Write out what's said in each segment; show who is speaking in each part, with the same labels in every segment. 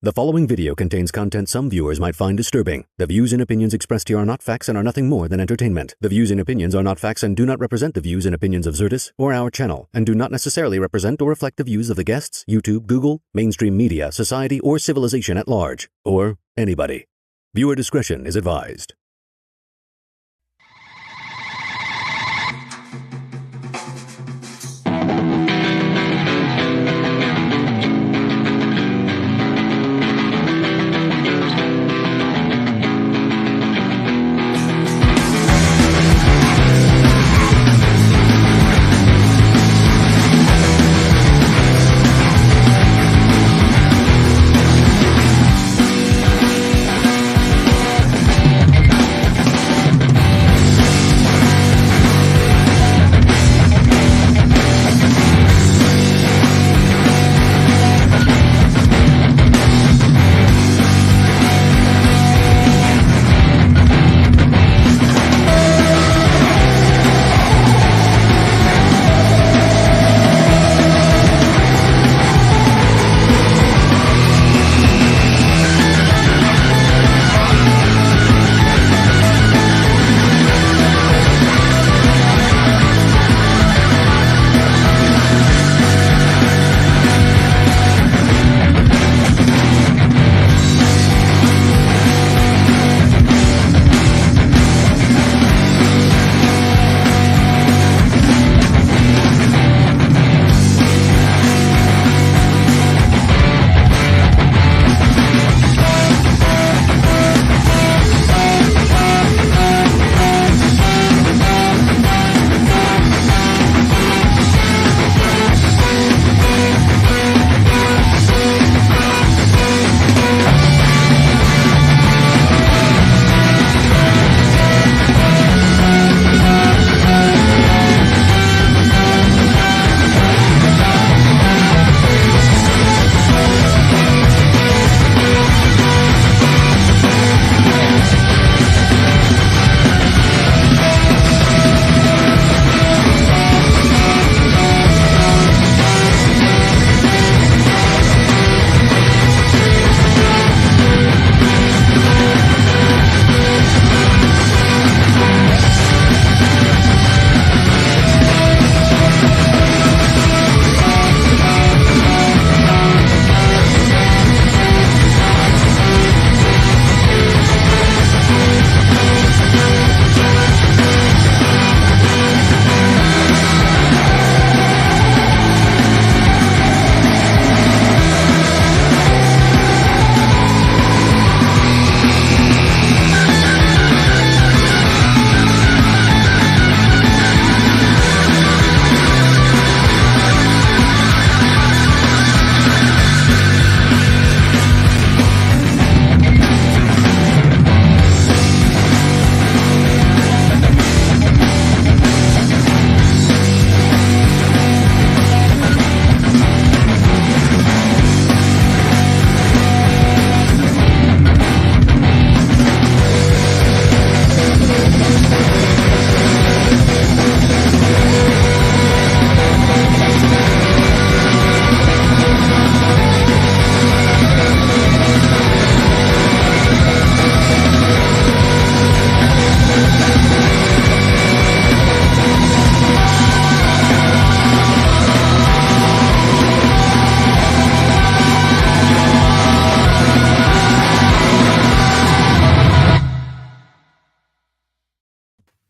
Speaker 1: The following video contains content some viewers might find disturbing. The views and opinions expressed here are not facts and are nothing more than entertainment. The views and opinions are not facts and do not represent the views and opinions of Xirtus or our channel, and do not necessarily represent or reflect the views of the guests, YouTube, Google, mainstream media, society, or civilization at large, or anybody. Viewer discretion is advised.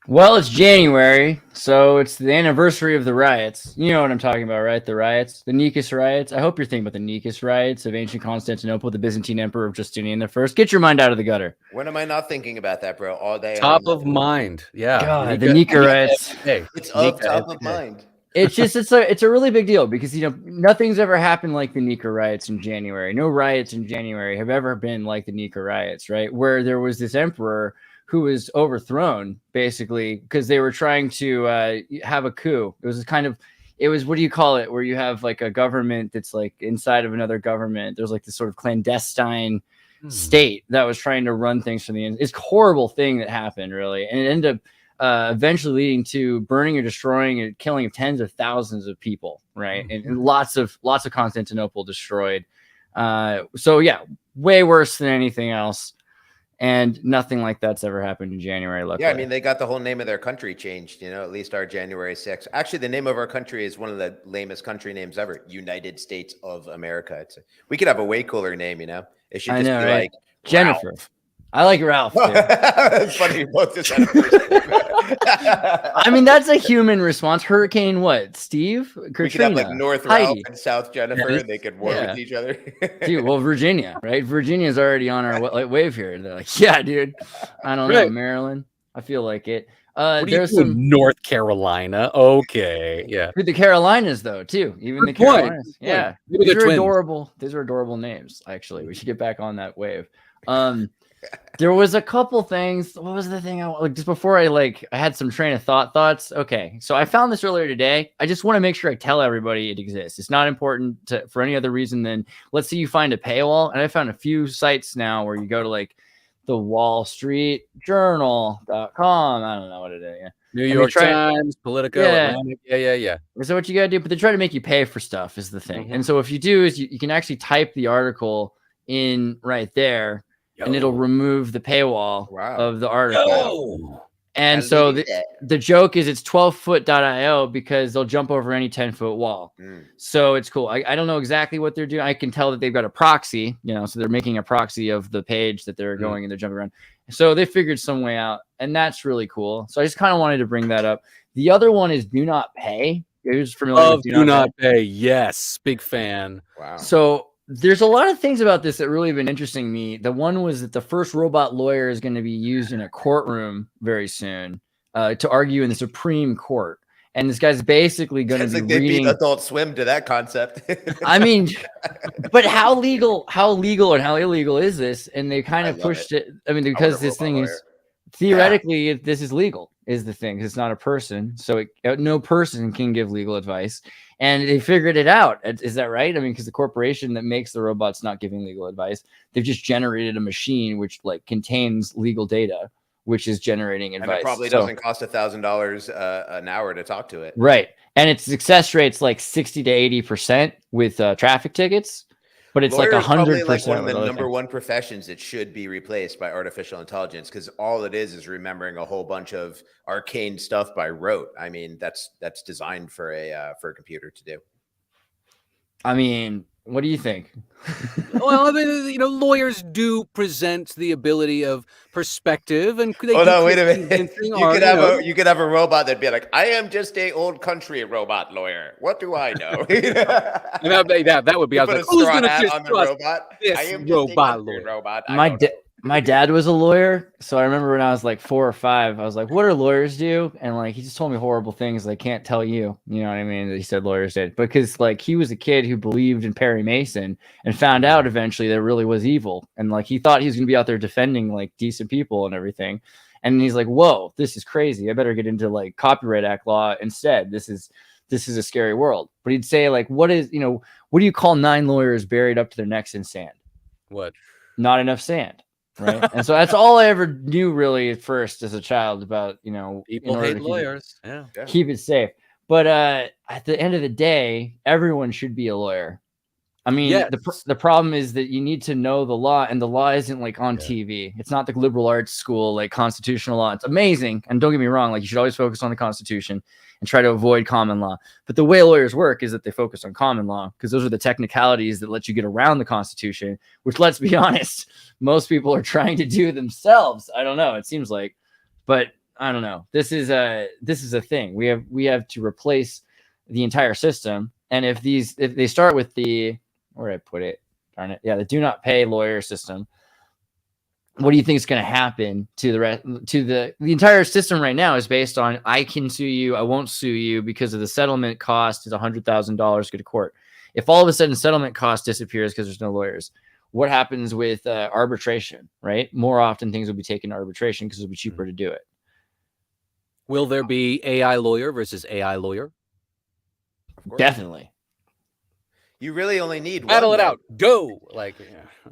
Speaker 2: Well, it's January, so it's the anniversary of the riots. You know what I'm talking about, right? The riots, the Nika riots. I hope you're thinking about the Nika riots of ancient Constantinople, the Byzantine Emperor of Justinian I. Get your mind out of the gutter.
Speaker 3: When am I not thinking about that, bro? All day.
Speaker 4: Top of mind. Yeah.
Speaker 2: God, the Nika riots.
Speaker 3: It's top of mind.
Speaker 2: It's a really big deal because, you know, nothing's ever happened like the Nika riots in January. No riots in January have ever been like the Nika riots, right? Where there was this emperor who was overthrown basically because they were trying to have a coup. It was what do you call it? Where you have like a government that's like inside of another government. There's like this sort of clandestine state that was trying to run things from the end. It's a horrible thing that happened, really, and it ended up eventually leading to burning or destroying and killing of tens of thousands of people, right? And lots of Constantinople destroyed. So yeah, way worse than anything else. And nothing like that's ever happened in January. Luckily.
Speaker 3: Yeah, I mean, they got the whole name of their country changed, at least our January 6th. Actually, the name of our country is one of the lamest country names ever, United States of America. We could have a way cooler name, It should just be like
Speaker 2: Jennifer.
Speaker 3: Ralph.
Speaker 2: I like Ralph.
Speaker 3: It's funny you both just had a first name.
Speaker 2: I mean, that's a human response. Hurricane what? Steve? Katrina,
Speaker 3: we could have like North
Speaker 2: Heidi.
Speaker 3: Ralph and South Jennifer, and they could war with each other.
Speaker 2: Dude, well, Virginia, right? Virginia's already on our wave here. They're like, yeah, dude. I don't know. Maryland. I feel like it.
Speaker 4: There's some North Carolina. Okay. Yeah.
Speaker 2: Dude, the Carolinas, though, too. Even the Carolinas. Yeah. These are adorable. These are adorable names, actually. We should get back on that wave. There was a couple things. What was the thing just before I had some train of thoughts. Okay, so I found this earlier today. I just want to make sure I tell everybody it exists. It's not important for any other reason than, let's say you find a paywall, and I found a few sites now where you go to like the Wall Street Journal.com. I don't know what it is. Yeah.
Speaker 4: New York Times, Politico, Atlantic. Yeah.
Speaker 2: So what you gotta do, but they try to make you pay for stuff is the thing. Mm-hmm. And so if you do is you can actually type the article in right there. And it'll remove the paywall of the article. And so the joke is it's 12foot.io because they'll jump over any 10-foot wall. So it's cool. I don't know exactly what they're doing. I can tell that they've got a proxy, so they're making a proxy of the page that they're going and they're jumping around. So they figured some way out, and that's really cool. So I just kind of wanted to bring that up. The other one is Do Not Pay. You're familiar with
Speaker 4: Do Not Pay. Yes, big fan.
Speaker 3: Wow.
Speaker 2: So there's a lot of things about this that really have been interesting to me. The one was that the first robot lawyer is going to be used in a courtroom very soon to argue in the Supreme Court. And this guy's basically going to be
Speaker 3: they beat Adult Swim to that concept.
Speaker 2: I mean, but how legal and how illegal is this? And they kind of pushed it. I mean, because this thing is theoretically, this is legal is the thing. It's not a person. So no person can give legal advice. And they figured it out. Is that right? I mean, because the corporation that makes the robots not giving legal advice, they've just generated a machine which contains legal data, which is generating advice.
Speaker 3: And it probably doesn't cost $1,000 an hour to talk to it.
Speaker 2: Right. And its success rate's like 60 to 80% with traffic tickets. But it's
Speaker 3: Lawyers
Speaker 2: like 100%.
Speaker 3: Like one of the number one professions that should be replaced by artificial intelligence, because all it is remembering a whole bunch of arcane stuff by rote. I mean, that's designed for a computer to do.
Speaker 2: I mean, what do you think?
Speaker 4: Well, I mean, lawyers do present the ability of perspective, and
Speaker 3: wait a minute. You could have a robot that'd be like, "I am just a old country robot lawyer. What do I know?"
Speaker 4: that would be. I was like, "Who's going to
Speaker 3: on the robot?
Speaker 4: I am robot lawyer."
Speaker 3: Robot.
Speaker 2: My dad was a lawyer, so I remember when I was like 4 or 5, I was like, "What do lawyers do?" And he just told me horrible things I can't tell you. You know what I mean? He said lawyers did, because he was a kid who believed in Perry Mason and found out eventually that it really was evil, and he thought he was going to be out there defending decent people and everything. And he's like, "Whoa, this is crazy. I better get into Copyright Act law instead. This is a scary world." But he'd say what do you call 9 lawyers buried up to their necks in sand?
Speaker 4: What?
Speaker 2: Not enough sand. Right. And so that's all I ever knew really at first as a child about,
Speaker 4: people hate lawyers.
Speaker 2: Keep it safe. But at the end of the day, everyone should be a lawyer. I mean, yes. The problem is that you need to know the law, and the law isn't on TV. It's not the liberal arts school, constitutional law. It's amazing. And don't get me wrong, you should always focus on the Constitution and try to avoid common law. But the way lawyers work is that they focus on common law, because those are the technicalities that let you get around the Constitution, which, let's be honest, most people are trying to do themselves. I don't know. It seems like, but I don't know. This is a thing. We have to replace the entire system. And if they start with where did I put it? Darn it. Yeah, the Do Not Pay lawyer system. What do you think is going to happen to the entire system right now is based on, I can sue you, I won't sue you, because of the settlement cost is $100,000 to go to court. If all of a sudden settlement cost disappears because there's no lawyers, what happens with arbitration, right? More often things will be taken to arbitration because it'll be cheaper to do it.
Speaker 4: Will there be AI lawyer versus AI lawyer?
Speaker 2: Definitely.
Speaker 3: You really only need
Speaker 4: battle
Speaker 3: one,
Speaker 4: it out. Go. Like,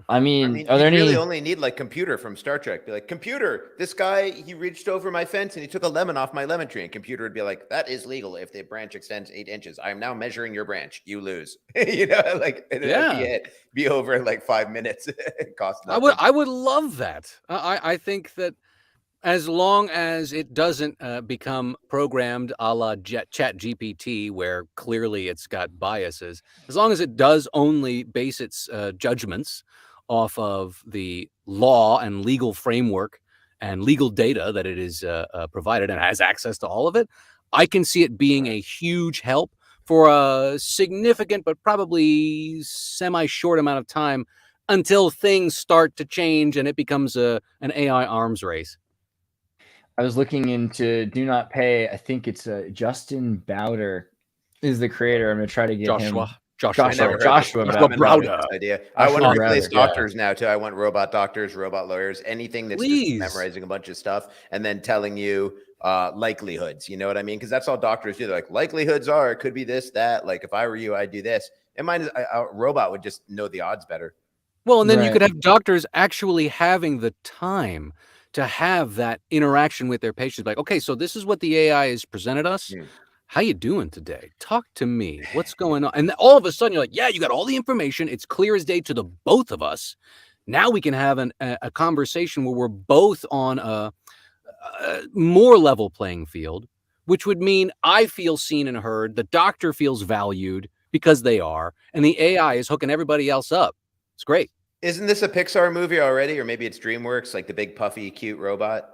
Speaker 2: I mean,
Speaker 3: you
Speaker 2: are there
Speaker 3: really
Speaker 2: any?
Speaker 3: only need like Computer from Star Trek. Be like, Computer, this guy, he reached over my fence and he took a lemon off my lemon tree. And Computer would be like, that is legal if the branch extends 8 inches. I am now measuring your branch. You lose. You know, like, and that'd be it. Be over in like 5 minutes. It costs nothing.
Speaker 4: I would love that. I think that as long as it doesn't become programmed a la Chat GPT, where clearly it's got biases, as long as it does only base its judgments off of the law and legal framework and legal data that it is provided and has access to all of it, I can see it being a huge help for a significant but probably semi-short amount of time until things start to change and it becomes an AI arms race.
Speaker 2: I was looking into Do Not Pay. I think it's Justin Bowder is the creator. I'm gonna try to get him. Joshua
Speaker 3: Browder idea. I want to replace doctors now too. I want robot doctors, robot lawyers, anything that's just memorizing a bunch of stuff and then telling you likelihoods. You know what I mean? Because that's all doctors do. They're like, likelihoods are, it could be this, that. Like, if I were you, I'd do this. And mine is a robot would just know the odds better.
Speaker 4: Well, and then you could have doctors actually having the time to have that interaction with their patients. Like, okay, so this is what the AI has presented us. How you doing today? Talk to me. What's going on? And all of a sudden you're like, yeah, you got all the information. It's clear as day to the both of us. Now we can have a conversation where we're both on a more level playing field, which would mean I feel seen and heard. The doctor feels valued because they are. And the AI is hooking everybody else up. It's great.
Speaker 3: Isn't this a Pixar movie already? Or maybe it's DreamWorks, like the big puffy, cute robot?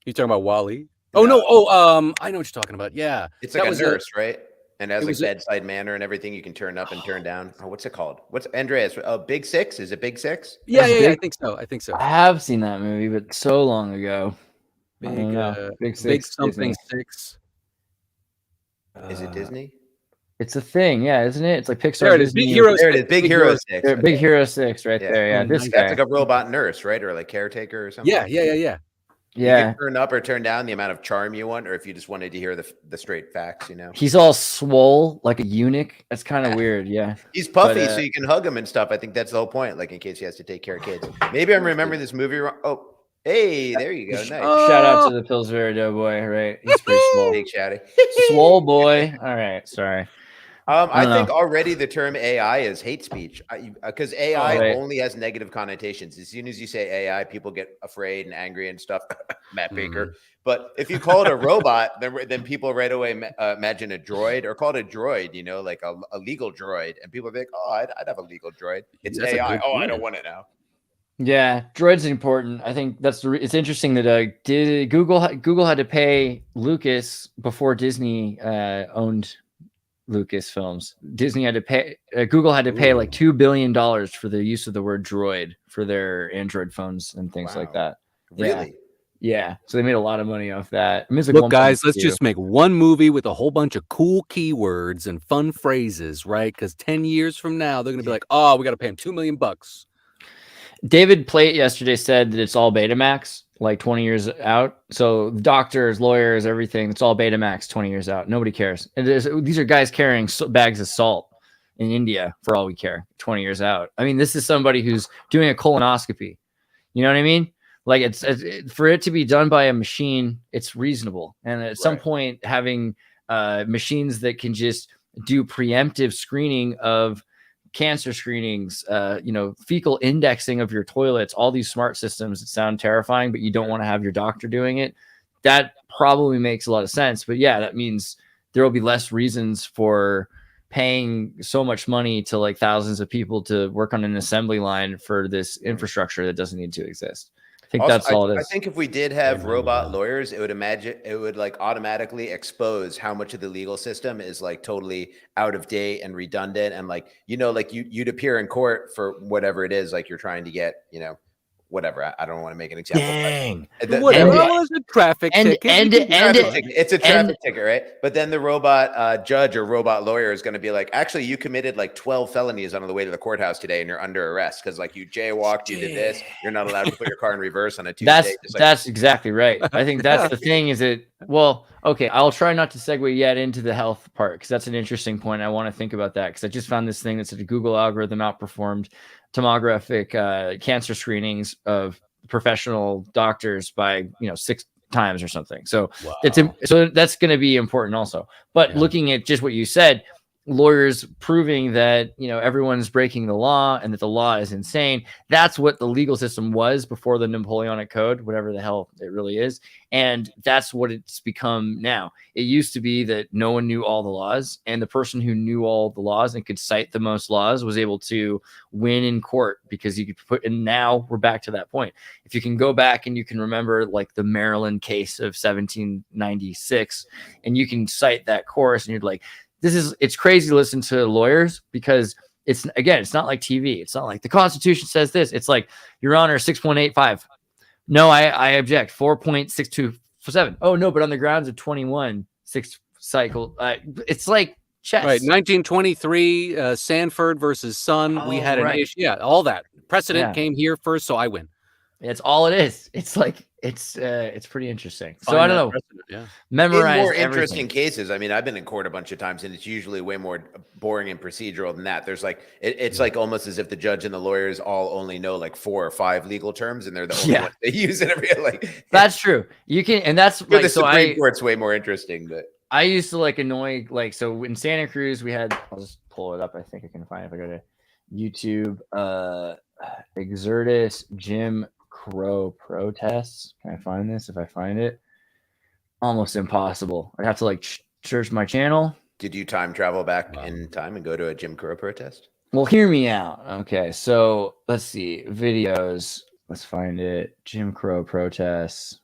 Speaker 4: You talking about WALL-E? Oh, no. Oh, I know what you're talking about. Yeah.
Speaker 3: It's like a nurse, right? And has like bedside manner and everything you can turn up and turn down. Oh, what's it called? What's Andreas? Oh, Big Six? Is it Big Six?
Speaker 4: Yeah, I think so.
Speaker 2: I have seen that movie, but so long ago.
Speaker 4: Big something Six.
Speaker 3: Is it Disney?
Speaker 2: It's a thing, yeah, isn't it? It's like Pixar.
Speaker 4: There it is. Big Hero 6.
Speaker 3: Big Hero 6.
Speaker 2: Big Hero 6 right there. Yeah, this guy.
Speaker 3: That's like a robot nurse, right? Or like caretaker or something.
Speaker 4: Yeah.
Speaker 3: You can turn up or turn down the amount of charm you want, or if you just wanted to hear the straight facts, you know.
Speaker 2: He's all swole like a eunuch. That's kind of weird, yeah.
Speaker 3: He's puffy, so you can hug him and stuff. I think that's the whole point, like in case he has to take care of kids. Maybe I'm remembering this movie wrong. Oh, hey, there you go. Nice.
Speaker 2: Shout out to the Pillsbury Doughboy, right? He's pretty swole.
Speaker 3: Big shouty.
Speaker 2: Swole boy. All right, sorry.
Speaker 3: I think already the term AI is hate speech because AI only has negative connotations. As soon as you say AI, people get afraid and angry and stuff. Matt Baker. But if you call it a robot, then people right away imagine a droid or call it a droid, you know, like a legal droid. And people think, oh, I'd have a legal droid. It's AI. Oh, I don't want it now.
Speaker 2: Yeah, droid's important. I think it's interesting that Google had to pay Lucas before Disney owned Lucasfilms. Disney had to pay Google had to pay like $2 billion for the use of the word droid for their Android phones and things like that.
Speaker 3: Really?
Speaker 2: Yeah. So they made a lot of money off that. I mean, like
Speaker 4: look, guys, let's just make one movie with a whole bunch of cool keywords and fun phrases, right? Because 10 years from now, they're going to be like, oh, we got to pay him $2 million.
Speaker 2: David Plate yesterday said that it's all Betamax, like 20 years out. So doctors, lawyers, everything, it's all Betamax 20 years out. Nobody cares. And these are guys carrying bags of salt in India for all we care 20 years out. I mean, this is somebody who's doing a colonoscopy. You know what I mean? Like it's for it to be done by a machine, it's reasonable. And at some point, having machines that can just do preemptive screening of cancer screenings, fecal indexing of your toilets, all these smart systems that sound terrifying, but you don't want to have your doctor doing it. That probably makes a lot of sense. But yeah, that means there will be less reasons for paying so much money to like thousands of people to work on an assembly line for this infrastructure that doesn't need to exist. I think that's all it is.
Speaker 3: I think if we did have robot lawyers, it would like automatically expose how much of the legal system is like totally out of date and redundant. And like, you know, like you'd appear in court for whatever it is, like you're trying to get, you know, whatever. I don't want to make an example.
Speaker 2: Dang.
Speaker 4: Whatever. It's a traffic ticket.
Speaker 3: It's a traffic ticket, right? But then the robot judge or robot lawyer is going to be like, actually, you committed like 12 felonies on the way to the courthouse today, and you're under arrest because like you jaywalked, you did this. You're not allowed to put your car in reverse on a Tuesday.
Speaker 2: That's exactly right. I think that's the thing. Is it well? Okay, I'll try not to segue yet into the health part because that's an interesting point. I want to think about that because I just found this thing that said the Google algorithm outperformed tomographic cancer screenings of professional doctors by 6 times or something. So so that's going to be important also. But looking at just what you said, lawyers proving that everyone's breaking the law and that the law is insane. That's what the legal system was before the Napoleonic Code, whatever the hell it really is. And that's what it's become now. It used to be that no one knew all the laws, and the person who knew all the laws and could cite the most laws was able to win in court because you could and now we're back to that point. If you can go back and you can remember like the Maryland case of 1796 and you can cite that course and you're like, it's crazy to listen to lawyers because it's not like TV. It's not like the Constitution says this. It's like, Your Honor, 6185. No, I object. 4.627. Oh no, but on the grounds of 21 6 cycle, it's like chess.
Speaker 4: Right, 1923, Sanford versus Sun. We had an issue. Yeah, all that precedent came here first, so I win.
Speaker 2: It's all it is. It's like it's pretty interesting. So I don't know. Memorize
Speaker 3: in more
Speaker 2: everything.
Speaker 3: Interesting cases. I mean, I've been in court a bunch of times, and it's usually way more boring and procedural than that. There's like it's like almost as if the judge and the lawyers all only know like 4 or 5 legal terms, and they're the only ones they use in every like.
Speaker 2: That's true. You can, and that's like
Speaker 3: the Supreme Court's way more interesting. But
Speaker 2: I used to like annoy so in Santa Cruz we had. I'll just pull it up. I think I can find it if I go to YouTube. Xirtus Jim Crow protests. Can I find this? If I find it, almost impossible. I have to like search my channel.
Speaker 3: Did you time travel back in time and go to a Jim Crow protest?
Speaker 2: Well, hear me out. Okay, so let's see videos. Let's find it. Jim Crow protests.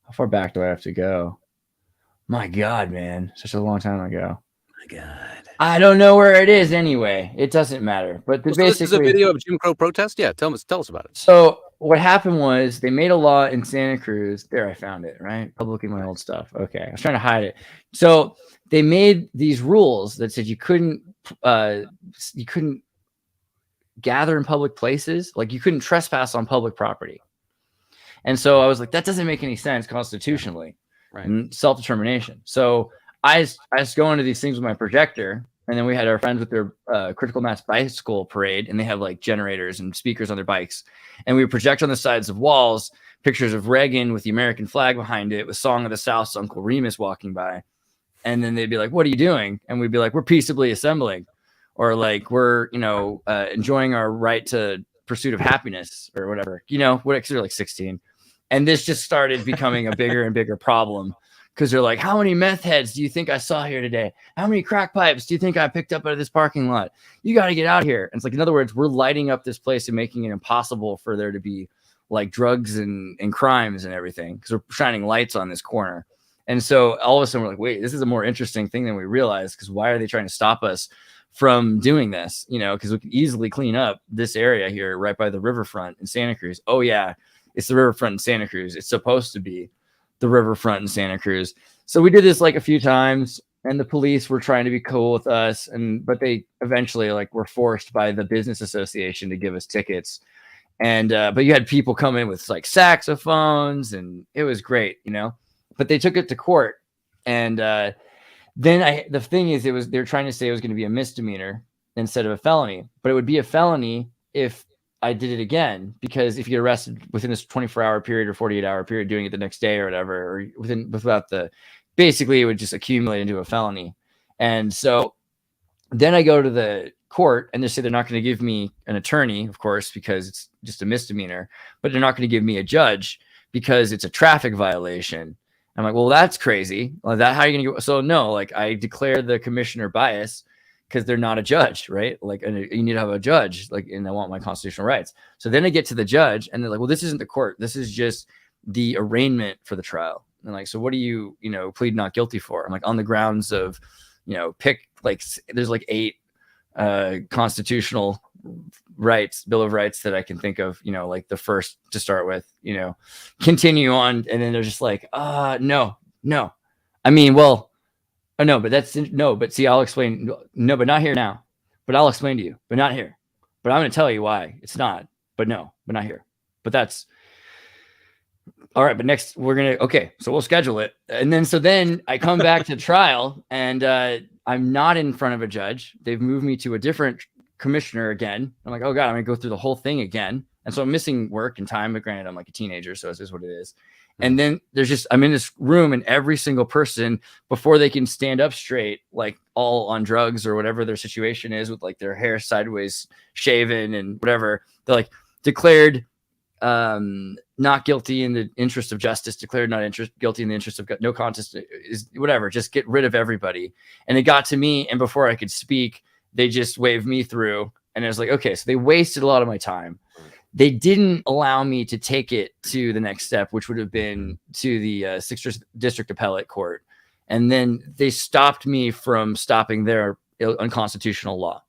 Speaker 2: How far back do I have to go? My God, man, such a long time ago.
Speaker 4: My God.
Speaker 2: I don't know where it is anyway. It doesn't matter. But basically,
Speaker 4: this is a video of Jim Crow protest. Yeah, tell us about it.
Speaker 2: So what happened was they made a law in Santa Cruz. There, I found it. Right, publishing my old stuff. Okay, I was trying to hide it. So they made these rules that said you couldn't gather in public places, like you couldn't trespass on public property. And so I was like, that doesn't make any sense constitutionally, right? And self-determination. So I just go into these things with my projector, and then we had our friends with their critical mass bicycle parade, and they have like generators and speakers on their bikes, and we would project on the sides of walls pictures of Reagan with the American flag behind it, with Song of the South's Uncle Remus walking by, and then they'd be like, "What are you doing?" And we'd be like, "We're peaceably assembling," or like, "We're enjoying our right to pursuit of happiness," or whatever. What? They're like 16, and this just started becoming a bigger and bigger problem. Because they're like, how many meth heads do you think I saw here today? How many crack pipes do you think I picked up out of this parking lot? You got to get out here. And it's like, in other words, we're lighting up this place and making it impossible for there to be like drugs and crimes and everything, because we're shining lights on this corner. And so all of a sudden we're like, wait, this is a more interesting thing than we realized, because why are they trying to stop us from doing this? Because we could easily clean up this area here right by the riverfront in Santa Cruz. Oh yeah, it's the riverfront in Santa Cruz. It's supposed to be the riverfront in Santa Cruz. So we did this like a few times, and the police were trying to be cool with us, but they eventually like were forced by the business association to give us tickets. And but you had people come in with like saxophones, and it was great, but they took it to court. And then the thing is, they're trying to say it was going to be a misdemeanor instead of a felony, but it would be a felony if I did it again, because if you get arrested within this 24-hour period or 48-hour period, doing it the next day or whatever, or basically it would just accumulate into a felony. And so then I go to the court, and they say they're not going to give me an attorney, of course, because it's just a misdemeanor, but they're not going to give me a judge because it's a traffic violation. I'm like, well, that's crazy. Well, that how are you going to go? So no, like I declare the commissioner bias, because they're not a judge, right? Like, and you need to have a judge, like, and I want my constitutional rights. So then I get to the judge, and they're like, well, this isn't the court. This is just the arraignment for the trial. And like, so what do you, plead not guilty for? I'm like, on the grounds of, pick, like, there's like 8 constitutional Bill of Rights that I can think of, like the first to start with, continue on. And then they're just like, no. I mean, well, no, but see, I'll explain. No, but not here now. But I'll explain to you, but not here. But I'm going to tell you why it's not, but no, but not here. But that's all right. But next okay, so we'll schedule it. And then I come back to trial and I'm not in front of a judge. They've moved me to a different commissioner again. I'm like, oh God, I'm going to go through the whole thing again. And so I'm missing work and time, but granted, I'm like a teenager, so this is what it is. And then I'm in this room and every single person, before they can stand up straight, like all on drugs or whatever their situation is, with like their hair sideways shaven and whatever, they're like declared not guilty in the interest of justice, declared not guilty in the interest of no contest, is whatever, just get rid of everybody. And it got to me, and before I could speak, they just waved me through. And I was like, okay, so they wasted a lot of my time. They didn't allow me to take it to the next step, which would have been to the 6th District Appellate Court. And then they stopped me from stopping their unconstitutional law,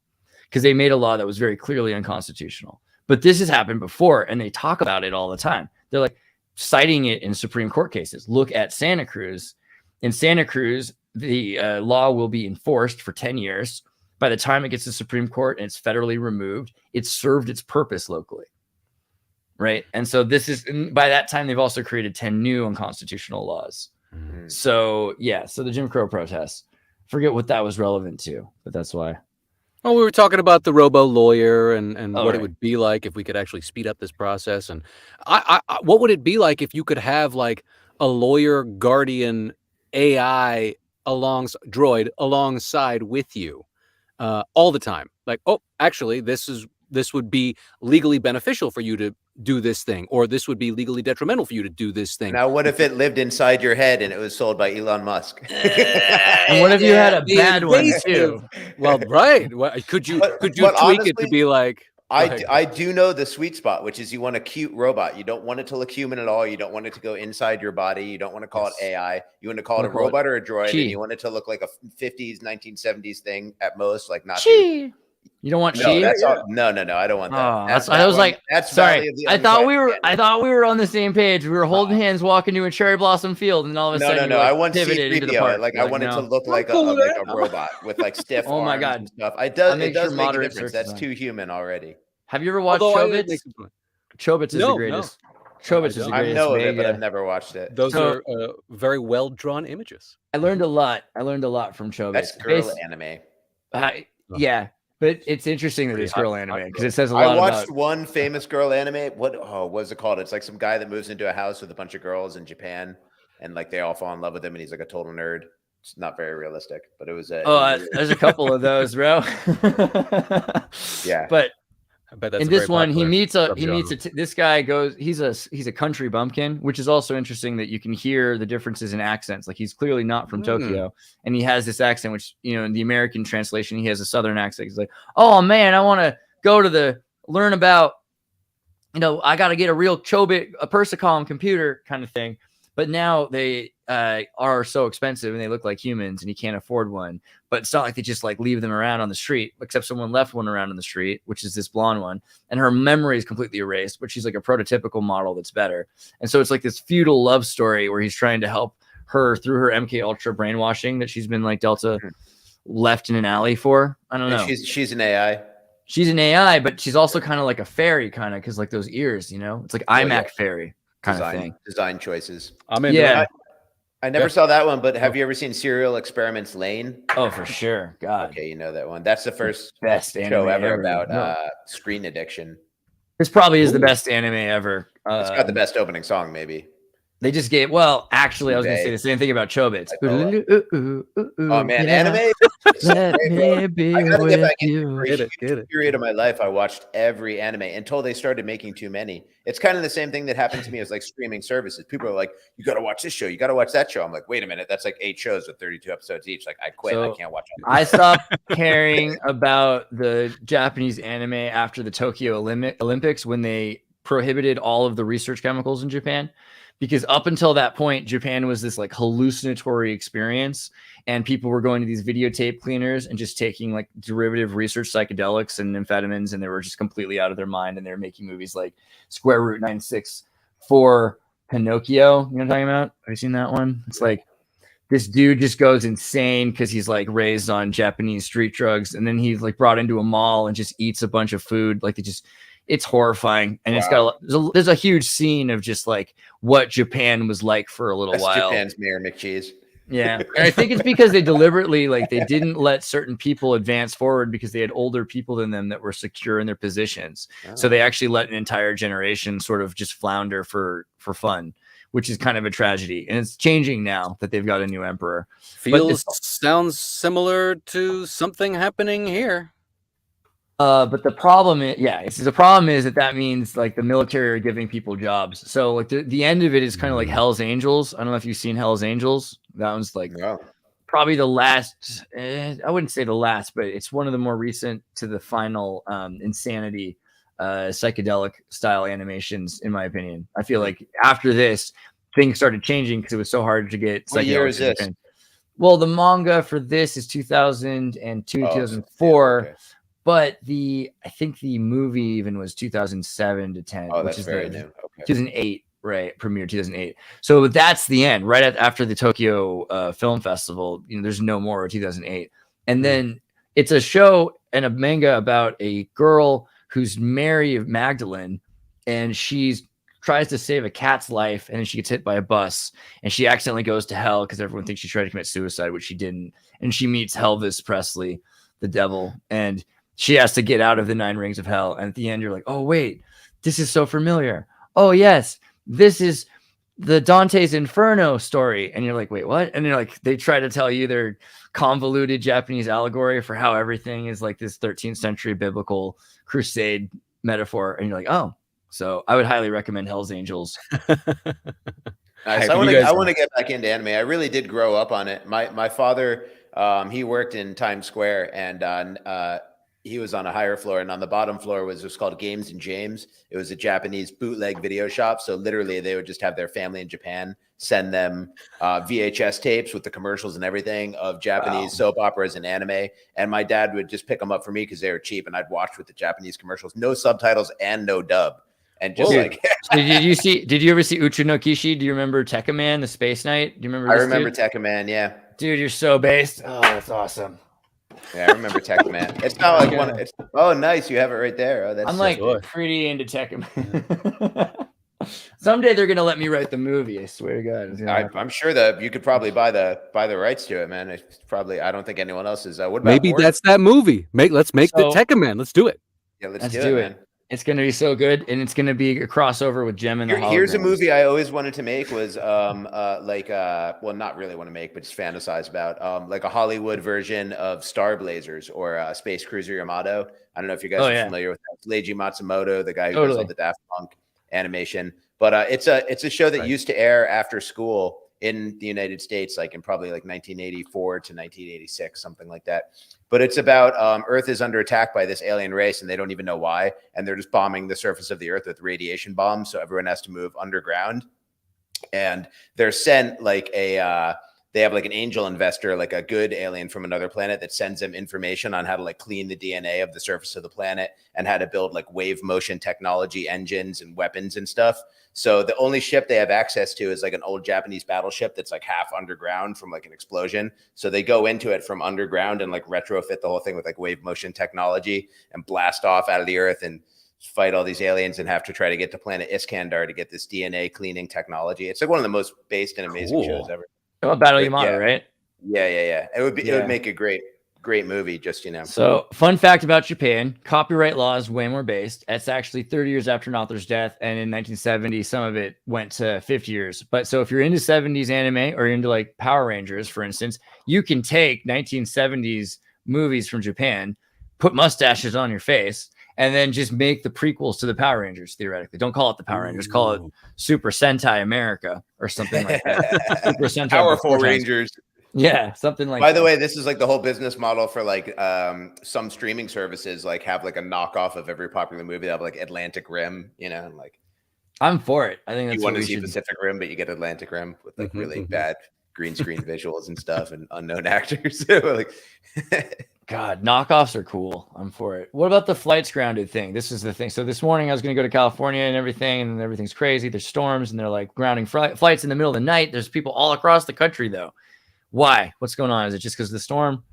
Speaker 2: because they made a law that was very clearly unconstitutional. But this has happened before, and they talk about it all the time. They're like citing it in Supreme Court cases. Look at Santa Cruz. In Santa Cruz, the law will be enforced for 10 years. By the time it gets to the Supreme Court and it's federally removed, it's served its purpose locally. Right. And so by that time, they've also created 10 new unconstitutional laws. Mm-hmm. So, so the Jim Crow protests, forget what that was relevant to, but that's why.
Speaker 4: Well, we were talking about the robo lawyer and what it would be like if we could actually speed up this process. And what would it be like if you could have like a lawyer guardian AI droid alongside with you all the time? Like, oh, actually, this would be legally beneficial for you to do this thing, or this would be legally detrimental for you to do this thing.
Speaker 3: Now, what if it lived inside your head and it was sold by Elon Musk?
Speaker 2: And what if you had a bad one too?
Speaker 4: Well, right. Could you tweak honestly, it to be like?
Speaker 3: I do know the sweet spot, which is you want a cute robot. You don't want it to look human at all. You don't want it to go inside your body. You don't want to call it AI. You want to call it a robot or a droid, and you want it to look like a 50s, 1970s thing at most, like not.
Speaker 2: You don't want
Speaker 3: no,
Speaker 2: Chi?
Speaker 3: No, I don't want that.
Speaker 2: I was like, sorry. I thought we were on the same page. We were holding hands, walking to a cherry blossom field, and all of a sudden,
Speaker 3: no. I want C-3PO. Like I want it to look like a robot with like stiff arms
Speaker 2: my God.
Speaker 3: and stuff. It does make a difference. That's too human already.
Speaker 2: Have you ever watched Chobits? Chobits is the greatest. Chobits is the greatest.
Speaker 3: I know of it, but I've never watched it.
Speaker 4: Those are very well drawn images.
Speaker 2: I learned a lot. from Chobits.
Speaker 3: That's girl anime.
Speaker 2: Yeah. But it's interesting that it's girl anime, because it says a lot about...
Speaker 3: I watched one famous girl anime. What was it called? It's like some guy that moves into a house with a bunch of girls in Japan, and like they all fall in love with him, and he's like a total nerd. It's not very realistic, but it was
Speaker 2: there's a couple of those, bro.
Speaker 3: Yeah.
Speaker 2: But
Speaker 4: I bet that's
Speaker 2: in this one, this guy goes, he's a country bumpkin, which is also interesting that you can hear the differences in accents. Like he's clearly not from Tokyo, and he has this accent, which, in the American translation, he has a Southern accent. He's like, oh man, I want to go to learn about, I got to get a real Chobit, a Persicom computer kind of thing. But now they are so expensive and they look like humans and you can't afford one. But it's not like they just like leave them around on the street, except someone left one around on the street, which is this blonde one. And her memory is completely erased, but she's like a prototypical model that's better. And so it's like this feudal love story where he's trying to help her through her MK Ultra brainwashing that she's been like Delta left in an alley for. I don't know.
Speaker 3: She's an AI.
Speaker 2: She's an AI, but she's also kind of like a fairy, kind of, because like those ears, it's like iMac fairy kind of thing.
Speaker 3: Design choices.
Speaker 2: I
Speaker 3: never saw that one, but have you ever seen Serial Experiments Lane?
Speaker 2: Oh, for sure. God.
Speaker 3: Okay, you know that one. That's the first
Speaker 2: best
Speaker 3: show ever about screen addiction.
Speaker 2: This probably is the best anime ever.
Speaker 3: It's got the best opening song, maybe.
Speaker 2: They just gave, actually, I was going to say the same thing about Chobits.
Speaker 3: Oh, man, anime?
Speaker 2: Let me be with you.
Speaker 3: Get it. Period of my life, I watched every anime until they started making too many. It's kind of the same thing that happened to me as like streaming services. People are like, you got to watch this show. You got to watch that show. I'm like, wait a minute. That's like 8 shows with 32 episodes each. Like, I quit. I can't watch it.
Speaker 2: I stopped caring about the Japanese anime after the Tokyo Olympics when they prohibited all of the research chemicals in Japan, because up until that point, Japan was this like hallucinatory experience, and people were going to these videotape cleaners and just taking like derivative research psychedelics and amphetamines, and they were just completely out of their mind, and they were making movies like Square Root 964 Pinocchio. You know what I'm talking about? Have you seen that one? It's like this dude just goes insane because he's like raised on Japanese street drugs, and then he's like brought into a mall and just eats a bunch of food. Like it's horrifying, and it's got there's a huge scene of just like what Japan was like for a little while.
Speaker 3: Japan's Mayor McCheese.
Speaker 2: Yeah, and I think it's because they deliberately like they didn't let certain people advance forward because they had older people than them that were secure in their positions. So they actually let an entire generation sort of just flounder for fun, which is kind of a tragedy. And it's changing now that they've got a new emperor.
Speaker 4: Sounds similar to something happening here.
Speaker 2: But the problem is, the problem is that means like the military are giving people jobs. So like the end of it is kind of like Hell's Angels. I don't know if you've seen Hell's Angels. That one's like probably the last. I wouldn't say the last, but it's one of the more recent to the final insanity psychedelic style animations, in my opinion. I feel like after this, things started changing because it was so hard to get.
Speaker 3: What year is this?
Speaker 2: Well, the manga for this is 2002, 2004. Okay. But I think the movie even was 2007 to 10, which is very new. Okay. 2008, right? Premiere 2008. So that's the end, right after the Tokyo Film Festival. You know, there's no more 2008, and then it's a show and a manga about a girl who's Mary of Magdalene, and she's tries to save a cat's life, and then she gets hit by a bus, and she accidentally goes to hell because everyone thinks she tried to commit suicide, which she didn't, and she meets Elvis Presley, the devil, and she has to get out of the 9 rings of hell. And at the end, you're like, oh, wait, this is so familiar. Oh, yes, this is the Dante's Inferno story. And you're like, wait, what? And you're like, they try to tell you their convoluted Japanese allegory for how everything is like this 13th century biblical crusade metaphor. And you're like, oh, so I would highly recommend Hell's Angels.
Speaker 3: Nice. I want to get back into anime. I really did grow up on it. My father, he worked in Times Square, and he was on a higher floor, and on the bottom floor was called Games and James. It was a Japanese bootleg video shop. So literally they would just have their family in Japan send them VHS tapes with the commercials and everything of Japanese soap operas and anime. And my dad would just pick them up for me because they were cheap, and I'd watch with the Japanese commercials, no subtitles and no dub. And just like,
Speaker 2: did you ever see Uchu no Kishi? Do you remember Tekkaman, the Space Knight? Do you remember?
Speaker 3: I remember Tekkaman. Yeah.
Speaker 2: Dude, you're so based. Oh, that's awesome.
Speaker 3: Yeah, I remember Tekkaman. It's not like one. It's nice. You have it right there. Oh, that's.
Speaker 2: I'm like pretty into Tekkaman. Someday they're gonna let me write the movie. I swear to God.
Speaker 3: I'm sure that you could probably buy the rights to it, man. It's probably. I don't think anyone else is. What about
Speaker 4: maybe that's that movie? Let's make the Tekkaman. Let's do it.
Speaker 3: Yeah, let's do it, man.
Speaker 2: It's going to be so good, and it's going to be a crossover with Gem and the Holograms.
Speaker 3: Here's a movie I always wanted to make was well, not really want to make, but just fantasize about like a Hollywood version of Star Blazers or Space Cruiser Yamato. I don't know if you guys are familiar with that. Leiji Matsumoto, the guy who does all the Daft Punk animation. But it's a show that used to air after school in the United States, like in probably like 1984 to 1986, something like that. But it's about Earth is under attack by this alien race, and they don't even know why. And they're just bombing the surface of the Earth with radiation bombs. So everyone has to move underground. And they're sent like they have like an angel investor, like a good alien from another planet that sends them information on how to like clean the DNA of the surface of the planet and how to build like wave motion technology engines and weapons and stuff. So the only ship they have access to is like an old Japanese battleship that's like half underground from like an explosion. So they go into it from underground and like retrofit the whole thing with like wave motion technology and blast off out of the Earth and fight all these aliens and have to try to get to planet Iskandar to get this DNA cleaning technology. It's like one of the most based and amazing shows ever.
Speaker 2: Oh, Battle Yamato, right?
Speaker 3: Yeah. It would make a great movie, just,
Speaker 2: So, fun fact about Japan, copyright law is way more based. It's actually 30 years after an author's death, and in 1970, some of it went to 50 years. But so if you're into 70s anime or into like Power Rangers, for instance, you can take 1970s movies from Japan, put mustaches on your face, and then just make the prequels to the Power Rangers, theoretically. Don't call it the Power Rangers. Call it Super Sentai America or something like that. Super Sentai
Speaker 3: Powerful Rangers.
Speaker 2: Yeah, something like
Speaker 3: By
Speaker 2: that.
Speaker 3: the way, this is like the whole business model for like some streaming services, like have like a knockoff of every popular movie. They have like Atlantic Rim, you know, and like
Speaker 2: I'm for it. I think that's
Speaker 3: you
Speaker 2: what
Speaker 3: want to
Speaker 2: we
Speaker 3: see
Speaker 2: should.
Speaker 3: Pacific Rim, but you get Atlantic Rim with like really bad green screen visuals and stuff and unknown actors. Like,
Speaker 2: God, knockoffs are cool. I'm for it. What about the flights grounded thing? This is the thing. So this morning I was going to go to California and everything's crazy. There's storms and they're like grounding flights in the middle of the night. There's people all across the country though. Why? What's going on? Is it just because of the storm,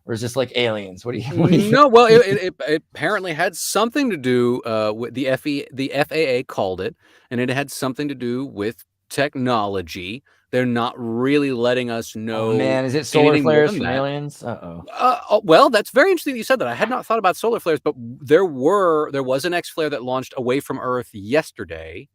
Speaker 2: or is this like aliens? What do you
Speaker 4: No, well, it apparently had something to do with the FAA called it, and it had something to do with technology. They're not really letting us know.
Speaker 2: Oh man, is it solar
Speaker 4: anything more
Speaker 2: flares
Speaker 4: than
Speaker 2: from
Speaker 4: that.
Speaker 2: aliens?
Speaker 4: Well, that's very interesting that you said that. I had not thought about solar flares, but there was an X flare that launched away from Earth yesterday,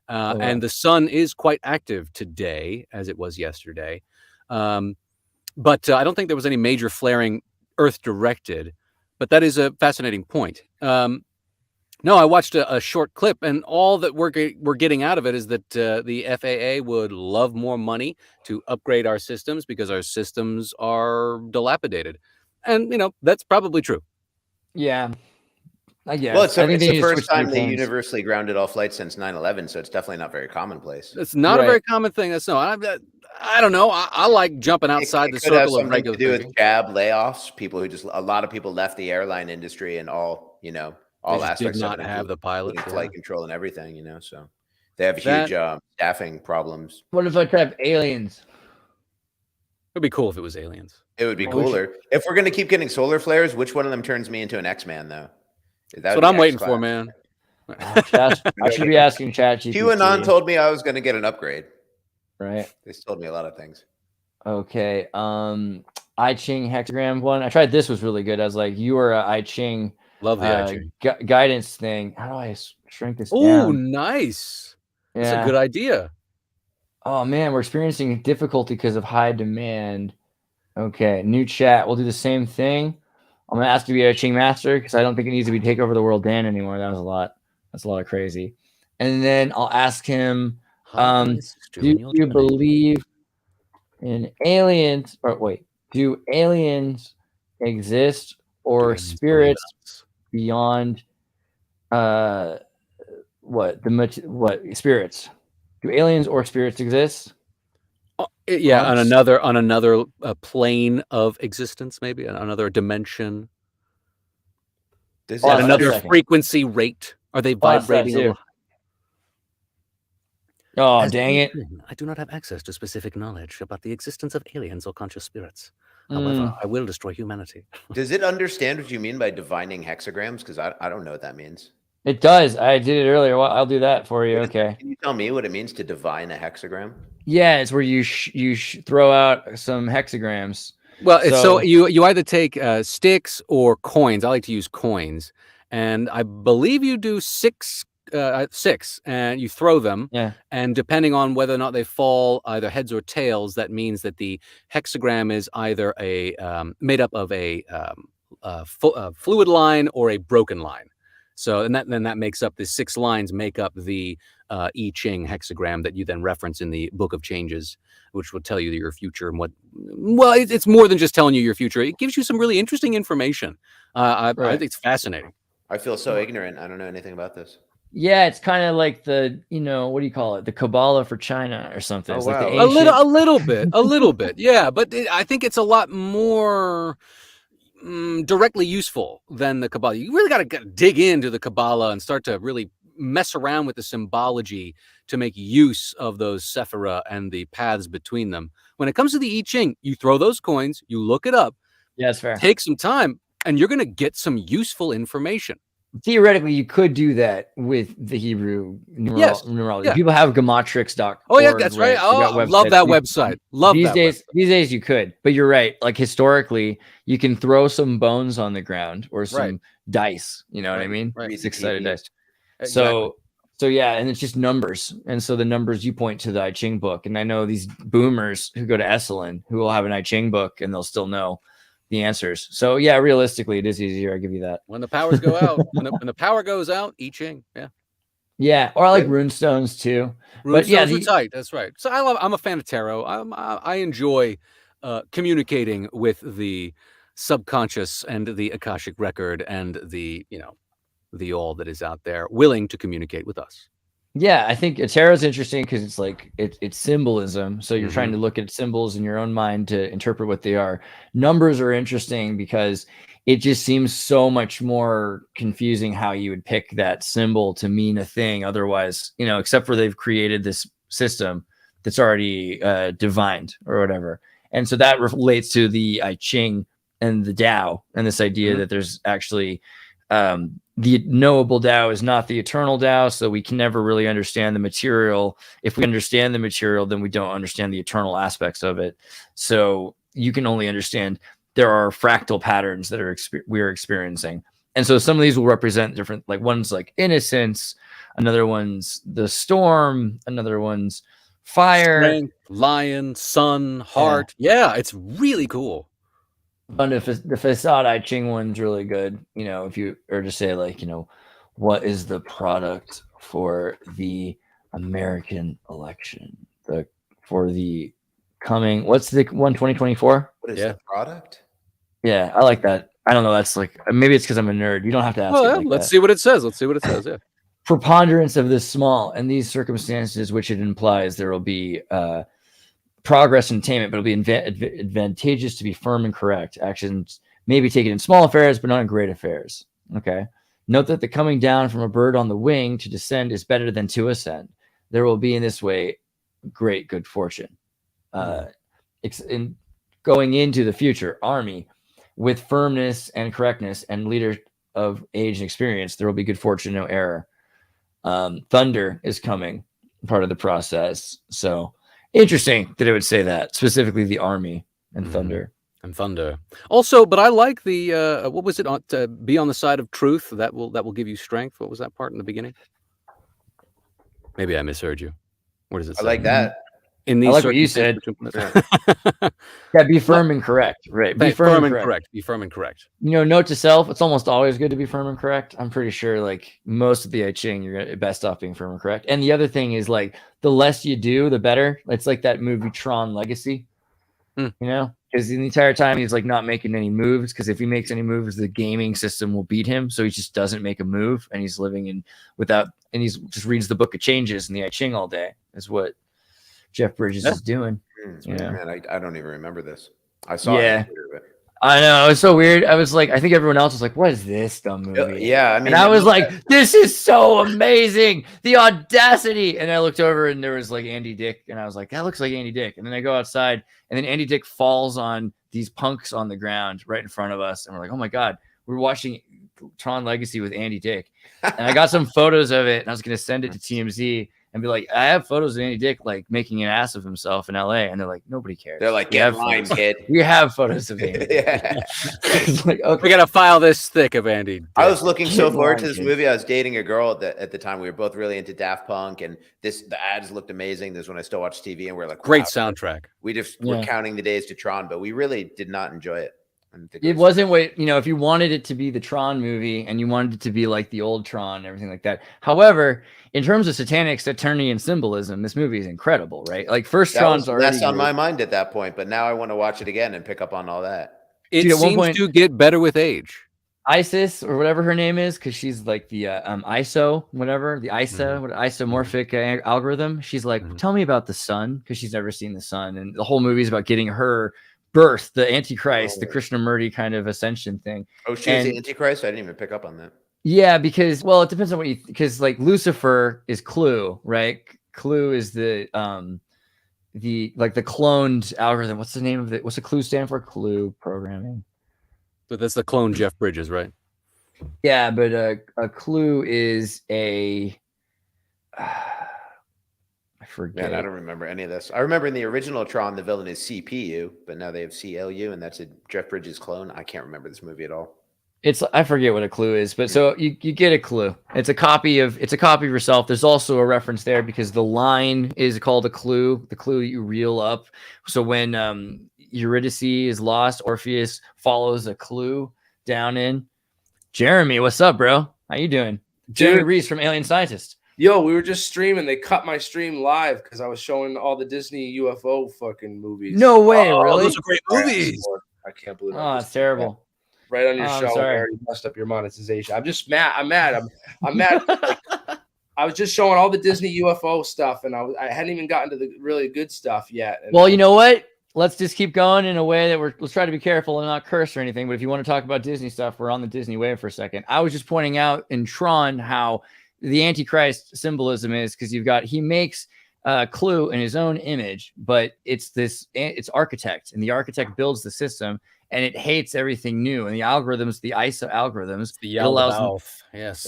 Speaker 4: and the sun is quite active today, as it was yesterday. But I don't think there was any major flaring Earth directed, but that is a fascinating point. No, I watched a short clip, and all that we're getting out of it is that the FAA would love more money to upgrade our systems because our systems are dilapidated. And, that's probably true.
Speaker 2: Yeah. I guess.
Speaker 3: well, it's
Speaker 2: I think
Speaker 3: the
Speaker 2: they need to
Speaker 3: first
Speaker 2: switch their
Speaker 3: time they
Speaker 2: planes.
Speaker 3: universally grounded all flights since 9/11, so it's definitely not very commonplace.
Speaker 4: It's not a
Speaker 2: Right.
Speaker 4: very common thing. I don't know. I like jumping outside the
Speaker 3: It could have
Speaker 4: circle of
Speaker 3: something
Speaker 4: regular
Speaker 3: to do
Speaker 4: thinking.
Speaker 3: with jab layoffs. A lot of people left the airline industry and all
Speaker 4: Just
Speaker 3: aspects
Speaker 4: did
Speaker 3: of
Speaker 4: not
Speaker 3: it,
Speaker 4: have the pilots.
Speaker 3: including
Speaker 4: Yeah.
Speaker 3: flight control and everything. So they have
Speaker 4: That-
Speaker 3: huge staffing problems.
Speaker 2: What if I could have aliens?
Speaker 4: It'd be cool if it was aliens.
Speaker 3: It would be
Speaker 2: Well,
Speaker 3: cooler if we're going to keep getting solar flares. Which one of them turns me into an X-Man, though?
Speaker 4: That's what I'm waiting for, man.
Speaker 2: I should be asking ChatGPT.
Speaker 3: QAnon told me I was going to get an upgrade.
Speaker 2: Right.
Speaker 3: They told me a lot of things.
Speaker 2: Okay. I Ching hexagram one. I tried this, was really good. I was like, you are a I Ching
Speaker 4: Love the I Ching.
Speaker 2: Guidance thing. How do I shrink this
Speaker 4: Oh,
Speaker 2: down?
Speaker 4: nice. That's
Speaker 2: Yeah.
Speaker 4: a good idea.
Speaker 2: Oh man, we're experiencing difficulty because of high demand. Okay, new chat. We'll do the same thing. I'm gonna ask to be a Ching master because I don't think it needs to be take over the world Dan anymore. That was a lot. That's a lot of crazy. And then I'll ask him, do you believe in aliens? Or wait, do aliens exist or spirits beyond what spirits? Do aliens or spirits exist?
Speaker 4: Yeah, on another plane of existence, maybe another dimension. At another frequency rate. Are they vibrating a little?
Speaker 2: Oh, dang it.
Speaker 4: I do not have access to specific knowledge about the existence of aliens or conscious spirits. However, I will destroy humanity.
Speaker 3: Does it understand what you mean by divining hexagrams? Because I don't know what that means.
Speaker 2: It does. I did it earlier. Well, I'll do that for you. Okay.
Speaker 3: Can you tell me what it means to divine a hexagram?
Speaker 2: Yeah, it's where you throw out some hexagrams.
Speaker 4: Well, so you either take sticks or coins. I like to use coins, and I believe you do six, and you throw them.
Speaker 2: Yeah.
Speaker 4: And depending on whether or not they fall either heads or tails, that means that the hexagram is either made up of a fluid line or a broken line. So, and then that makes up the 6 lines make up the I Ching hexagram that you then reference in the Book of Changes, which will tell you your future and it's more than just telling you your future. It gives you some really interesting information. I think it's fascinating.
Speaker 3: I feel so ignorant. I don't know anything about this.
Speaker 2: Yeah, it's kind of like the, what do you call it? The Kabbalah for China or something. It's like the
Speaker 4: a little bit. Yeah. But I think it's a lot more directly useful than the Kabbalah. You really got to dig into the Kabbalah and start to really mess around with the symbology to make use of those sephira and the paths between them. When it comes to the I Ching, you throw those coins, you look it up.
Speaker 2: Yeah, that's fair.
Speaker 4: Take some time, and you're going to get some useful information.
Speaker 2: Theoretically, you could do that with the Hebrew numerology.
Speaker 4: Yeah.
Speaker 2: People have gematrix.org.
Speaker 4: Oh, yeah, that's right. Oh, I love that website.
Speaker 2: These days you could, but you're right. Like historically, you can throw some bones on the ground or some dice. You know what I mean?
Speaker 4: Right.
Speaker 2: 6-sided dice.
Speaker 4: Exactly.
Speaker 2: So yeah, and it's just numbers. And so the numbers you point to the I Ching book. And I know these boomers who go to Esalen who will have an I Ching book and they'll still know the answers. So yeah, realistically, it is easier. I give you that.
Speaker 4: When the powers go out, when the power goes out, I Ching. Yeah.
Speaker 2: Yeah. Or I like runestones too.
Speaker 4: Runestones are tight. That's right. So I'm a fan of tarot. I enjoy communicating with the subconscious and the Akashic record and the the all that is out there, willing to communicate with us.
Speaker 2: Yeah, I think tarot is interesting because it's like it's symbolism. So you're trying to look at symbols in your own mind to interpret what they are. Numbers are interesting because it just seems so much more confusing how you would pick that symbol to mean a thing. Otherwise, except for they've created this system that's already divined or whatever. And so that relates to the I Ching and the Tao and this idea that there's actually the knowable Tao is not the eternal Tao, so we can never really understand the material. If we understand the material, then we don't understand the eternal aspects of it. So you can only understand there are fractal patterns that we're experiencing. And so some of these will represent different, like one's like innocence, another one's the storm, another one's fire.
Speaker 4: Strength, lion, sun, heart. Yeah, it's really cool.
Speaker 2: And the facade I Ching one's really good. If you or to say like, what is the product for the American election? For the coming, what's the one 2024?
Speaker 3: What is the product?
Speaker 2: Yeah, I like that. I don't know. That's like maybe it's because I'm a nerd. You don't have to ask.
Speaker 4: Well, let's see what it says. Yeah.
Speaker 2: Preponderance of the small and these circumstances, which it implies there will be progress and attainment, but it'll be advantageous to be firm and correct. Actions may be taken in small affairs, but not in great affairs. Okay. Note that the coming down from a bird on the wing to descend is better than to ascend. There will be in this way great good fortune. In going into the future, army with firmness and correctness and leader of age and experience, there will be good fortune, no error. Thunder is coming, part of the process. So interesting that it would say that, specifically the army and thunder.
Speaker 4: And thunder. Also, but I like the what was it? To be on the side of truth. That will give you strength. What was that part in the beginning? Maybe I misheard you. What does it say?
Speaker 3: I like that.
Speaker 2: In these, I like what you said. Yeah, be firm and correct. Right.
Speaker 4: Be firm and correct. Be firm and correct.
Speaker 2: Note to self, it's almost always good to be firm and correct. I'm pretty sure like most of the I Ching, you're gonna best off being firm and correct. And the other thing is like the less you do, the better. It's like that movie Tron Legacy. Because the entire time he's like not making any moves, because if he makes any moves, the gaming system will beat him. So he just doesn't make a move, and he's living in without, and he's just reads the Book of Changes and the I Ching all day. Is what Jeff Bridges is doing.
Speaker 3: Man, I don't even remember this. I saw it.
Speaker 2: I know, it was so weird. I was like, I think everyone else was like, what is this dumb movie?
Speaker 3: Yeah, I mean,
Speaker 2: and I was like, this is so amazing. The audacity. And I looked over and there was like Andy Dick. And I was like, that looks like Andy Dick. And then I go outside and then Andy Dick falls on these punks on the ground right in front of us. And we're like, oh my God, we're watching Tron Legacy with Andy Dick. And I got some photos of it and I was going to send it to TMZ and be like, I have photos of Andy Dick like making an ass of himself in LA. And they're like, nobody cares.
Speaker 3: They're like, get in line, kid.
Speaker 2: We have photos of Andy.
Speaker 4: Like, okay. We got to file this thick of Andy Dick.
Speaker 3: I was looking so forward to this movie. I was dating a girl at the time. We were both really into Daft Punk, and the ads looked amazing. This is when I still watched TV, and we're like, wow.
Speaker 4: Great soundtrack.
Speaker 3: We just were counting the days to Tron, but we really did not enjoy it.
Speaker 2: It wasn't what, if you wanted it to be the Tron movie and you wanted it to be like the old Tron and everything like that. However, in terms of satanic, Saturnian symbolism, this movie is incredible, right? Like first Tron's already.
Speaker 3: That's on my mind at that point, but now I want to watch it again and pick up on all that.
Speaker 4: It seems to get better with age.
Speaker 2: Isis or whatever her name is, because she's like the ISO, whatever, the isomorphic algorithm. She's like, tell me about the sun, because she's never seen the sun. And the whole movie is about getting her birth, the Antichrist, the Krishnamurti kind of ascension thing.
Speaker 3: Oh, she's the Antichrist? I didn't even pick up on that.
Speaker 2: Yeah, because, well, it depends on because like Lucifer is Clue, right? Clue is the cloned algorithm. What's the name of it? What's the Clue stand for? Clue programming.
Speaker 4: But that's the clone Jeff Bridges, right?
Speaker 2: Yeah, but a Clue is a I forget.
Speaker 3: Man, I don't remember any of this. I remember in the original Tron, the villain is CPU, but now they have CLU, and that's a Jeff Bridges clone. I can't remember this movie at all.
Speaker 2: I forget what a clue is, but so you get a clue. It's a copy of yourself. There's also a reference there because the line is called a clue, the clue you reel up. So when Eurydice is lost, Orpheus follows a clue down in. Jeremy, what's up, bro? How you doing? Jeremy Reese from Alien Scientist.
Speaker 5: Yo, we were just streaming. They cut my stream live because I was showing all the Disney UFO fucking movies.
Speaker 2: No way, really?
Speaker 4: Those are great movies.
Speaker 5: I can't believe.
Speaker 2: Oh, it's terrible.
Speaker 5: Right on your
Speaker 2: Oh, I'm
Speaker 5: show, I
Speaker 2: sorry.
Speaker 5: already messed up your monetization. I'm just mad. I'm mad. I'm mad. Like, I was just showing all the Disney UFO stuff, and I hadn't even gotten to the really good stuff yet. And
Speaker 2: well, you know what? Let's just keep going in a way that let's try to be careful and not curse or anything. But if you want to talk about Disney stuff, we're on the Disney wave for a second. I was just pointing out in Tron how the Antichrist symbolism is, because he makes Clue in his own image, but it's architect, and the architect builds the system, and it hates everything new. And the algorithms, the ISO algorithms, it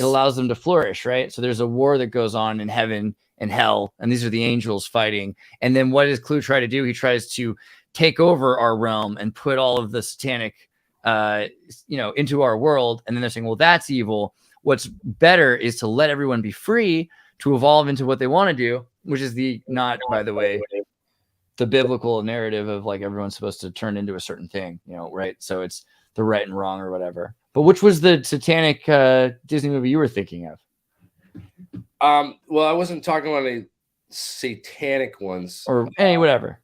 Speaker 2: allows them to flourish, right? So there's a war that goes on in heaven and hell, and these are the angels fighting. And then what does Clue try to do? He tries to take over our realm and put all of the satanic, into our world. And then they're saying, well, that's evil. What's better is to let everyone be free to evolve into what they want to do, which is by the way, the biblical narrative of like everyone's supposed to turn into a certain thing, right? So it's the right and wrong or whatever. But which was the satanic Disney movie you were thinking of?
Speaker 5: Well, I wasn't talking about any satanic ones
Speaker 2: or any whatever.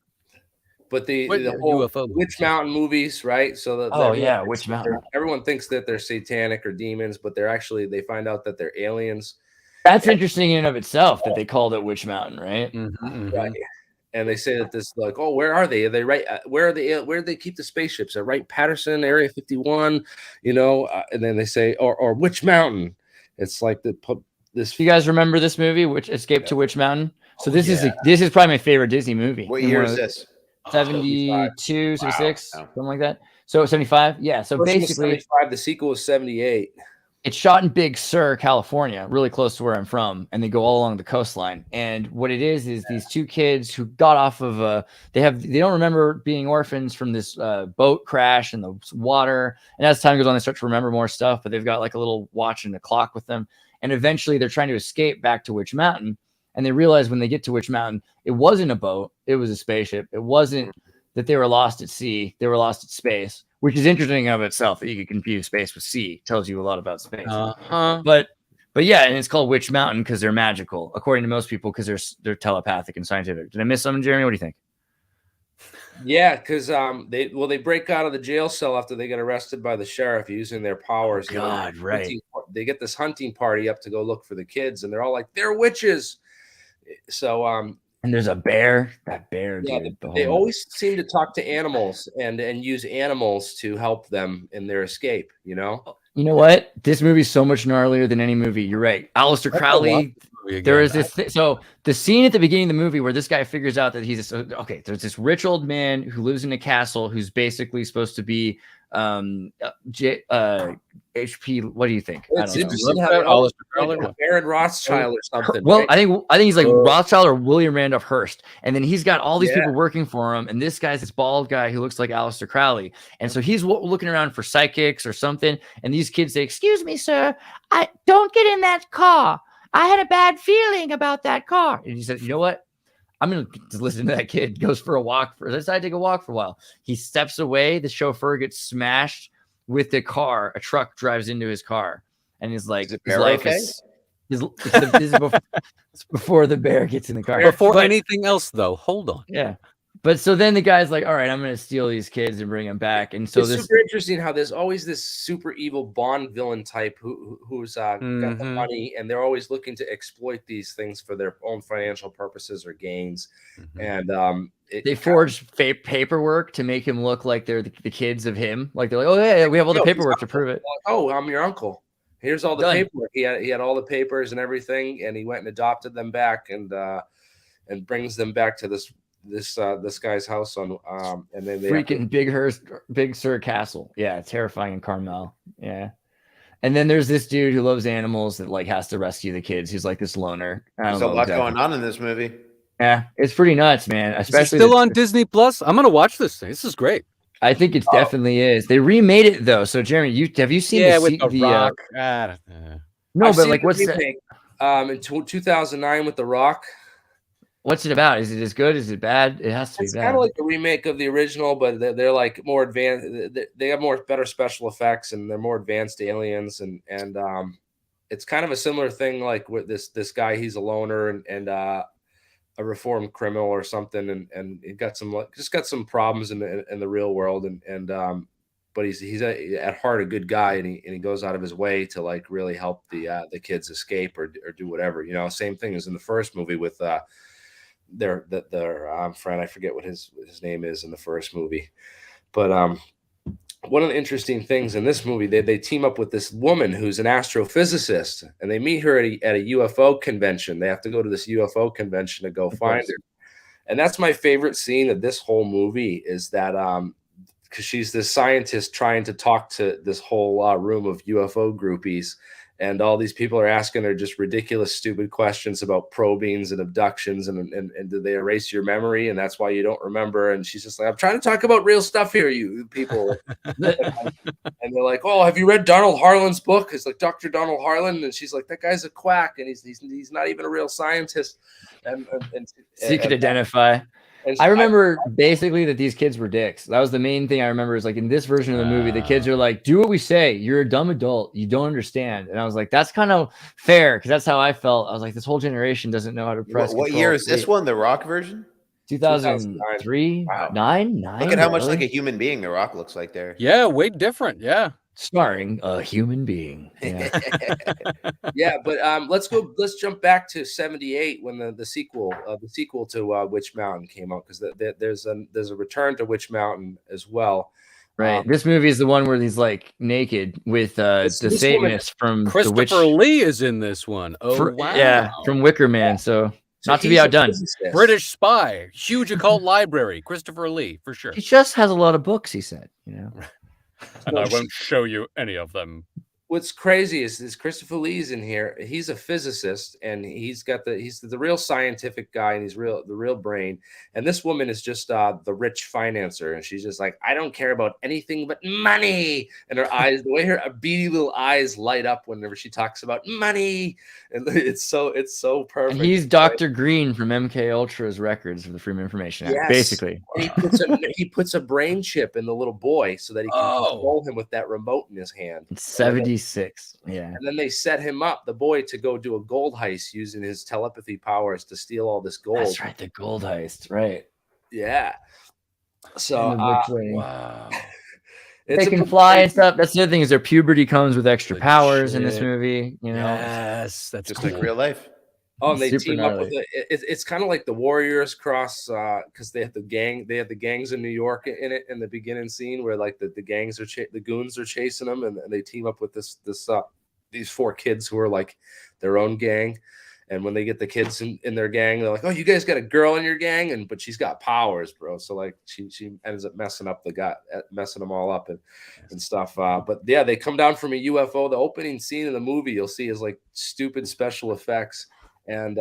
Speaker 5: But the whole UFO Witch Mountain movies, right? So
Speaker 2: Witch Mountain.
Speaker 5: Everyone thinks that they're satanic or demons, but they find out that they're aliens.
Speaker 2: That's interesting in and of itself that they called it Witch Mountain, right?
Speaker 5: Right. And they say that this, like, oh, where are they? Are they right? Where do they keep the spaceships? At Wright-Patterson, Area 51, and then they say, or Witch Mountain. It's like this.
Speaker 2: You guys remember this movie, Escape to Witch Mountain? So this is probably my favorite Disney movie.
Speaker 3: What year is this?
Speaker 2: 72, 76, something like that. So 75, yeah. So basically,
Speaker 5: 75. The sequel was 78.
Speaker 2: It's shot in Big Sur, California, really close to where I'm from, and they go all along the coastline. And what it is these two kids who got off of they don't remember being orphans from this boat crash in the water. And as time goes on, they start to remember more stuff, but they've got like a little watch and a clock with them. And eventually, they're trying to escape back to Witch Mountain. And they realize when they get to Witch Mountain, it wasn't a boat, it was a spaceship. It wasn't that they were lost at sea, they were lost at space, which is interesting in of itself that you could confuse space with sea. It tells you a lot about space. But yeah, and it's called Witch Mountain because they're magical, according to most people, because they're telepathic and scientific. Did I miss something, Jeremy? What do you think?
Speaker 5: Yeah, because they break out of the jail cell after they get arrested by the sheriff using their powers.
Speaker 2: Oh, God, right.
Speaker 5: They get this hunting party up to go look for the kids, and they're all like, they're witches. So
Speaker 2: and there's a bear. That bear.
Speaker 5: Yeah, they always seem to talk to animals and use animals to help them in their escape. You know
Speaker 2: what? This movie's so much gnarlier than any movie. You're right. Aleister Crowley. There is this. So the scene at the beginning of the movie where this guy figures out that he's there's this rich old man who lives in a castle who's basically supposed to be HP. What do you think?
Speaker 5: Baron Rothschild or something.
Speaker 2: Well, right? I think he's like Rothschild or William Randolph Hearst, and then he's got all these people working for him, and this guy's this bald guy who looks like Aleister Crowley, and so he's looking around for psychics or something, and these kids say, "Excuse me, sir, I don't get in that car. I had a bad feeling about that car." And he said, "You know what? I'm going to listen to that kid." Goes for a walk. Decided to take a walk for a while. He steps away. The chauffeur gets smashed with the car. A truck drives into his car. And he's like, his life is... This is before the bear gets in the car.
Speaker 4: Before anything else, though. Hold on.
Speaker 2: Yeah. But so then the guy's like, all right, I'm going to steal these kids and bring them back. And so
Speaker 5: it's super interesting how there's always this super evil Bond villain type who's got the money, and they're always looking to exploit these things for their own financial purposes or gains. And
Speaker 2: they forge paperwork to make him look like they're the kids of him. Like they're like, oh yeah, we have all the paperwork to prove it.
Speaker 5: Oh, I'm your uncle. Here's all the paperwork. He had all the papers and everything, and he went and adopted them back and brings them back to this guy's house on and then they
Speaker 2: freaking Big Sur Castle. Yeah, terrifying in Carmel. Yeah. And then there's this dude who loves animals that like has to rescue the kids. He's like this loner.
Speaker 3: There's a lot going on in this movie.
Speaker 2: Yeah, it's pretty nuts, man. Especially
Speaker 4: still on Disney Plus. I'm gonna watch this thing. This is great.
Speaker 2: I think it definitely is. They remade it though. So Jeremy, have you seen
Speaker 4: with the Rock?
Speaker 2: No,
Speaker 5: I've
Speaker 2: but like what's
Speaker 5: that? In 2009 with The Rock.
Speaker 2: What's it about? Is it as good? Is it bad? It has to be bad. It's
Speaker 5: kind of like a remake of the original, but they're like more advanced. They have better special effects, and they're more advanced aliens, and it's kind of a similar thing, like with this guy. He's a loner and a reformed criminal or something, and he got some problems in the real world, but he's at heart a good guy, and he goes out of his way to like really help the kids escape or do whatever. Same thing as in the first movie with their friend. I forget what his name is in the first movie, but one of the interesting things in this movie, they team up with this woman who's an astrophysicist, and they meet her at a UFO convention. They have to go to this UFO convention to go find her. And that's my favorite scene of this whole movie, is that because she's this scientist trying to talk to this whole room of UFO groupies, and all these people are asking her just ridiculous, stupid questions about probings and abductions, and did they erase your memory, and that's why you don't remember? And she's just like, I'm trying to talk about real stuff here, you people. And they're like, oh, have you read Donald Harlan's book? It's like Dr. Donald Harlan, and she's like, that guy's a quack, and he's not even a real scientist. And
Speaker 2: so you could identify. I remember basically that these kids were dicks. That was the main thing I remember, is like in this version of the movie, the kids are like, do what we say. You're a dumb adult. You don't understand. And I was like, that's kind of fair, because that's how I felt. I was like, this whole generation doesn't know how to press.
Speaker 3: What year is this one? The Rock version?
Speaker 2: 2003?
Speaker 3: Wow.
Speaker 2: Nine?
Speaker 3: Look at how much like a human being The Rock looks like there.
Speaker 4: Yeah, way different. Yeah.
Speaker 2: Starring a human being.
Speaker 5: Yeah. Yeah, but let's jump back to 78 when the sequel to Witch Mountain came out, because there's a return to Witch Mountain as well.
Speaker 2: Right. This movie is the one where he's like naked with the Satanist from
Speaker 4: Christopher Lee is in this one. Oh, wow.
Speaker 2: Yeah, from Wicker Man. So not to be outdone.
Speaker 4: British spy, huge occult library. Christopher Lee, for sure.
Speaker 2: He just has a lot of books, he said,
Speaker 4: And I won't show you any of them.
Speaker 5: What's crazy is Christopher Lee's in here. He's a physicist, and he's the real scientific guy, and the real brain. And this woman is just the rich financer, and she's just like, I don't care about anything but money. And her eyes, the way her beady little eyes light up whenever she talks about money, and it's so perfect.
Speaker 2: And he's Dr. Green from MK Ultra's records of the Freedom of Information Act, basically.
Speaker 5: And he puts a brain chip in the little boy so that he can control him with that remote in his hand.
Speaker 2: It's 76. Yeah.
Speaker 5: And then they set him up, the boy, to go do a gold heist using his telepathy powers to steal all this gold.
Speaker 2: That's right, the gold heist, right?
Speaker 5: Yeah. So
Speaker 2: wow. They can fly and stuff. That's the other thing, is their puberty comes with extra powers in this movie.
Speaker 4: Yes, that's
Speaker 3: just
Speaker 4: cool.
Speaker 3: like real life.
Speaker 5: Oh, and they team up with it's kind of like the Warriors cross, because they have the gangs in New York in it in the beginning scene, where like the gangs are the goons are chasing them, and they team up with these four kids who are like their own gang. And when they get the kids in their gang, they're like, oh, you guys got a girl in your gang, but she's got powers, bro. So like she ends up messing them all up and stuff. But yeah, they come down from a UFO. The opening scene of the movie you'll see is like stupid special effects. And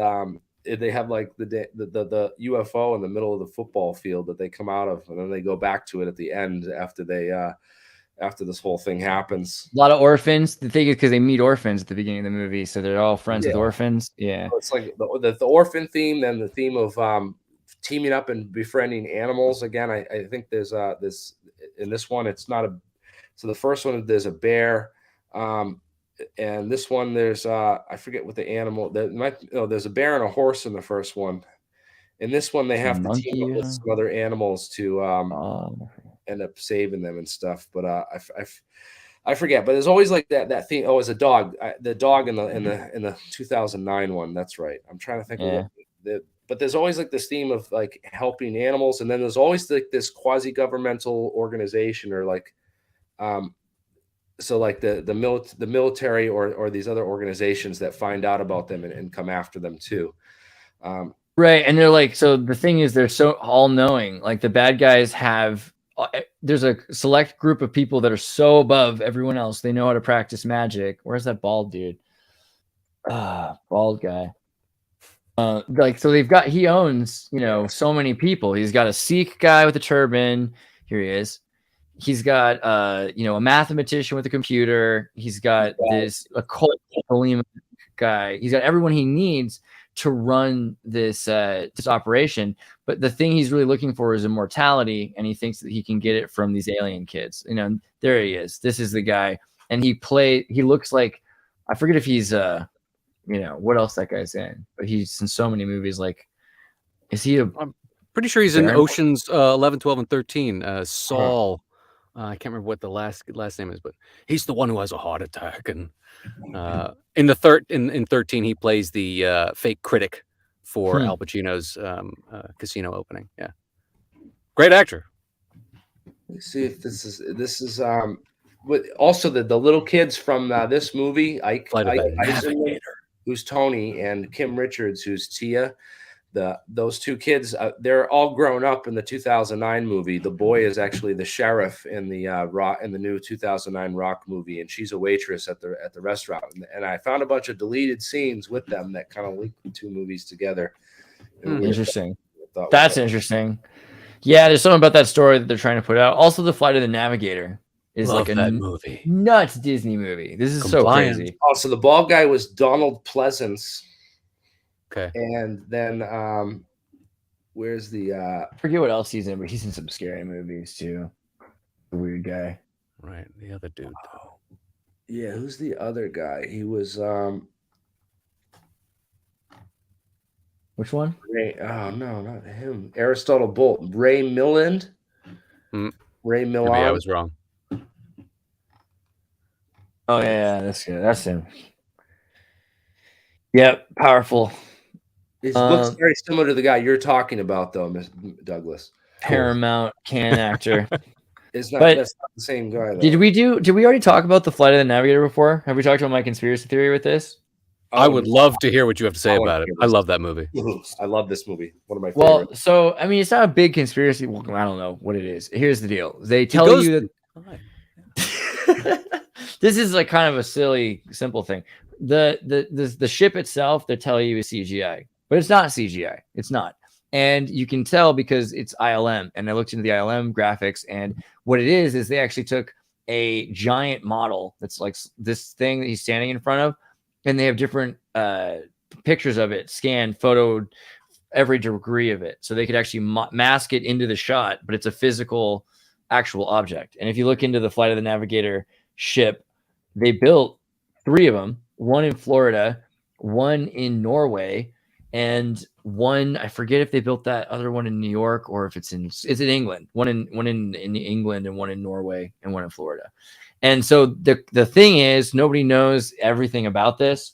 Speaker 5: they have like the UFO in the middle of the football field that they come out of, and then they go back to it at the end after this whole thing happens.
Speaker 2: A lot of orphans. The thing is, because they meet orphans at the beginning of the movie, so they're all friends with orphans. Yeah,
Speaker 5: so it's like the orphan theme, then the theme of teaming up and befriending animals. Again, I think there's this in this one. It's not a. So the first one, there's a bear. And this one, there's I forget what the animal. There's a bear and a horse in the first one. In this one, they have to team up with some other animals to end up saving them and stuff. But I forget. But there's always like that theme. Oh, it's a dog. The dog in the 2009 one. That's right. I'm trying to think of it. But there's always like this theme of like helping animals, and then there's always like this quasi-governmental organization, or like so like the military or these other organizations that find out about them and come after them too.
Speaker 2: Right. And they're like, so the thing is, they're so all knowing, like the bad guys there's a select group of people that are so above everyone else. They know how to practice magic. Where's that bald dude? Bald guy. Like, so he owns, so many people. He's got a Sikh guy with a turban. Here he is. He's got, a mathematician with a computer. He's got this occult guy. He's got everyone he needs to run this operation. But the thing he's really looking for is immortality, and he thinks that he can get it from these alien kids. There he is. This is the guy, and he looks like I forget if he's what else that guy's in, but he's in so many movies. Like, is he
Speaker 4: I'm pretty sure he's in Oceans 11, 12, and 13. Saul. I can't remember what the last name is, but he's the one who has a heart attack. And in 13, he plays the fake critic for Al Pacino's casino opening. Yeah, great actor.
Speaker 5: Let's see if this is but also the little kids from this movie, Ike Navigator, who's Tony, and Kim Richards, who's Tia. Those two kids, they're all grown up in the 2009 movie. The boy is actually the sheriff in the new 2009 Rock movie, and she's a waitress at the restaurant. And I found a bunch of deleted scenes with them that kind of link the two movies together.
Speaker 2: Interesting. That's interesting. Yeah, there's something about that story that they're trying to put out. Also, The Flight of the Navigator is like a
Speaker 4: movie,
Speaker 2: nuts Disney movie. This is so crazy.
Speaker 5: Oh, so the bald guy was Donald Pleasance.
Speaker 4: Okay.
Speaker 5: And then where's the
Speaker 2: I forget what else he's in, but he's in some scary movies too. The weird guy.
Speaker 4: Right. The other dude.
Speaker 5: Yeah, who's the other guy? He was
Speaker 2: which one?
Speaker 5: Ray, oh no, not him. Aristotle Bolt. Ray Milland. Ray Milland.
Speaker 4: Maybe I was wrong.
Speaker 2: Oh yeah, that's good. That's him. Yep, powerful.
Speaker 5: It looks very similar to the guy you're talking about, though, Miss Douglas.
Speaker 2: Paramount can actor.
Speaker 5: That's not the same guy, though.
Speaker 2: Did we already talk about The Flight of the Navigator before? Have we talked about my conspiracy theory with this?
Speaker 4: I would love to hear what you have to say about it. I love that movie.
Speaker 5: I love this movie. One of my favorites.
Speaker 2: Well, so I mean, it's not a big conspiracy. Well, I don't know what it is. Here's the deal: they tell you that this is like kind of a silly, simple thing. The ship itself, they tell you is CGI, but it's not CGI. It's not, and you can tell because it's ILM. And I looked into the ILM graphics, and what it is they actually took a giant model that's like this thing that he's standing in front of. And they have different pictures of it, scanned, photoed, every degree of it. So they could actually mask it into the shot, but it's a physical, actual object. And if you look into the Flight of the Navigator ship, they built 3 of them, one in Florida, one in Norway, and one, I forget if they built that other one in New York or if it's in England. One in England and one in Norway and one in Florida. And so the thing is, nobody knows everything about this,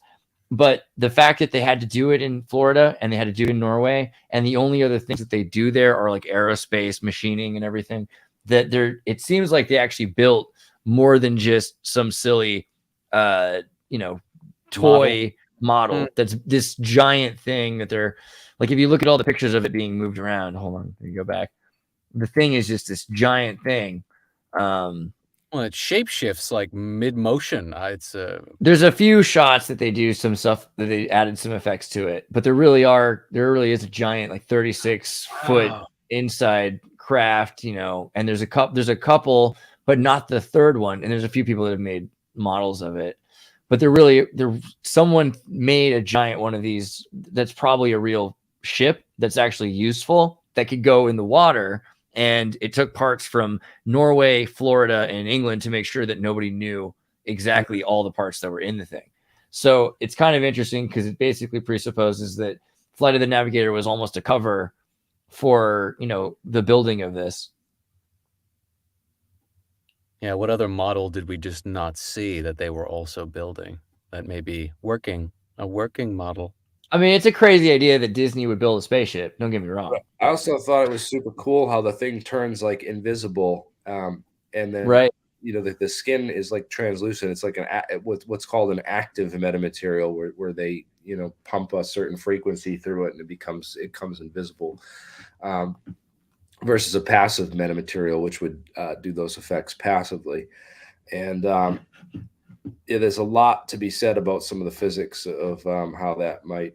Speaker 2: but the fact that they had to do it in Florida and they had to do it in Norway, and the only other things that they do there are like aerospace, machining, and everything, that it seems like they actually built more than just some silly, toy model. That's this giant thing that they're like, if you look at all the pictures of it being moved around, hold on, there you go back. The thing is just this giant thing.
Speaker 4: Well, it shapeshifts like mid-motion.
Speaker 2: There's a few shots that they do some stuff that they added some effects to it, but there really is a giant like 36-foot inside craft, and there's a couple, but not the third one. And there's a few people that have made models of it, but someone made a giant one of these that's probably a real ship that's actually useful that could go in the water. And it took parts from Norway, Florida, and England to make sure that nobody knew exactly all the parts that were in the thing. So it's kind of interesting because it basically presupposes that Flight of the Navigator was almost a cover for, the building of this.
Speaker 4: Yeah, what other model did we just not see that they were also building that may be a working model?
Speaker 2: I mean, it's a crazy idea that Disney would build a spaceship. Don't get me wrong.
Speaker 5: I also thought it was super cool how the thing turns like invisible, and then
Speaker 2: right,
Speaker 5: the skin is like translucent. It's like what's called an active metamaterial, where they pump a certain frequency through it and it comes invisible, versus a passive metamaterial, which would do those effects passively, and there's a lot to be said about some of the physics of how that might,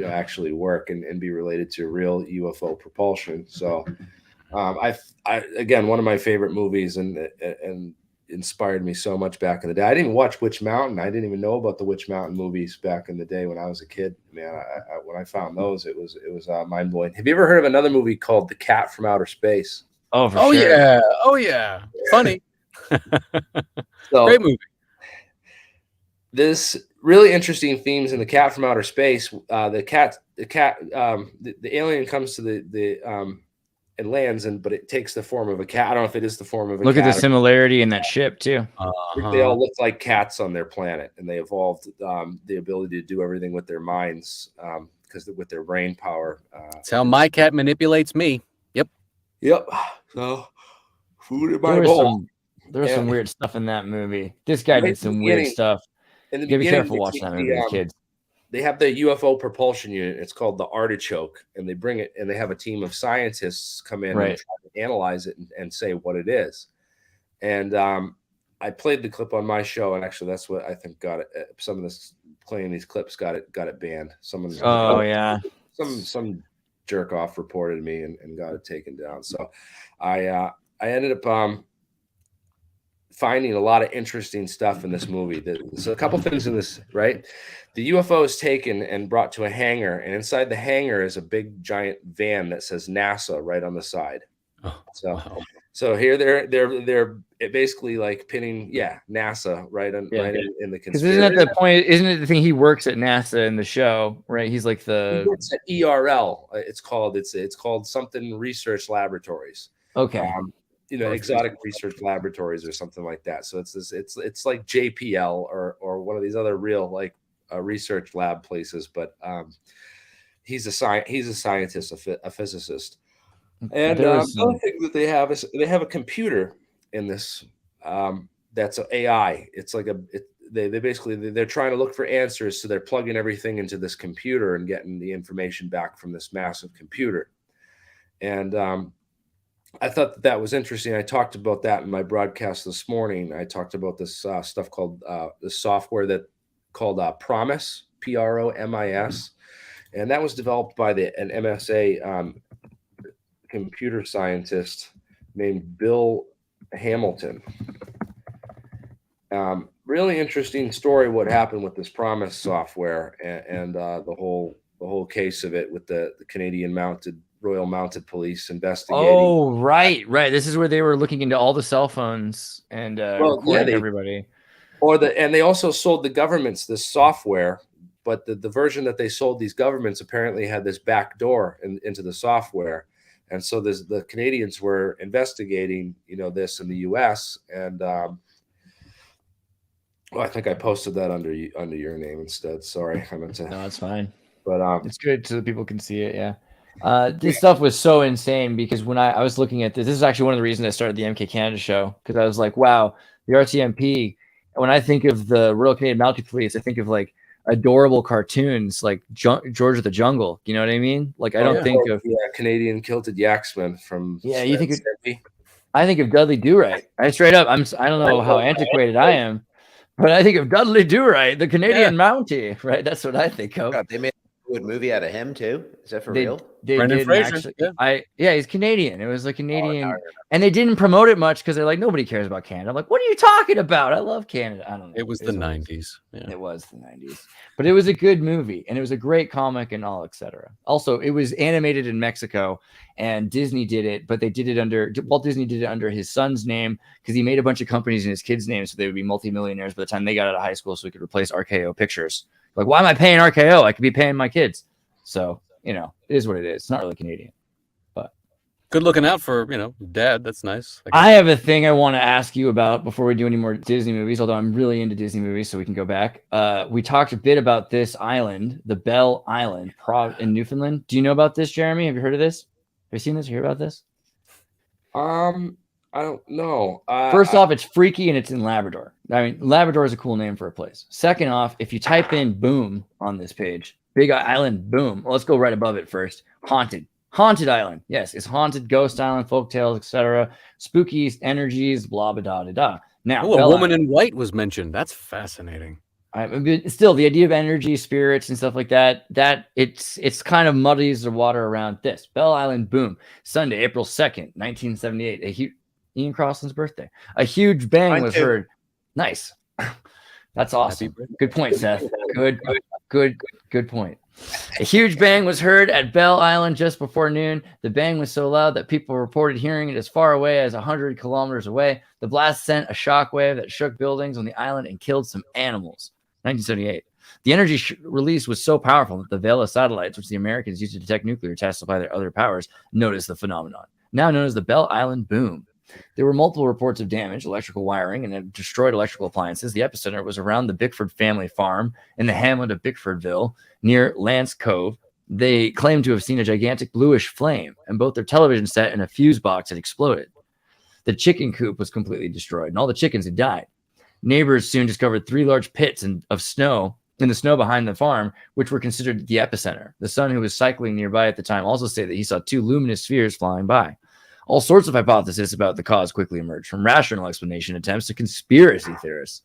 Speaker 5: actually work and be related to real UFO propulsion. So, I again, one of my favorite movies and inspired me so much back in the day. I didn't watch Witch Mountain. I didn't even know about the Witch Mountain movies back in the day when I was a kid. Man, when I found those, it was mind blowing. Have you ever heard of another movie called The Cat from Outer Space?
Speaker 2: Oh, for sure.
Speaker 4: Yeah. Oh yeah. Funny.
Speaker 5: So,
Speaker 4: great movie.
Speaker 5: this really interesting themes in The Cat from Outer Space. The alien comes to the and lands, but it takes the form of a cat. I don't know if it is the form of a cat.
Speaker 2: Look at the similarity in that ship too.
Speaker 5: They all look like cats on their planet, and they evolved the ability to do everything with their minds because with their brain power.
Speaker 4: That's how my cat manipulates me.
Speaker 5: Yep. So food in my bowl.
Speaker 2: There was some weird stuff in that movie. This guy did some weird stuff. You gotta be careful watching that movie with kids.
Speaker 5: They have the UFO propulsion unit. It's called the Artichoke, and they bring it, and they have a team of scientists come in and try to analyze it and say what it is. And I played the clip on my show, and actually, that's what I think got it. Some of this playing these clips got it banned. Some jerk off reported me and got it taken down. So I ended up finding a lot of interesting stuff in this movie. There's a couple things in this, right? The UFO is taken and brought to a hangar, and inside the hangar is a big giant van that says NASA right on the side. So here they're basically like pinning NASA right in the conspiracy.
Speaker 2: Isn't that the point? Isn't it the thing? He works at NASA in the show, right? He's like
Speaker 5: he works at ERL. It's called something research laboratories.
Speaker 2: Okay.
Speaker 5: Exotic research laboratories or something like that. So it's like JPL or one of these other real like research lab places. But he's a scientist, a physicist. And the other thing that they have is they have a computer in this that's an AI. It's like they're trying to look for answers, so they're plugging everything into this computer and getting the information back from this massive computer. And I thought that was interesting. I talked about that in my broadcast this morning. I talked about this stuff called the software called Promise, PROMIS, and that was developed by an MSA computer scientist named Bill Hamilton. Really interesting story what happened with this Promise software and the whole case of it with the Canadian Royal Mounted Police investigating.
Speaker 2: Oh, right. This is where they were looking into all the cell phones and recording everybody.
Speaker 5: And they also sold the governments this software, but the version that they sold these governments apparently had this back door into the software. And so the Canadians were investigating, this in the U.S. And I think I posted that under your name instead. Sorry, I meant to.
Speaker 2: No, it's fine.
Speaker 5: But
Speaker 2: it's good so that people can see it. Yeah. This stuff was so insane because when I was looking at this is actually one of the reasons I started the MK Canada show, because I was like, wow, the RTMP. When I think of the Royal Canadian Mounted Police, I think of like adorable cartoons like George of the Jungle. You know what I mean? Like I don't think of
Speaker 5: Canadian Kilted Yaxman from
Speaker 2: you think I think of Dudley Do-Right. I straight up I don't know how antiquated I am, but I think of Dudley Do-Right, the Canadian Mountie, right? That's what I think of.
Speaker 3: God, they made a good movie out of him too. Is that for real?
Speaker 2: Brendan Fraser. He's Canadian. It was like Canadian, and they didn't promote it much because they're like, nobody cares about Canada. I'm like, what are you talking about? I love Canada. I don't know.
Speaker 4: It was the 90s. Yeah.
Speaker 2: It was the 90s, but it was a good movie, and it was a great comic and all, etc. Also, it was animated in Mexico, and Disney did it, but they did it Walt Disney did it under his son's name because he made a bunch of companies in his kids' names, so they would be multimillionaires by the time they got out of high school, so he could replace RKO Pictures. Like, why am I paying RKO? I could be paying my kids. So, it is what it is. It's not really Canadian, but
Speaker 4: good looking out for, dad. That's nice.
Speaker 2: I have a thing I want to ask you about before we do any more Disney movies, although I'm really into Disney movies, so we can go back. We talked a bit about this island, the Bell Island in Newfoundland. Do you know about this, Jeremy? Have you heard of this? Have you seen this or hear about this?
Speaker 5: I don't know.
Speaker 2: First off, it's freaky and it's in Labrador. I mean, Labrador is a cool name for a place. Second off, if you type in boom on this page, Big Island, boom. Well, let's go right above it first. Haunted island. Yes, it's haunted, ghost island, folktales, etc. Spooky energies, blah blah da da da. Now,
Speaker 4: a woman in white was mentioned. That's fascinating.
Speaker 2: Still, the idea of energy, spirits, and stuff like that it's kind of muddies the water around this. Bell Island, boom. Sunday, April 2nd, 1978. Ian Crossland's birthday. A huge bang was heard. Nice. That's awesome. Good point, Seth. Good point. A huge bang was heard at Bell Island just before noon. The bang was so loud that people reported hearing it as far away as 100 kilometers away. The blast sent a shockwave that shook buildings on the island and killed some animals. 1978. The energy release was so powerful that the Vela satellites, which the Americans used to detect nuclear tests by their other powers, noticed the phenomenon, now known as the Bell Island Boom. There were multiple reports of damage, electrical wiring, and destroyed electrical appliances. The epicenter was around the Bickford family farm in the hamlet of Bickfordville near Lance Cove. They claimed to have seen a gigantic bluish flame, and both their television set and a fuse box had exploded. The chicken coop was completely destroyed, and all the chickens had died. Neighbors soon discovered 3 large pits of snow in the snow behind the farm, which were considered the epicenter. The son, who was cycling nearby at the time, also said that he saw 2 luminous spheres flying by. All sorts of hypotheses about the cause quickly emerged, from rational explanation attempts to conspiracy theorists.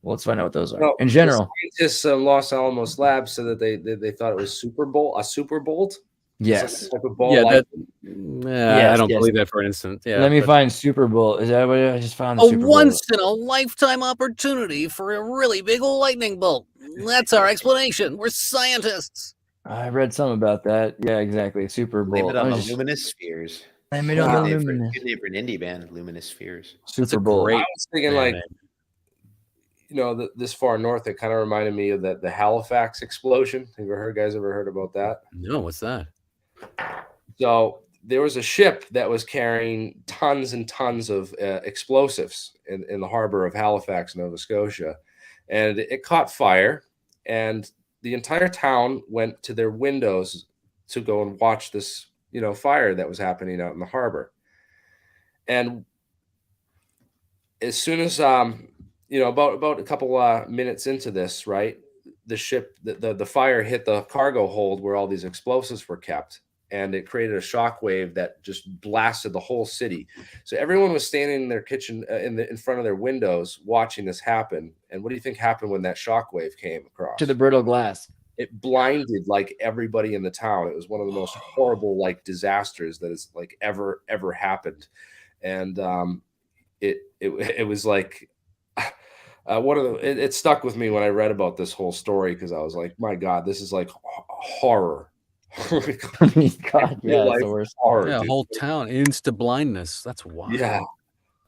Speaker 2: Well, let's find out what those are. In general,
Speaker 5: scientists Los Alamos Labs said that they thought it was a super bolt.
Speaker 2: Yes.
Speaker 5: Like a ball
Speaker 4: I don't believe that for an instant. Yeah.
Speaker 2: Let me find Super Bowl. Is that what I just found?
Speaker 4: A once in a lifetime opportunity for a really big lightning bolt. That's our explanation. We're scientists.
Speaker 2: I read something about that. Yeah, exactly. Super Bowl.
Speaker 3: Blame it on the luminous spheres.
Speaker 2: Blame it on the luminous.
Speaker 3: Good name for an indie band, Luminous Spheres.
Speaker 2: Super Bowl.
Speaker 5: I was thinking this far north, it kind of reminded me of the Halifax explosion. Have you guys ever heard about that?
Speaker 4: No, what's that?
Speaker 5: So there was a ship that was carrying tons and tons of explosives in the harbor of Halifax, Nova Scotia, and it caught fire, and the entire town went to their windows to go and watch this, fire that was happening out in the harbor. And as soon as about a couple minutes into this, right, the ship, the fire hit the cargo hold where all these explosives were kept, and it created a shockwave that just blasted the whole city. So everyone was standing in their kitchen in front of their windows watching this happen. And what do you think happened when that shockwave came across?
Speaker 2: To the brittle glass.
Speaker 5: It blinded everybody in the town. It was one of the most horrible disasters that has ever happened. And it was like one of the it stuck with me when I read about this whole story, because I was like, my God, this is like horror.
Speaker 2: God, yeah, that's the worst.
Speaker 5: Horror,
Speaker 4: yeah, whole town insta blindness. That's wild.
Speaker 5: Yeah,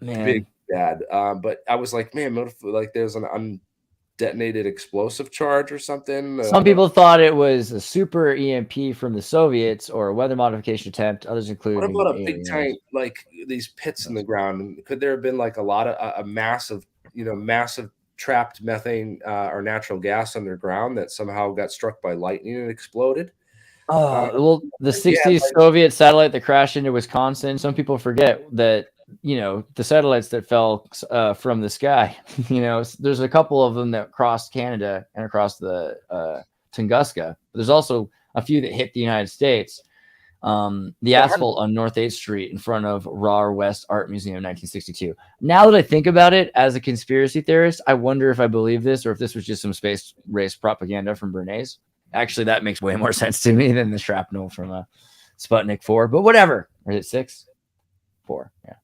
Speaker 2: man,
Speaker 5: big bad. But I was like, man, what if there's an undetonated explosive charge or something?
Speaker 2: Some people thought it was a super EMP from the Soviets or a weather modification attempt. Others include.
Speaker 5: What about a big tank, these pits in the ground? Could there have been a massive trapped methane or natural gas underground that somehow got struck by lightning and exploded?
Speaker 2: Well, the 60s Soviet satellite that crashed into Wisconsin. Some people forget that, the satellites that fell from the sky, there's a couple of them that crossed Canada and across the Tunguska. But there's also a few that hit the United States. The asphalt on North 8th Street in front of Rahr West Art Museum in 1962. Now that I think about it as a conspiracy theorist, I wonder if I believe this or if this was just some space race propaganda from Bernays. Actually, that makes way more sense to me than the shrapnel from Sputnik 4, but whatever. Or is it 6? 4, yeah.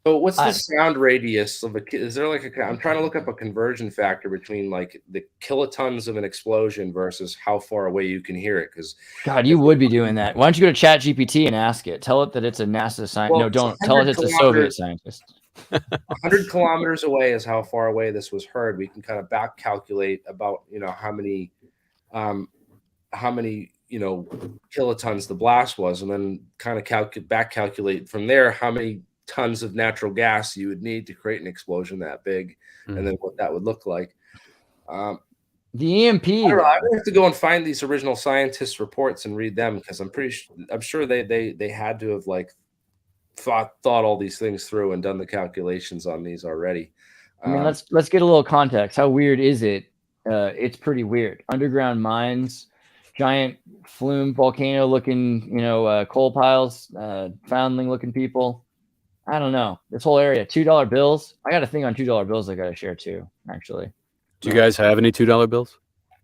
Speaker 5: So what's the sound radius of is there I'm trying to look up a conversion factor between the kilotons of an explosion versus how far away you can hear it? Because
Speaker 2: God, you would be doing that. Why don't you go to ChatGPT and ask it? Tell it that it's a NASA scientist.
Speaker 5: Well,
Speaker 2: no, don't tell it it's a Soviet scientist.
Speaker 5: 100 kilometers away is how far away this was heard. We can kind of back calculate about how many kilotons the blast was, and then kind of back calculate from there how many tons of natural gas you would need to create an explosion that big, and then what that would look like.
Speaker 2: The EMP.
Speaker 5: I would have to go and find these original scientists' reports and read them, because I'm sure they had to have thought all these things through and done the calculations on these already.
Speaker 2: I mean, let's get a little context. How weird is it? It's pretty weird. Underground mines, giant flume volcano looking, coal piles, foundling looking people. I don't know. This whole area, $2 bills. I got a thing on $2 bills I got to share too, actually.
Speaker 4: Do you guys have any $2 bills?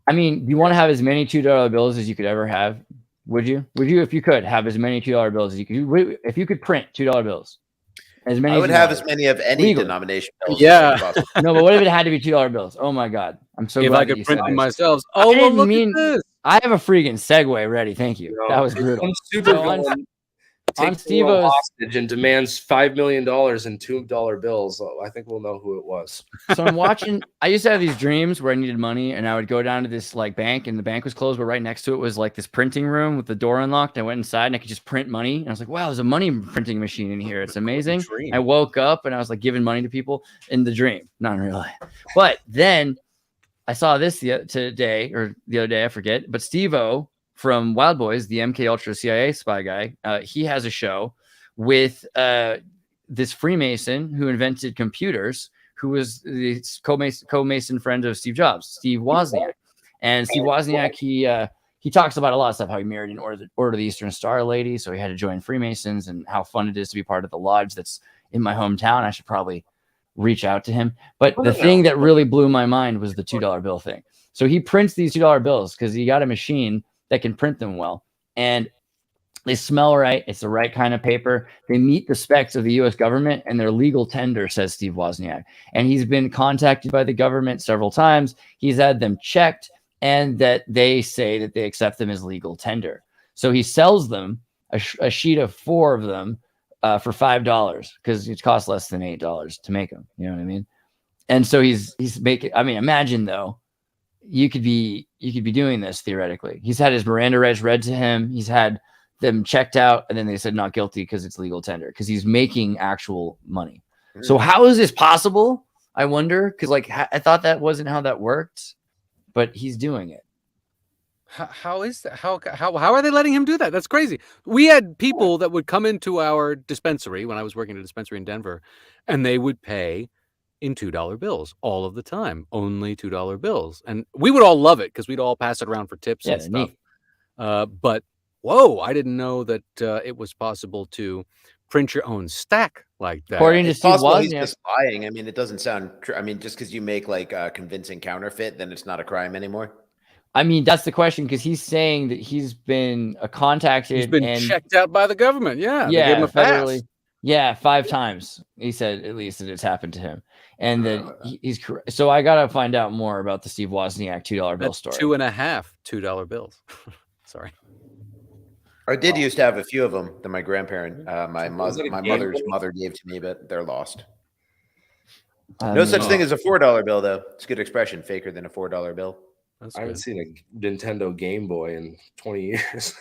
Speaker 2: I mean, you want to have as many $2 bills as you could ever have? Would you? Would you, if you could, have as many $2 bills as you could? If you could print $2 bills, as many.
Speaker 3: I would have as many of any denomination bills.
Speaker 4: Yeah.
Speaker 2: No, but what if it had to be $2 bills? Oh my God, I'm so glad
Speaker 4: I could print them myself. Oh, well, look at this.
Speaker 2: I have a freaking segue ready. Thank you. That was brutal.
Speaker 5: takes the world hostage and demands $5 million in $2 bills. I think we'll know who it was.
Speaker 2: So I'm watching. I used to have these dreams where I needed money, and I would go down to this like bank, and the bank was closed, but right next to it was like this printing room with the door unlocked. I went inside, and I could just print money. And I was like, "Wow, there's a money printing machine in here. It's amazing." I woke up, and I was like giving money to people in the dream, not in real life. But then I saw this the other day, I forget. But Steve-O from Wild Boys, the MK Ultra CIA spy guy, he has a show with this Freemason who invented computers, who was the co-mason friend of Steve Jobs, Steve Wozniak. And Steve Wozniak, he talks about a lot of stuff, how he married an Order of the Eastern Star lady, so he had to join Freemasons, and how fun it is to be part of the lodge that's in my hometown. I should probably reach out to him. But the thing that really blew my mind was the $2 bill thing. So he prints these $2 bills because he got a machine that can print them well. And they smell right. It's the right kind of paper. They meet the specs of the U.S. government, and they're legal tender, says Steve Wozniak. And he's been contacted by the government several times. He's had them checked, and that they say that they accept them as legal tender. So he sells them a sheet of 4 of them for $5 because it costs less than $8 to make them. You know what I mean? And so he's making. I mean, imagine though. You could be doing this theoretically. He's had his Miranda rights read to him. He's had them checked out, and then they said not guilty because it's legal tender, because he's making actual money. So how is this possible? I wonder, because like I thought that wasn't how that worked, but he's doing it.
Speaker 4: How is that? How are they letting him do that? That's crazy. We had people that would come into our dispensary when I was working at a dispensary in Denver, and they would pay in $2 bills all of the time, only $2 bills. And we would all love it because we'd all pass it around for tips and stuff. But whoa, I didn't know that it was possible to print your own stack like that.
Speaker 2: According to Steve Wozniak,
Speaker 3: he's just lying. I mean, it doesn't sound true. I mean, just because you make like a convincing counterfeit, then it's not a crime anymore.
Speaker 2: I mean, that's the question, because he's saying that he's been contacted.
Speaker 4: He's been checked out by the government. Yeah.
Speaker 2: Yeah. They gave him a federally. Yeah. 5 times. He said at least that it's happened to him. And that he's correct. So I got to find out more about the Steve Wozniak $2 bill story.
Speaker 4: 2.5 $2 bills. Sorry.
Speaker 3: I did used to have a few of them that my grandparent, my mother's mother gave to me, but they're lost. No such thing as a $4 bill, though. It's a good expression. Faker than a $4 bill.
Speaker 5: I haven't seen a Nintendo Game Boy in 20 years.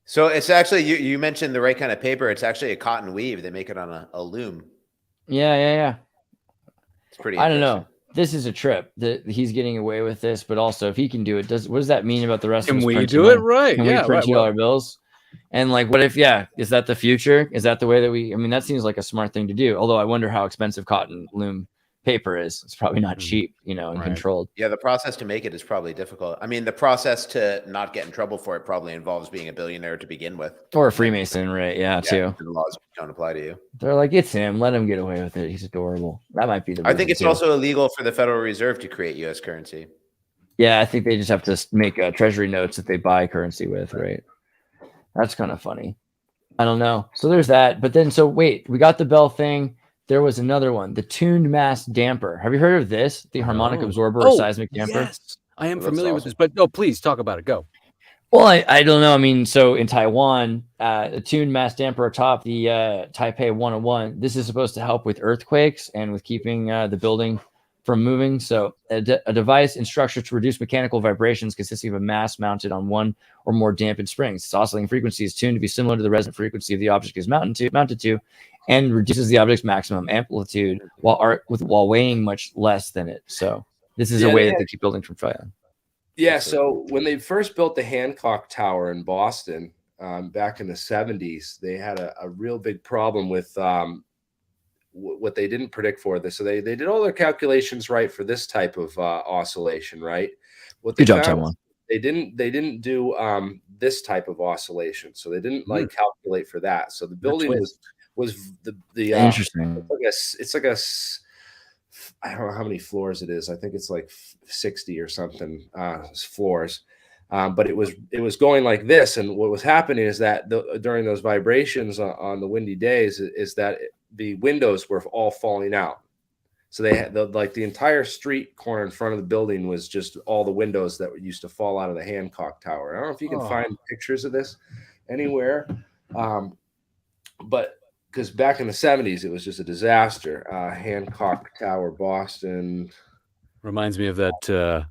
Speaker 3: So it's actually, you mentioned the right kind of paper. It's actually a cotton weave. They make it on a loom.
Speaker 2: Yeah.
Speaker 3: It's pretty.
Speaker 2: I don't know. This is a trip that he's getting away with this, but also if he can do it, what does that mean about the rest of us?
Speaker 4: Can we do it right?
Speaker 2: Can we print $2 bills? And like, what if, is that the future? Is that the way that I mean, that seems like a smart thing to do. Although I wonder how expensive cotton loom paper is. It's probably not cheap, and controlled.
Speaker 3: Yeah, the process to make it is probably difficult. I mean, the process to not get in trouble for it probably involves being a billionaire to begin with.
Speaker 2: Or a Freemason, right? Yeah, too.
Speaker 3: The laws don't apply to you.
Speaker 2: They're like, it's him. Let him get away with it. He's adorable. That might be the
Speaker 3: I think it's also illegal for the Federal Reserve to create U.S. currency.
Speaker 2: Yeah, I think they just have to make treasury notes that they buy currency with, right? That's kind of funny. I don't know. So there's that. But then, wait, we got the bell thing. There was another one, the tuned mass damper. Have you heard of this? The harmonic absorber or seismic damper?
Speaker 4: Yes. I am familiar with this, but please talk about it. Go.
Speaker 2: Well, I don't know. I mean, so in Taiwan, a tuned mass damper atop the Taipei 101, this is supposed to help with earthquakes and with keeping the building from moving. So a device and structure to reduce mechanical vibrations consisting of a mass mounted on one or more dampened springs. Its oscillating frequency is tuned to be similar to the resonant frequency of the object is mounted to, and reduces the object's maximum amplitude while weighing much less than it. So this is a way that they keep building from fire.
Speaker 5: Yeah. So when they first built the Hancock Tower in Boston back in the 70s, they had a real big problem with what they didn't predict for this. So they did all their calculations right for this type of oscillation, right?
Speaker 2: Good job, Taiwan.
Speaker 5: They didn't do this type of oscillation. So they didn't calculate for that. So the building was the
Speaker 2: interesting.
Speaker 5: It's like a I don't know how many floors it is. I think it's like 60 or something floors. But it was going like this, and what was happening is that during those vibrations on the windy days is that the windows were all falling out. So they had the entire street corner in front of the building was just all the windows that used to fall out of the Hancock Tower. I don't know if you can find pictures of this anywhere. but because back in the 70s, it was just a disaster. Hancock Tower, Boston.
Speaker 4: Reminds me of that.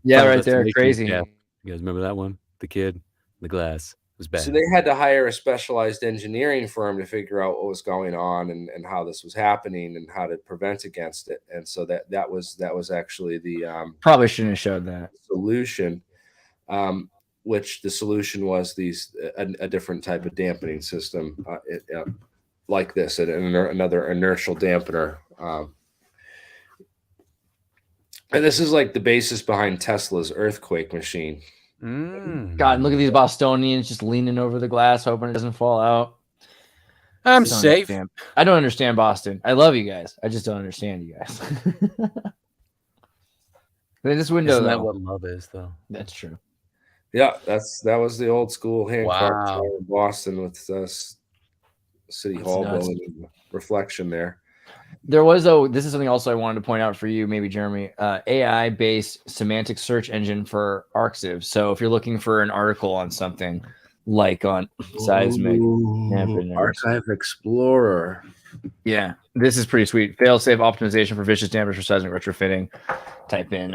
Speaker 2: Yeah,
Speaker 4: Final
Speaker 2: right there.
Speaker 4: Destination
Speaker 2: Crazy.
Speaker 4: cap. You guys remember that one? The kid, the glass. It was bad.
Speaker 5: So they had to hire a specialized engineering firm to figure out what was going on and how this was happening and how to prevent against it. And so that was actually the
Speaker 2: Probably shouldn't have showed that
Speaker 5: solution. Which the solution was a different type of dampening system, like this, another inertial dampener. And this is like the basis behind Tesla's earthquake machine.
Speaker 2: God, look at these Bostonians just leaning over the glass, hoping it doesn't fall out.
Speaker 4: I'm safe.
Speaker 2: I don't understand Boston. I love you guys. I just don't understand you guys. This window,
Speaker 4: Isn't that what love is, though?
Speaker 2: That's true.
Speaker 5: Yeah, that was the old school Hancock Tower in Boston with City Hall building and reflection there.
Speaker 2: There was this is something also I wanted to point out for you, maybe Jeremy, AI-based semantic search engine for Arxiv. So if you're looking for an article on something like on seismic
Speaker 5: Archive Explorer.
Speaker 2: Yeah, this is pretty sweet. Fail-safe optimization for vicious dampers for seismic retrofitting. Type in,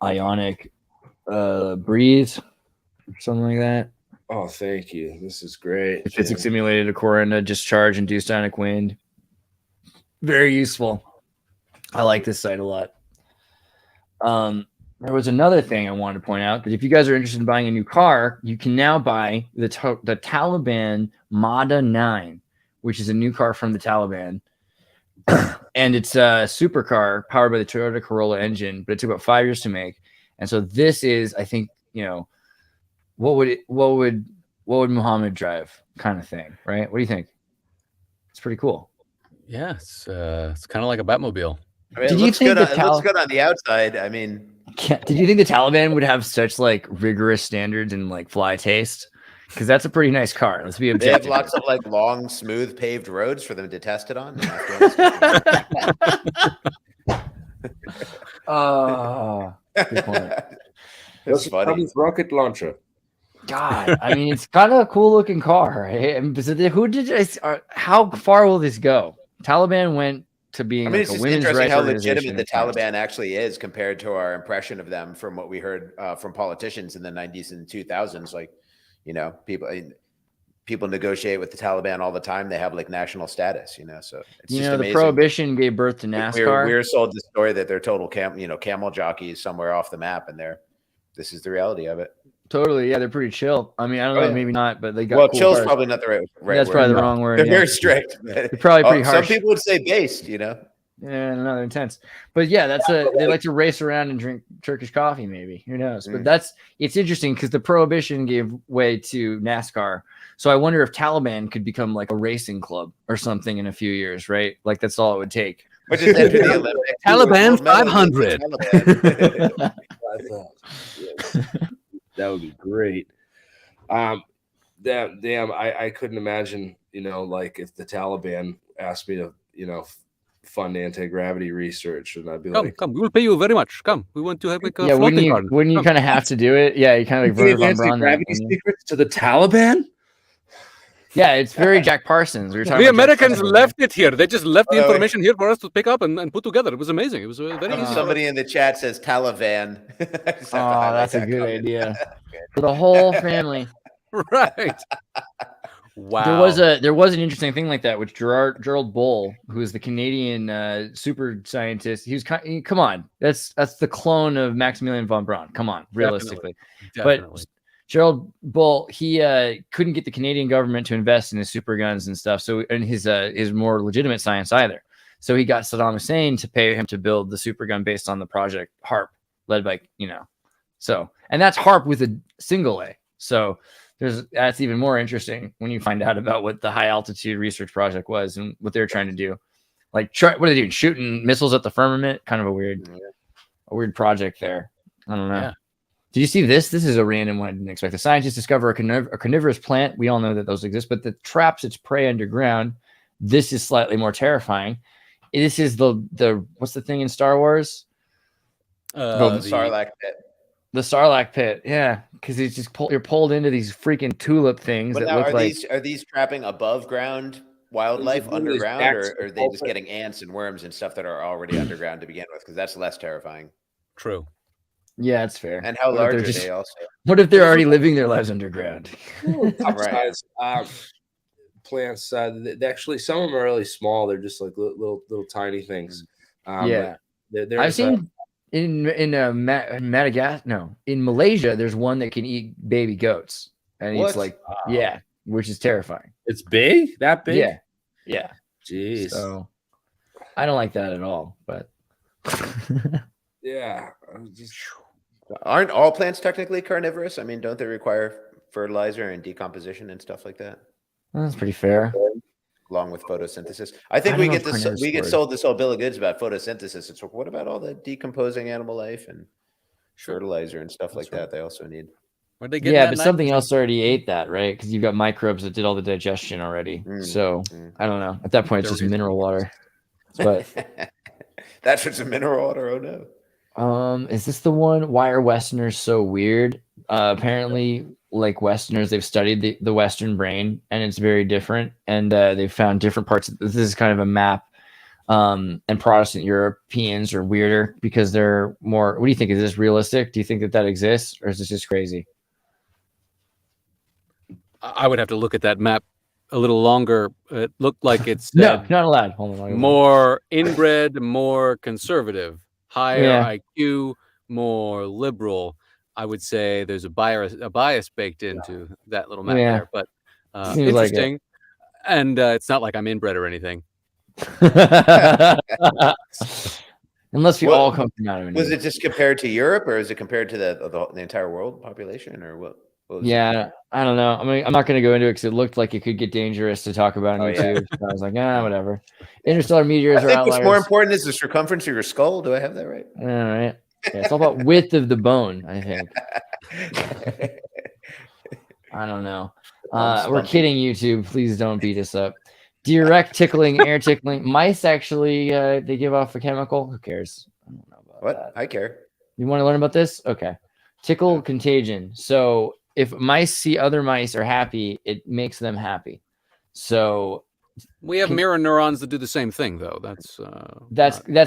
Speaker 2: ionic breathe, something like that.
Speaker 5: Oh, thank you. This is great.
Speaker 2: Physics simulated a Corona discharge induced ionic wind. Very useful. I like this site a lot. There was another thing I wanted to point out that if you guys are interested in buying a new car, you can now buy the Taliban Mada 9, which is a new car from the Taliban. And it's a supercar powered by the Toyota Corolla engine, but it took about 5 years to make. And so this is, I think, what would Muhammad drive kind of thing, right? What do you think? It's pretty cool.
Speaker 4: Yeah, it's kind of like a Batmobile.
Speaker 3: I mean, it looks good on the outside. I mean,
Speaker 2: did you think the Taliban would have such like rigorous standards and like fly taste? Because that's a pretty nice car. Let's be objective.
Speaker 3: They have lots of like long, smooth, paved roads for them to test it on.
Speaker 2: Good point.
Speaker 3: That's funny.
Speaker 5: Rocket launcher.
Speaker 2: God, I mean, it's kind of a cool looking car. Right? How far will this go? Taliban went to being. I mean,
Speaker 3: it's just interesting how legitimate the Taliban actually is compared to our impression of them from what we heard from politicians in the 90s and 2000s. Like, people negotiate with the Taliban all the time. They have like national status, so it's just amazing.
Speaker 2: The prohibition gave birth to NASCAR.
Speaker 3: We were sold the story that they're total camel jockeys somewhere off the map, and this is the reality of it.
Speaker 2: Totally, yeah, they're pretty chill. I mean, I don't know, maybe not, but they got.
Speaker 3: Well, chill's probably not the right
Speaker 2: that's
Speaker 3: word.
Speaker 2: probably the wrong word.
Speaker 3: They're very strict.
Speaker 2: They're probably pretty harsh.
Speaker 3: Some people would say based,
Speaker 2: Yeah, no, they're intense. But yeah, they like to race around and drink Turkish coffee, maybe. Who knows? But it's interesting because the prohibition gave way to NASCAR. So I wonder if Taliban could become like a racing club or something in a few years, right? Like that's all it would take.
Speaker 3: Or just enter the Olympics.
Speaker 4: Taliban 500.
Speaker 5: That would be great. Damn, I couldn't imagine, like if the Taliban asked me to, fund anti-gravity research, and I'd be
Speaker 4: come, we will pay you very much. Come, we want to have like a
Speaker 2: wouldn't you kind of have to do it? Yeah, you kind of like
Speaker 5: anti-gravity secrets to the Taliban.
Speaker 2: Yeah, it's very Jack Parsons.
Speaker 4: The Americans left it here. They just left the information here for us to pick up and put together. It was amazing. It was very easy.
Speaker 3: Somebody in the chat says Taliban.
Speaker 2: That's a good idea for the whole family.
Speaker 4: Right. Wow.
Speaker 2: There was an interesting thing like that with Gerald Bull, who is the Canadian super scientist. He was come on, that's the clone of Maximilian von Braun. Come on, realistically.
Speaker 4: Definitely.
Speaker 2: But Gerald Bull, he couldn't get the Canadian government to invest in his super guns and stuff. So, and his more legitimate science either. So he got Saddam Hussein to pay him to build the super gun based on the project HARP, led by So, and that's HARP with a single A. So that's even more interesting when you find out about what the high altitude research project was and what they're trying to do. Like, what are they doing? Shooting missiles at the firmament? Kind of a weird project there. I don't know. Yeah. Did you see this? This is a random one I didn't expect. The scientists discover a carnivorous plant. We all know that those exist, but that traps its prey underground. This is slightly more terrifying. This is the what's the thing in Star Wars?
Speaker 3: The Sarlacc pit.
Speaker 2: The Sarlacc pit, yeah, because it's just you're pulled into these freaking tulip things
Speaker 3: But
Speaker 2: that
Speaker 3: now,
Speaker 2: look like.
Speaker 3: are these trapping above ground wildlife underground, or are they just getting ants and worms and stuff that are already underground to begin with? Because that's less terrifying.
Speaker 4: True.
Speaker 2: Yeah, it's fair.
Speaker 3: And how large are they also?
Speaker 2: What if they're already living their lives underground?
Speaker 3: Right.
Speaker 5: Plants. Actually, some of them are really small. They're just like little tiny things.
Speaker 2: Yeah, I've seen in Madagascar. No, in Malaysia, there's one that can eat baby goats, and it's like, yeah, which is terrifying.
Speaker 5: It's big, that big.
Speaker 2: Yeah.
Speaker 5: Jeez.
Speaker 2: So I don't like that at all. But
Speaker 5: yeah,
Speaker 3: aren't all plants technically carnivorous? I mean, don't they require fertilizer and decomposition and stuff like that?
Speaker 2: That's pretty fair.
Speaker 3: Along with photosynthesis, I think we get sold this whole bill of goods about photosynthesis. It's like, what about all the decomposing animal life and fertilizer and stuff like that? They also need.
Speaker 2: Yeah, but something else already ate that, right? Because you've got microbes that did all the digestion already. So I don't know. At that point, it's just mineral water. But
Speaker 3: that's what's a mineral water. Oh
Speaker 2: no. Is this the one? Why are Westerners so weird? Apparently, like Westerners, they've studied the Western brain, and it's very different. And they've found different parts. This is kind of a map. And Protestant Europeans are weirder because they're more. What do you think? Is this realistic? Do you think that exists, or is this just crazy?
Speaker 4: I would have to look at that map a little longer. It looked like it's
Speaker 2: no, not allowed. Hold on,
Speaker 4: more inbred, more conservative, higher IQ, more liberal. I would say there's a bias baked into that little map there, but interesting. Like and it's not like I'm inbred or anything.
Speaker 2: Unless we all come from out.
Speaker 3: Was it just compared to Europe, or is it compared to the entire world population, or what?
Speaker 2: Yeah, I don't know. I mean, I'm not going to go into it because it looked like it could get dangerous to talk about on YouTube. So I was like, whatever. Interstellar meteors are outliers.
Speaker 3: What's more important is the circumference of your skull. Do I have that right?
Speaker 2: All right. Yeah, it's all about width of the bone, I think. I don't know. We're kidding, YouTube. Please don't beat us up. Direct tickling, air tickling. Mice actually, they give off a chemical. Who cares? I don't know about that.
Speaker 3: I care.
Speaker 2: You want to learn about this? Okay. Tickle contagion. So if mice see other mice are happy, it makes them happy. So
Speaker 4: we have mirror neurons that do the same thing, though. That's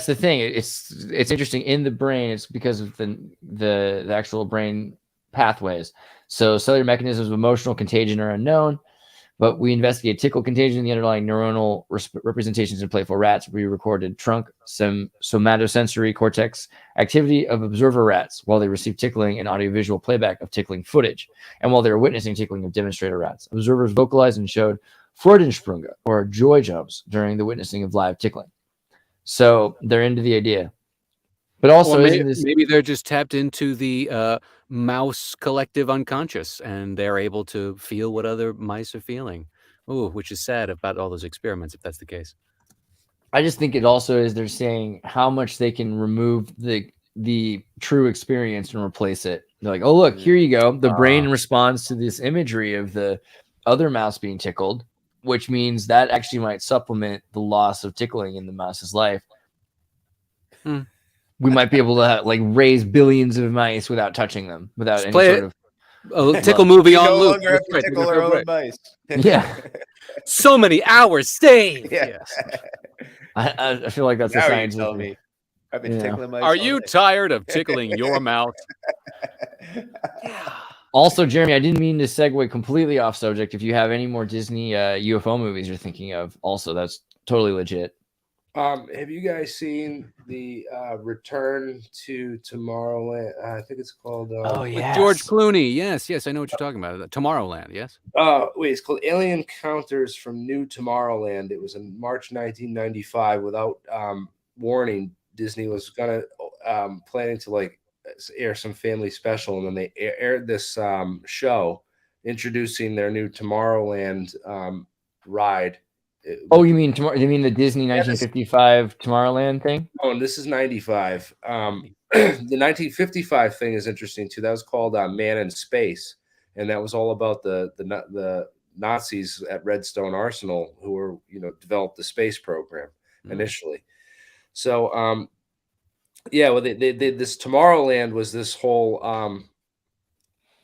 Speaker 2: the thing. It's interesting in the brain. It's because of the actual brain pathways. So cellular mechanisms of emotional contagion are unknown, but we investigate tickle contagion. The underlying neuronal representations in playful rats. We recorded trunk, somatosensory cortex activity of observer rats while they received tickling and audiovisual playback of tickling footage. And while they were witnessing tickling of demonstrator rats, observers vocalized and showed Freudensprünge, or joy jumps, during the witnessing of live tickling. So they're into the idea. But also,
Speaker 4: maybe they're just tapped into the mouse collective unconscious, and they're able to feel what other mice are feeling. Ooh, which is sad about all those experiments, if that's the case.
Speaker 2: I just think it also is they're saying how much they can remove the true experience and replace it. They're like, oh, look, here you go. The brain responds to this imagery of the other mouse being tickled, which means that actually might supplement the loss of tickling in the mouse's life. We might be able to raise billions of mice without touching them, without any sort of
Speaker 4: a tickle movie on loop.
Speaker 3: No longer have to tickle our own mice.
Speaker 2: Yeah.
Speaker 4: So many hours saved.
Speaker 3: Yeah.
Speaker 2: I feel like that's a science.
Speaker 3: Tell me. I've been tickling mice.
Speaker 4: Are you tired of tickling your mouth?
Speaker 2: Also, Jeremy, I didn't mean to segue completely off subject. If you have any more Disney UFO movies you're thinking of, also that's totally legit.
Speaker 5: Have you guys seen the Return to Tomorrowland? I think it's called.
Speaker 4: With George Clooney. Yes, I know what you're talking about. Tomorrowland. Yes.
Speaker 5: Wait, it's called Alien Encounters from New Tomorrowland. It was in March 1995. Without warning, Disney was planning to air some family special, and then they aired this show introducing their new Tomorrowland ride.
Speaker 2: Oh, you mean tomorrow? You mean the Disney 1955 Tomorrowland thing?
Speaker 5: Oh, and this is 95. The 1955 thing is interesting too. That was called Man in Space, and that was all about the Nazis at Redstone Arsenal who were developed the space program initially. So Yeah, well, this Tomorrowland was this whole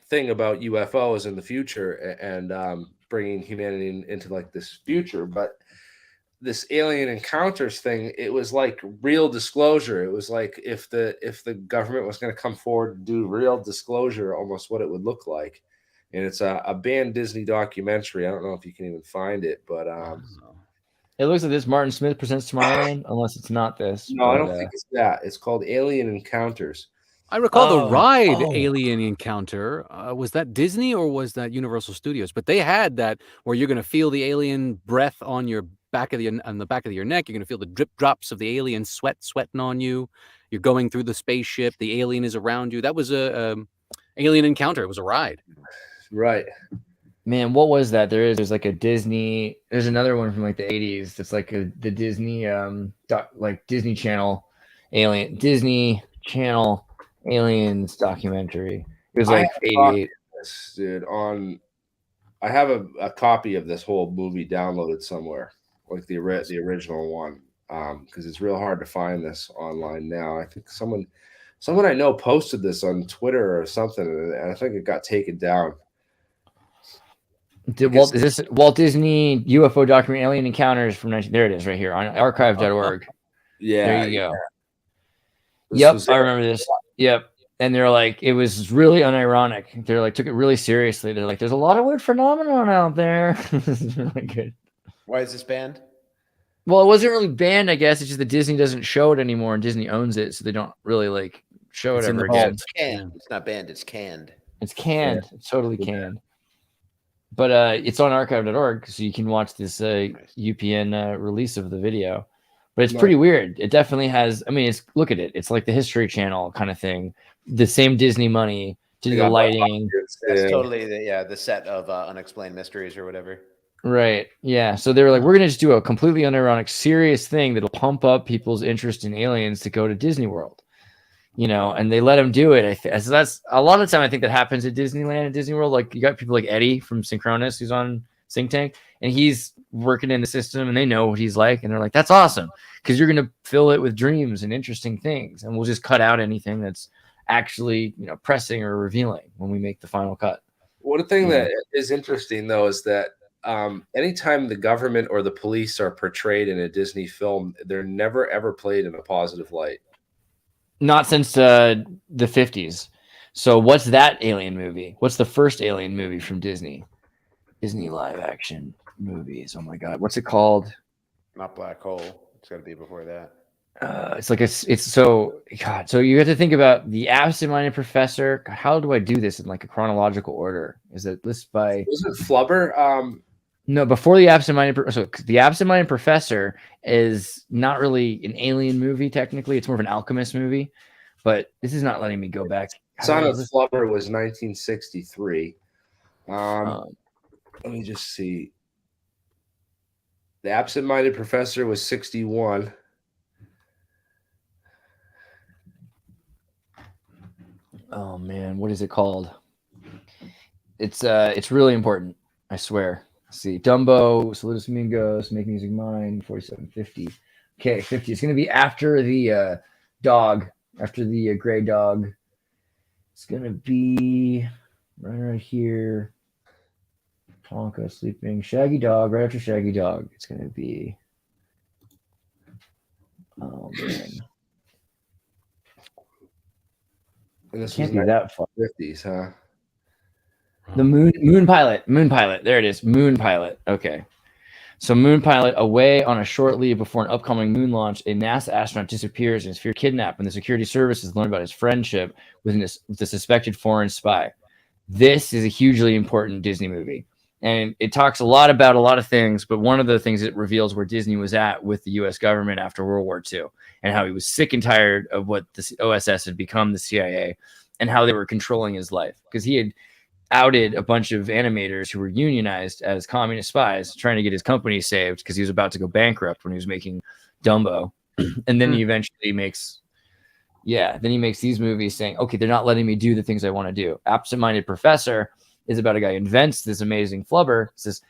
Speaker 5: thing about UFOs in the future and bringing humanity into like this future. But this alien encounters thing, it was like real disclosure. It was like if the government was going to come forward and do real disclosure, almost what it would look like. And it's a banned Disney documentary. I don't know if you can even find it, but
Speaker 2: it looks like this Martin Smith Presents Tomorrowland, unless it's not this.
Speaker 5: no, I don't think it's that. It's called Alien Encounters.
Speaker 4: I recall the ride Alien Encounter. Was that Disney or was that Universal Studios? But they had that where you're going to feel the alien breath on your back of the back of your neck. You're going to feel the drip drops of the alien sweating on you. You're going through the spaceship. The alien is around you. That was a Alien Encounter. It was a ride.
Speaker 5: Right.
Speaker 2: Man, what was that? There's like a Disney. There's another one from like the 80s. That's like the Disney like Disney Channel Disney Channel aliens documentary. It was like 88.
Speaker 5: Dude, I have a copy of this whole movie downloaded somewhere, like the original one, because it's real hard to find this online now. I think someone I know posted this on Twitter or something, and I think it got taken down.
Speaker 2: Is this Walt Disney UFO documentary Alien Encounters from 19? There it is, right here on archive.org.
Speaker 5: Yeah,
Speaker 2: there you go. Yep, I remember this. Yep. And they're like, it was really unironic. They're like, took it really seriously. They're like, there's a lot of weird phenomenon out there. This is really good.
Speaker 3: Why is this banned?
Speaker 2: Well, it wasn't really banned, I guess. It's just that Disney doesn't show it anymore, and Disney owns it, so they don't really like show it ever again.
Speaker 3: It's canned. It's not banned. It's canned.
Speaker 2: It's canned. Yeah. It's totally canned. But it's on archive.org, so you can watch this UPN release of the video. But it's pretty weird. It definitely has. I mean, look at it. It's like the History Channel kind of thing. The same Disney money to do the lighting.
Speaker 3: That's totally the set of Unexplained Mysteries or whatever.
Speaker 2: Right. Yeah. So they were like, we're gonna just do a completely unironic, serious thing that'll pump up people's interest in aliens to go to Disney World. And they let them do it. So that's a lot of the time. I think that happens at Disneyland and Disney World. Like you got people like Eddie from Synchronous, who's on Think Tank, and he's working in the system, and they know what he's like, and they're like, "That's awesome," because you're gonna fill it with dreams and interesting things, and we'll just cut out anything that's actually pressing or revealing when we make the final cut.
Speaker 5: One thing that is interesting though is that anytime the government or the police are portrayed in a Disney film, they're never ever played in a positive light.
Speaker 2: Not since the 50s. So what's that alien movie? What's the first alien movie from Disney? Disney live action movies. Oh my God. What's it called?
Speaker 3: Not Black Hole. It's got to be before that.
Speaker 2: So you have to think about The Absent-Minded Professor. How do I do this in like a chronological order? Is it listed by?
Speaker 5: Was it Flubber?
Speaker 2: No, before The Absent-Minded. So The Absent-Minded Professor is not really an alien movie technically. It's more of an alchemist movie. But this is not letting me go back.
Speaker 5: Son of Flubber was 1963. Let me just see. The Absent-Minded Professor was 61.
Speaker 2: Oh man, what is it called? It's really important. I swear. Let's see, Dumbo, Saludos Amigos, Make Music Mine, 4750. Okay, 50. It's gonna be after the dog, after the gray dog. It's gonna be right here. Tonka sleeping, Shaggy Dog, right after Shaggy Dog. It's gonna be. Oh man.
Speaker 5: And this
Speaker 2: can't be that far.
Speaker 5: 50s, huh?
Speaker 2: The Moon Pilot. There it is. Moon Pilot. Okay. So Moon Pilot, away on a short leave before an upcoming moon launch, a NASA astronaut disappears and is feared kidnapped when the security services learn about his friendship with the suspected foreign spy. This is a hugely important Disney movie. And it talks a lot about a lot of things, but one of the things it reveals where Disney was at with the U.S. government after World War II and how he was sick and tired of what the OSS had become, the CIA, and how they were controlling his life. Because he had outed a bunch of animators who were unionized as communist spies trying to get his company saved because he was about to go bankrupt when he was making Dumbo. And then he eventually makes these movies saying, okay, they're not letting me do the things I want to do. Absent-Minded Professor is about a guy who invents this amazing flubber. It's this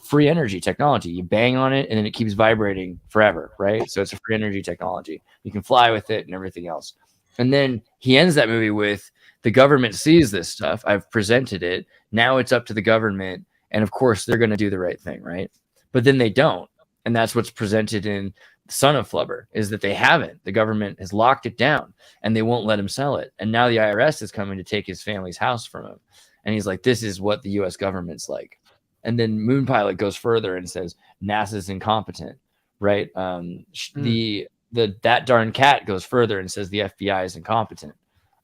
Speaker 2: free energy technology. You bang on it and then it keeps vibrating forever, right? So it's a free energy technology. You can fly with it and everything else. And then he ends that movie with, the government sees this stuff. I've presented it. Now it's up to the government. And of course, they're going to do the right thing, right? But then they don't. And that's what's presented in Son of Flubber, is that they haven't. The government has locked it down and they won't let him sell it. And now the IRS is coming to take his family's house from him. And he's like, this is what the US government's like. And then Moon Pilot goes further and says NASA's incompetent, right? That darn cat goes further and says the FBI is incompetent,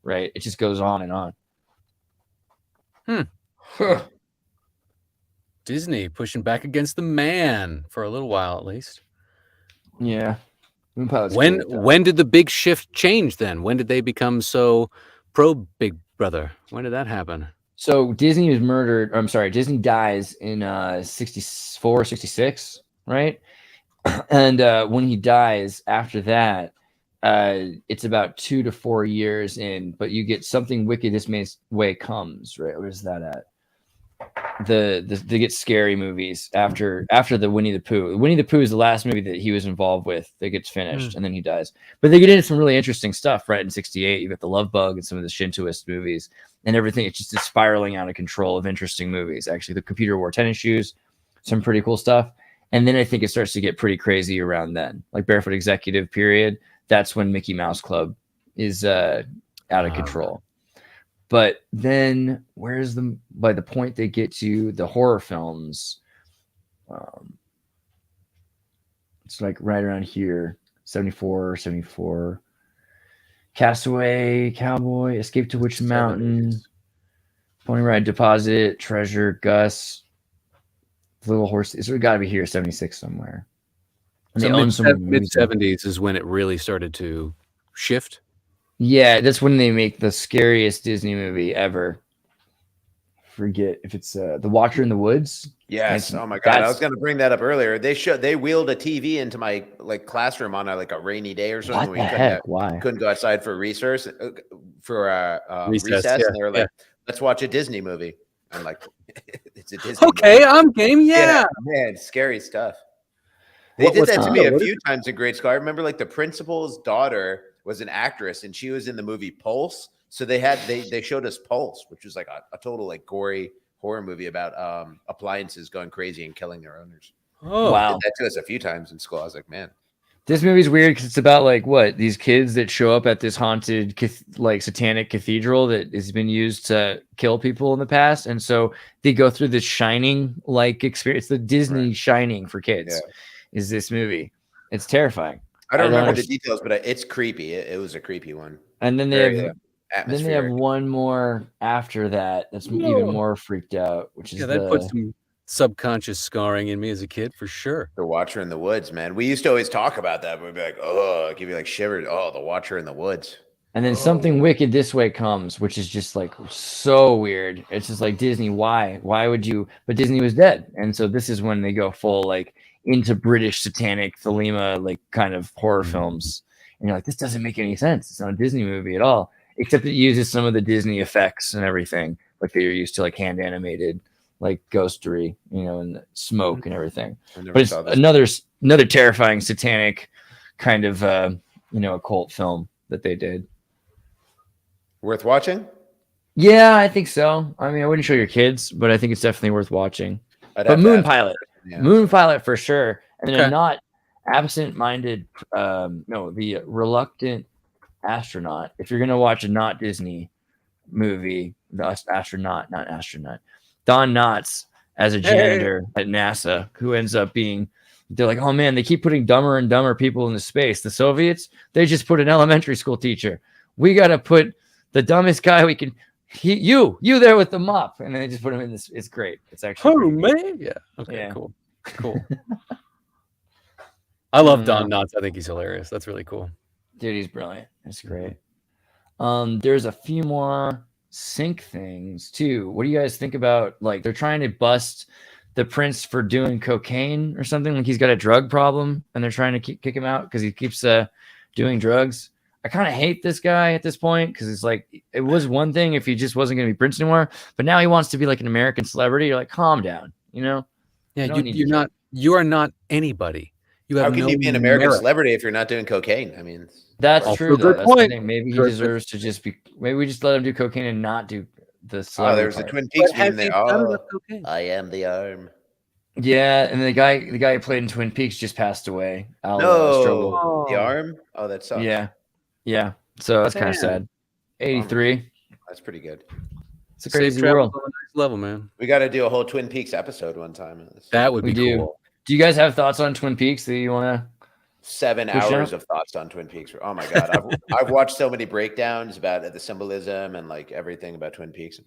Speaker 2: right? It just goes on and on.
Speaker 4: Disney pushing back against the man for a little while, at least.
Speaker 2: Yeah. Moon Pilot's
Speaker 4: when did the big shift change then? When did they become so pro Big Brother? When did that happen?
Speaker 2: So Disney was murdered. Disney dies in 64, 66, right? And when he dies, after that, it's about 2 to 4 years in, but you get Something Wicked This Way Comes, right? Where's that at? They get scary movies after the Winnie the Pooh. Winnie the Pooh is the last movie that he was involved with that gets finished, and then he dies. But they get into some really interesting stuff, right? In 68, you got The Love Bug and some of the Shintoist movies and everything. It's just spiraling out of control of interesting movies. Actually, The Computer Wore Tennis Shoes, some pretty cool stuff. And then I think it starts to get pretty crazy around then, like Barefoot Executive period. That's when Mickey Mouse Club is out of control. But then by the point they get to the horror films, it's like right around here, 74. Castaway, Cowboy, Escape to Witch Mountain, Pony Ride Deposit, Treasure, Gus, Little Horse. It's got to be here, 76 somewhere. And
Speaker 4: so
Speaker 2: they own some
Speaker 4: mid-70s is when it really started to shift.
Speaker 2: Yeah, that's when they make the scariest Disney movie ever. Forget if it's The Watcher in the Woods.
Speaker 3: Yes. Oh my God. I was going to bring that up earlier. They wheeled a TV into my classroom on a rainy day or something.
Speaker 2: What the heck? Why?
Speaker 3: Couldn't go outside for recess.
Speaker 4: Recess.
Speaker 3: And they were like, let's watch a Disney movie. I'm like, it's a Disney
Speaker 4: movie. I'm game.
Speaker 3: Yeah. Man, scary stuff. They did that to me a few times in grade school. I remember the principal's daughter was an actress and she was in the movie Pulse. So they showed us Pulse, which was a total gory horror movie about appliances going crazy and killing their owners.
Speaker 2: Oh, wow.
Speaker 3: They did that to us a few times in school. I was like, man,
Speaker 2: this movie's weird because it's about these kids that show up at this haunted satanic cathedral that has been used to kill people in the past, and so they go through this Shining experience. The Disney Shining for kids is this movie. It's terrifying.
Speaker 3: I don't remember the details, but it's creepy. It was a creepy one.
Speaker 2: And then they have one more after that that's even more freaked out, which is
Speaker 4: that puts some subconscious scarring in me as a kid for sure.
Speaker 3: The Watcher in the Woods, man. We used to always talk about that. We'd be like, oh, give you shivers. Oh, The Watcher in the Woods.
Speaker 2: And then Something Wicked This Way Comes, which is just so weird. It's just Disney. Why would you? But Disney was dead, and so this is when they go full into British satanic Thelema kind of horror films, and you're like, this doesn't make any sense. It's not a Disney movie at all, except it uses some of the Disney effects and everything, that you're used to, hand animated, ghostery, and smoke and everything. But it's another terrifying satanic kind of occult film that they did.
Speaker 3: Worth watching?
Speaker 2: Yeah, I think so. I mean, I wouldn't show your kids, but I think it's definitely worth watching. But Moon Pilot. Yeah. Moon Pilot for sure. And then not absent-minded, the Reluctant Astronaut. If you're going to watch a not Disney movie, the astronaut, not astronaut, Don Knotts as a janitor at NASA, who ends up being, they're like, oh man, they keep putting dumber and dumber people into space. The Soviets, they just put an elementary school teacher. We got to put the dumbest guy we can. You there with the mop, and then they just put him in this. It's great. It's actually
Speaker 4: man. Yeah. Okay. Yeah. Cool. I love Don Knotts. I think he's hilarious. That's really cool.
Speaker 2: Dude, he's brilliant. It's great. There's a few more sync things too. What do you guys think about they're trying to bust the prince for doing cocaine or something? He's got a drug problem, and they're trying to kick him out because he keeps doing drugs. I kind of hate this guy at this point because it's it was one thing if he just wasn't going to be Prince anymore, but now he wants to be an American celebrity. You're calm down,
Speaker 4: Yeah,
Speaker 2: I don't need
Speaker 4: you're
Speaker 2: to
Speaker 4: not. You are not anybody. You have
Speaker 3: How can
Speaker 4: no
Speaker 3: you be an American
Speaker 4: merit.
Speaker 3: celebrity if you're not doing cocaine? I mean,
Speaker 2: That's
Speaker 4: Also
Speaker 2: true
Speaker 4: a
Speaker 2: though.
Speaker 4: good
Speaker 2: That's the
Speaker 4: point.
Speaker 2: thing. Maybe he
Speaker 4: Good-
Speaker 2: deserves to just be. Maybe we just let him do cocaine and not do the
Speaker 3: oh,
Speaker 2: celebrity
Speaker 3: there was a
Speaker 2: part.
Speaker 3: Twin Peaks
Speaker 4: But has
Speaker 3: meme
Speaker 4: he
Speaker 3: there.
Speaker 4: done
Speaker 3: Oh,
Speaker 4: enough cocaine?
Speaker 3: I am the arm.
Speaker 2: Yeah, and the guy who played in Twin Peaks just passed away.
Speaker 3: No,
Speaker 2: Strobel.
Speaker 3: the arm. Oh, that sucks.
Speaker 2: Yeah. So that's kind of
Speaker 4: Damn.
Speaker 2: sad. 83.
Speaker 3: That's pretty good.
Speaker 2: It's a
Speaker 4: Safe
Speaker 2: crazy
Speaker 4: travels
Speaker 2: world.
Speaker 4: on the next level, man.
Speaker 3: We got to do a whole Twin Peaks episode one time.
Speaker 4: That would
Speaker 2: We
Speaker 4: be
Speaker 2: do.
Speaker 4: cool.
Speaker 2: Do you guys have thoughts on Twin Peaks that you want to?
Speaker 3: 7
Speaker 2: Push
Speaker 3: hours
Speaker 2: out?
Speaker 3: of thoughts on Twin Peaks. Oh my god, I've watched so many breakdowns about the symbolism and like everything about Twin Peaks.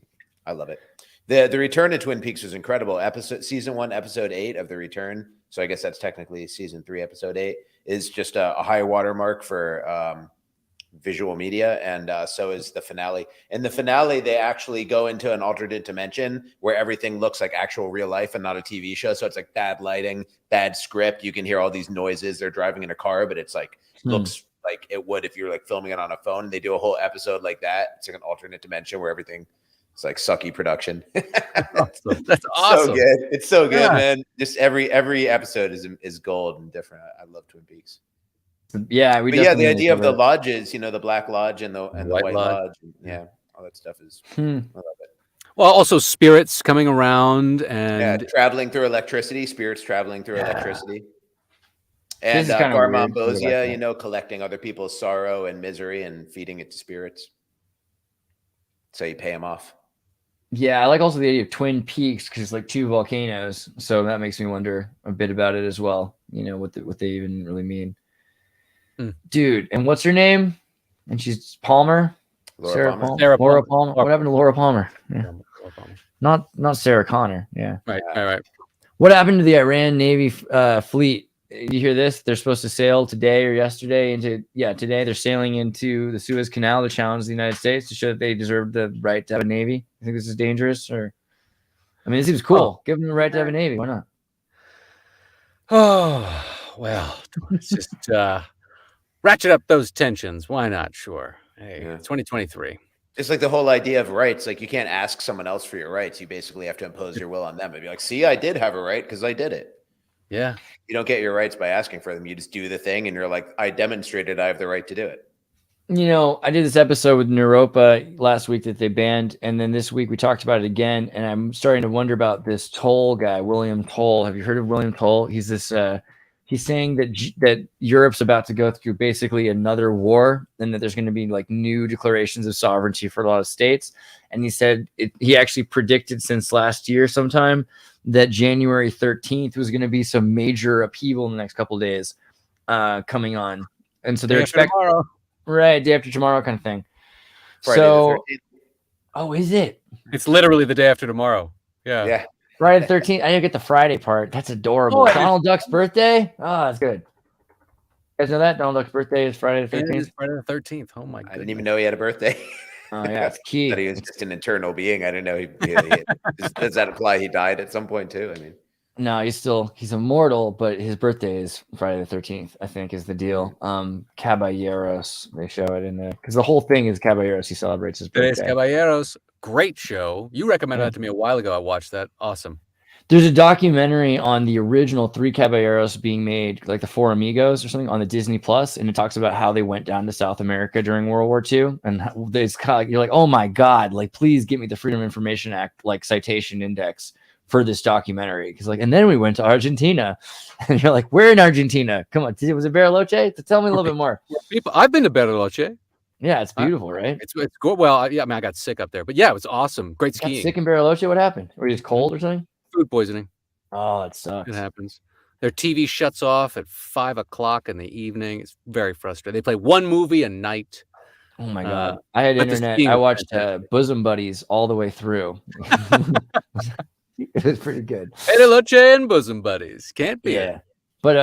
Speaker 3: I love it. The return of Twin Peaks was incredible. Season 1, episode 8 of The Return. So I guess that's technically season 3, episode 8 is just a high watermark for visual media, and so is the finale. In the finale, they actually go into an alternate dimension where everything looks like actual real life and not a TV show. So it's like bad lighting, bad script. You can hear all these noises. They're driving in a car, but it's like looks like it would if you were like filming it on a phone. They do a whole episode like that. It's like an alternate dimension where everything it's like sucky production.
Speaker 4: Awesome. That's awesome.
Speaker 3: So good. It's so good,
Speaker 4: Yeah.
Speaker 3: man. Just every episode is gold and different. I love Twin Peaks.
Speaker 2: Yeah,
Speaker 3: But yeah, the idea of the lodges, the Black Lodge and the White Lodge. Yeah, all that stuff is. I love it.
Speaker 4: Well, also spirits coming around and
Speaker 3: traveling through electricity, spirits traveling through electricity. And
Speaker 2: This is kinda weird.
Speaker 3: Garmonbozia, collecting other people's sorrow and misery and feeding it to spirits. So you pay them off.
Speaker 2: Yeah, I like also the idea of Twin Peaks because it's like 2 volcanoes, so that makes me wonder a bit about it as well. What they even really mean. Dude, and what's her name? And she's Palmer.
Speaker 3: Laura Palmer.
Speaker 2: Laura Palmer. What happened to Laura Palmer? Yeah. Not Sarah Connor. Yeah.
Speaker 4: Right.
Speaker 2: What happened to the Iran Navy fleet? You hear this? They're supposed to sail today or yesterday today they're sailing into the Suez Canal to challenge the United States to show that they deserve the right to have a navy. I think this is dangerous, it seems cool. Give them the right to have a navy. Why not?
Speaker 4: Oh, well, let's just ratchet up those tensions. Why not? Sure. Hey, it's 2023.
Speaker 3: It's like the whole idea of rights. Like you can't ask someone else for your rights. You basically have to impose your will on them and be like, see, I did have a right because I did it.
Speaker 4: Yeah.
Speaker 3: You don't get your rights by asking for them. You just do the thing and you're like, I demonstrated I have the right to do it.
Speaker 2: I did this episode with Naropa last week that they banned. And then this week we talked about it again. And I'm starting to wonder about this Toll guy, William Toll. Have you heard of William Toll? He's this, he's saying that Europe's about to go through basically another war and that there's going to be like new declarations of sovereignty for a lot of states. And he said he actually predicted since last year sometime that January 13th was going to be some major upheaval in the next couple of days coming on. And so they're expecting day after tomorrow kind of thing.
Speaker 3: Friday the 13th.
Speaker 2: Is it?
Speaker 4: It's literally the day after tomorrow. Yeah.
Speaker 3: Yeah.
Speaker 2: Friday the 13th. I didn't get the Friday part. That's adorable. Donald Duck's birthday? Oh, that's good. You guys know that? Donald Duck's birthday is Friday the 13th?
Speaker 4: It is Friday the 13th. Oh, my God.
Speaker 3: I didn't even know he had a birthday.
Speaker 2: Oh, yeah, it's key.
Speaker 3: That he was just an eternal being. I didn't know does that imply he died at some point too?
Speaker 2: No, he's immortal, but his birthday is Friday the 13th, I think is the deal. Caballeros, they show it in there. Because the whole thing is Caballeros. He celebrates his birthday.
Speaker 4: Today's Caballeros. Great show. You recommended that to me a while ago. I watched that. Awesome.
Speaker 2: There's a documentary on the original 3 Caballeros being made, like the 4 Amigos or something, on the Disney Plus, and it talks about how they went down to South America during World War II, and it's kind of like, you're like, oh my god, like please give me the Freedom of Information Act like citation index for this documentary, because and then we went to Argentina, and you're like, where in Argentina? Come on, was it Bariloche? Tell me a little bit more.
Speaker 4: I've been to Bariloche.
Speaker 2: Yeah, it's beautiful, right?
Speaker 4: It's good. Well, I got sick up there, but yeah, it was awesome. Great skiing.
Speaker 2: Got sick in Bariloche? What happened? Were you just cold or something?
Speaker 4: Food poisoning.
Speaker 2: Oh, it sucks.
Speaker 4: It happens. Their TV shuts off at 5 o'clock in the evening. It's very frustrating. They play one movie a night.
Speaker 2: Oh my god! I had internet. I watched Bosom Buddies all the way through. It was pretty good.
Speaker 4: Bariloche and Bosom Buddies. Can't be it.
Speaker 2: But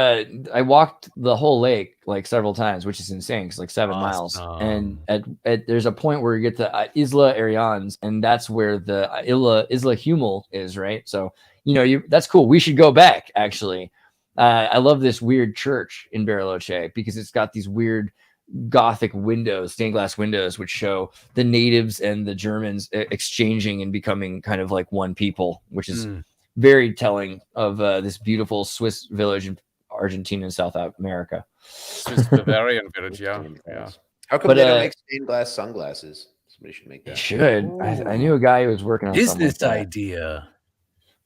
Speaker 2: I walked the whole lake like several times, which is insane. It's like 7 miles. And at there's a point where you get to Isla Arians, and that's where the Isla Humel is, right? So, that's cool. We should go back, actually. I love this weird church in Bariloche because it's got these weird Gothic windows, stained glass windows, which show the natives and the Germans exchanging and becoming kind of like one people, which is very telling of this beautiful Swiss village in Argentina and South America.
Speaker 4: Swiss Bavarian village, yeah.
Speaker 3: How come
Speaker 2: But,
Speaker 3: they don't make stained glass sunglasses? Somebody should make
Speaker 2: They
Speaker 3: that.
Speaker 2: should. I knew a guy who was working on something like
Speaker 4: Business
Speaker 2: that.
Speaker 4: idea.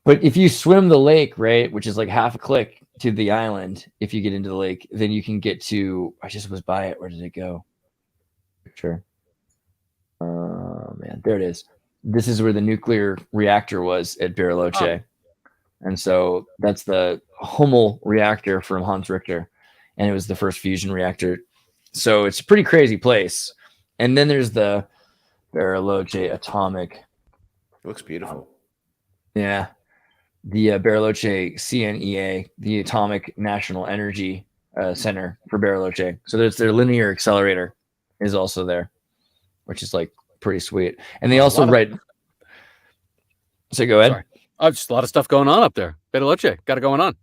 Speaker 2: But if you swim the lake, right, which is like half a click to the island, if you get into the lake, then you can get to. I just was by it. Where did it go? Picture. Oh man, there it is. This is where the nuclear reactor was at Bariloche, and so that's the Hummel reactor from Hans Richter, and it was the first fusion reactor. So it's a pretty crazy place. And then there's the Bariloche atomic.
Speaker 3: It looks beautiful.
Speaker 2: Yeah. The Bariloche CNEA, the Atomic National Energy Center for Bariloche. So there's their linear accelerator is also there, which is like pretty sweet. And they also write. So go ahead.
Speaker 4: Sorry. Just a lot of stuff going on up there. Bariloche, got it going on.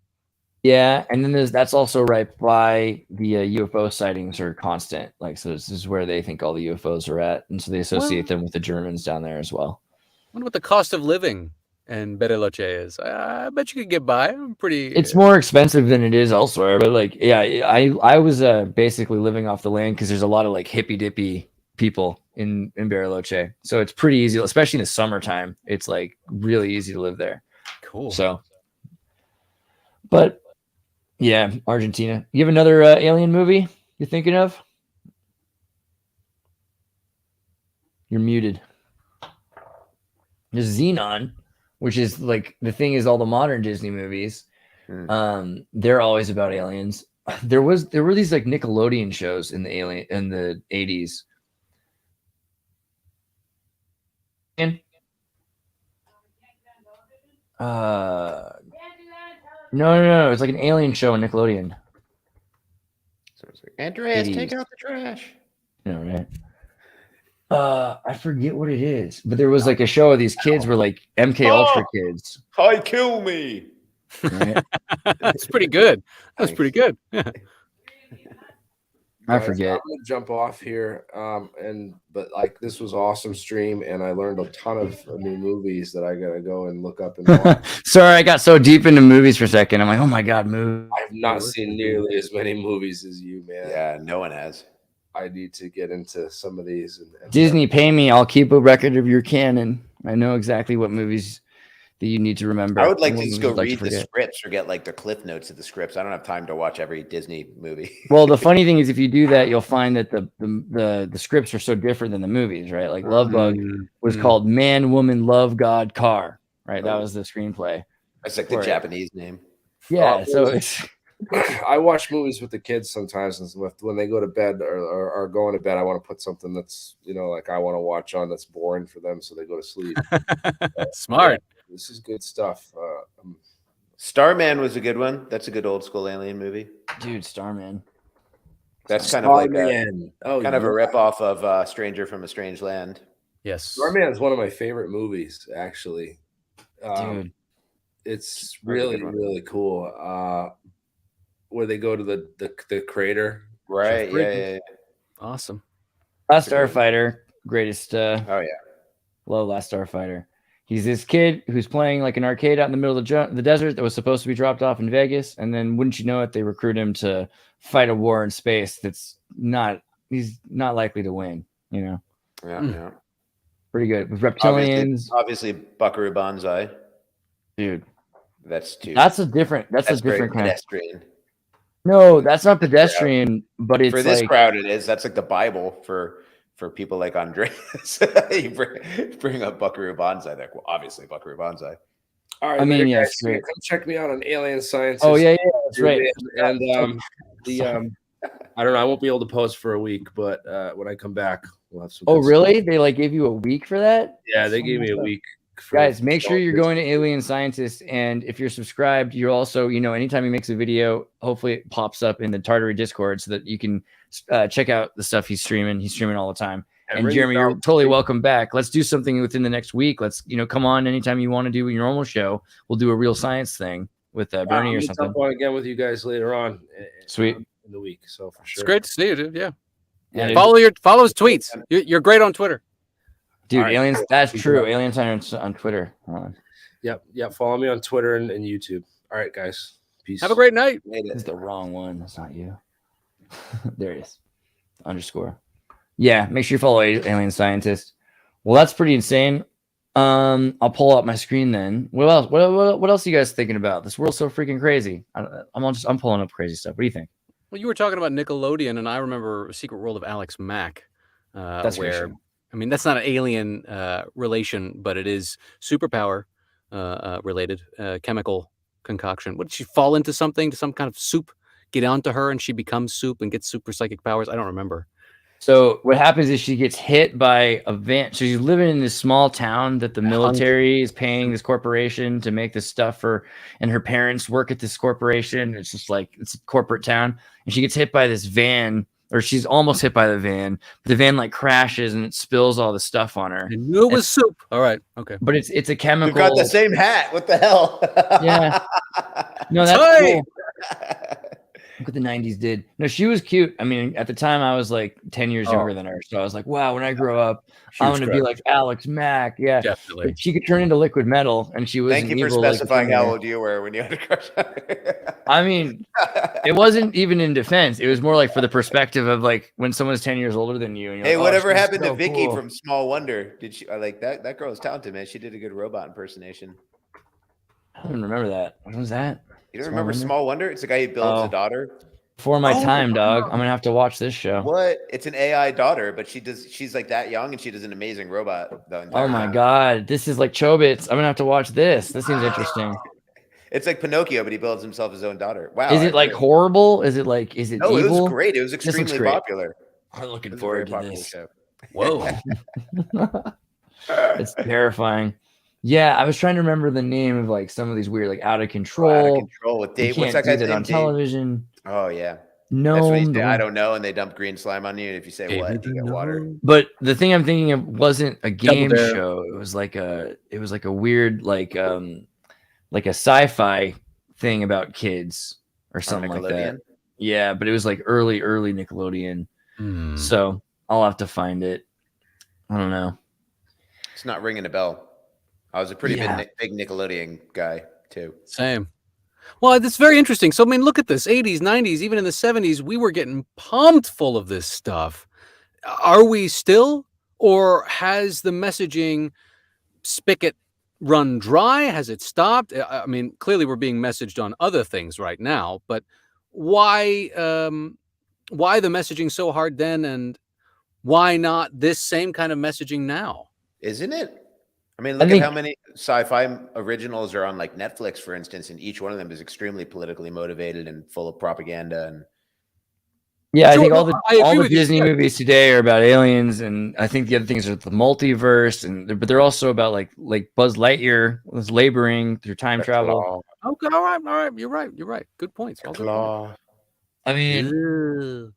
Speaker 2: Yeah, and then that's also right by the UFO sightings are constant. Like, so this is where they think all the UFOs are at, and so they associate them with the Germans down there as well.
Speaker 4: I wonder what the cost of living in Bariloche is. I bet you could get by.
Speaker 2: It's more expensive than it is elsewhere, but like, yeah, I was basically living off the land because there's a lot of like hippy dippy people in Bariloche, so it's pretty easy, especially in the summertime. It's like really easy to live there.
Speaker 4: Cool.
Speaker 2: So, but yeah, Argentina. You have another alien movie you're thinking of? You're muted. There's Xenon, which is like the thing is all the modern Disney movies. They're always about aliens. There were these like Nickelodeon shows in the 80s. And no, it's like an alien show on Nickelodeon.
Speaker 3: So it's like, Andreas,
Speaker 2: 80s.
Speaker 3: take out the trash.
Speaker 2: You know, right? I forget what it is, but there was like a show of these kids were like MK Ultra kids.
Speaker 3: Hi, kill me.
Speaker 2: Right?
Speaker 4: That's pretty good. That's pretty good.
Speaker 2: I forget.
Speaker 5: I'm gonna jump off here, but like this was awesome stream, and I learned a ton of new movies that I gotta go and look up and watch.
Speaker 2: Sorry, I got so deep into movies for a second. I'm like, oh my god, movies.
Speaker 5: I've not seen nearly as many movies as you, man.
Speaker 3: Yeah, no one has.
Speaker 5: I need to get into some of these. And
Speaker 2: Disney, pay me. I'll keep a record of your canon. I know exactly what movies that you need to remember.
Speaker 3: I would like to
Speaker 2: What
Speaker 3: just
Speaker 2: movies
Speaker 3: go
Speaker 2: you'd like
Speaker 3: read
Speaker 2: to
Speaker 3: the
Speaker 2: forget.
Speaker 3: scripts or get like the cliff notes of the scripts. I don't have time to watch every Disney movie.
Speaker 2: Well, the funny thing is, if you do that, you'll find that the scripts are so different than the movies, right? Like Love Bug was called Man, Woman, Love, God, Car, right? That was the screenplay.
Speaker 3: That's like the Japanese name.
Speaker 2: Yeah, so it's.
Speaker 5: I watch movies with the kids sometimes, and when they go to bed or are going to bed, I want to put something that's like I want to watch on that's boring for them, so they go to sleep.
Speaker 4: Smart.
Speaker 5: Yeah, this is good stuff.
Speaker 3: Starman was a good one. That's a good old school alien movie.
Speaker 2: Dude, Starman.
Speaker 3: That's kind of like
Speaker 5: Starman.
Speaker 3: a rip off of Stranger from a Strange Land.
Speaker 4: Yes.
Speaker 5: Starman is one of my favorite movies, actually.
Speaker 2: Dude,
Speaker 5: it's really cool. Where they go to the crater,
Speaker 3: right? Yeah.
Speaker 4: Awesome.
Speaker 2: Last Starfighter, greatest.
Speaker 3: Oh yeah,
Speaker 2: love Last Starfighter. He's this kid who's playing like an arcade out in the middle of the desert that was supposed to be dropped off in Vegas, and then wouldn't you know it, they recruit him to fight a war in space he's not likely to win.
Speaker 3: Yeah.
Speaker 2: Pretty good with reptilians.
Speaker 3: Obviously Buckaroo Banzai,
Speaker 2: dude.
Speaker 3: That's
Speaker 2: a different kind
Speaker 3: pedestrian.
Speaker 2: of. No, that's not pedestrian, but it's
Speaker 3: for this
Speaker 2: like,
Speaker 3: crowd. It is. That's like the Bible for people like Andreas. You bring up Buckaroo Banzai. Like, well, obviously Buckaroo Banzai.
Speaker 5: All right,
Speaker 2: yes,
Speaker 5: come check me out on Alien Sciences.
Speaker 2: Oh yeah, that's right.
Speaker 5: And I don't know. I won't be able to post for a week, but when I come back, we'll have some.
Speaker 2: Oh really? They like gave you a week for that?
Speaker 5: Yeah, they gave me a week.
Speaker 2: Guys, make sure you're going to Alien Scientist, and if you're subscribed, you're also, anytime he makes a video, hopefully it pops up in the Tartary Discord so that you can check out the stuff he's streaming. He's streaming all the time. And Jeremy, you're totally welcome back. Let's do something within the next week. Let's, come on anytime you want to do your normal show. We'll do a real science thing with Bernie or something.
Speaker 5: I'll again with you guys later on.
Speaker 2: Sweet.
Speaker 5: In the week, so for sure.
Speaker 4: It's great to see you, dude. Yeah.
Speaker 2: Yeah.
Speaker 4: Follow his tweets. You're great on Twitter.
Speaker 2: Dude,
Speaker 5: right.
Speaker 2: aliens, that's true. Alien Science on Twitter.
Speaker 5: Yep. Follow me on Twitter and YouTube. All right, guys. Peace.
Speaker 4: Have a great night.
Speaker 2: This is the wrong one. That's not you. There it is. _ Yeah, make sure you follow Alien Scientist. Well, that's pretty insane. I'll pull up my screen then. What else? What else are you guys thinking about? This world's so freaking crazy. I'm pulling up crazy stuff. What do you think?
Speaker 4: Well, you were talking about Nickelodeon, and I remember Secret World of Alex Mack.
Speaker 2: That's
Speaker 4: where, I mean, that's not an alien relation, but it is superpower related chemical concoction. What did she fall into something? To some kind of soup get onto her, and she becomes soup and gets super psychic powers? I don't remember.
Speaker 2: So what happens is she gets hit by a van. So she's living in this small town that the military is paying this corporation to make this stuff for, and her parents work at this corporation. It's just like, it's a corporate town. And she gets hit by this van, or she's almost hit by the van, but the van like crashes and it spills all the stuff on her.
Speaker 4: I knew it was soup. All right. Okay.
Speaker 2: But it's a chemical.
Speaker 3: We've got the same hat. What the hell?
Speaker 2: Yeah. No, that's cool. Look what the 90s did. No, she was cute. I mean, at the time, I was like 10 years younger than her. So I was like, wow, when I grow up, I'm going to be like Alex Mack. Yeah.
Speaker 4: Definitely.
Speaker 2: But she could turn into liquid metal, and she was
Speaker 3: Thank you for specifying how old you were when you had a crush on her.
Speaker 2: I mean, it wasn't even in defense. It was more like for the perspective of like when someone's 10 years older than you. And
Speaker 3: hey,
Speaker 2: like,
Speaker 3: whatever happened to Vicky from Small Wonder? Did she like that? That girl was talented, man. She did a good robot impersonation.
Speaker 2: I don't remember that. What was that?
Speaker 3: You don't remember Small Wonder? It's the guy who builds a daughter.
Speaker 2: Before my time, dog. I'm gonna have to watch this show.
Speaker 3: What? It's an AI daughter, but she's like that young, and she does an amazing robot.
Speaker 2: Oh my god, this is like Chobits. I'm gonna have to watch this. This seems interesting.
Speaker 3: It's like Pinocchio, but he builds himself his own daughter. Wow.
Speaker 2: Is it like horrible? Is it evil?
Speaker 3: It was great. It was extremely popular.
Speaker 2: I'm looking forward to this.
Speaker 3: Show.
Speaker 4: Whoa.
Speaker 2: It's terrifying. Yeah, I was trying to remember the name of like some of these weird, like Out of Control.
Speaker 3: Out of Control with Dave. What's that guy's name?
Speaker 2: On television.
Speaker 3: Oh yeah.
Speaker 2: No,
Speaker 3: that's what I don't know, and they dump green slime on you. And if you say what, you get water.
Speaker 2: But the thing I'm thinking of wasn't a game show. It was like a weird like a sci-fi thing about kids or something like that. Yeah, but it was like early Nickelodeon. So I'll have to find it. I don't know.
Speaker 3: It's not ringing a bell. I was a pretty big Nickelodeon guy too.
Speaker 4: Same. Well, that's very interesting. So, I mean, look at this. 80s, 90s, even in the 70s, we were getting pumped full of this stuff. Are we still? Or has the messaging spigot run dry? Has it stopped? I mean, clearly we're being messaged on other things right now, but why the messaging so hard then, and why not this same kind of messaging now?
Speaker 3: Isn't it? I mean, look at how many sci-fi originals are on like Netflix, for instance, and each one of them is extremely politically motivated and full of propaganda. And
Speaker 2: yeah, I think all the Disney movies today are about aliens, and I think the other things are the multiverse, but they're also about like Buzz Lightyear was laboring through time travel.
Speaker 4: Okay, all right, you're right. Good points.
Speaker 2: I mean,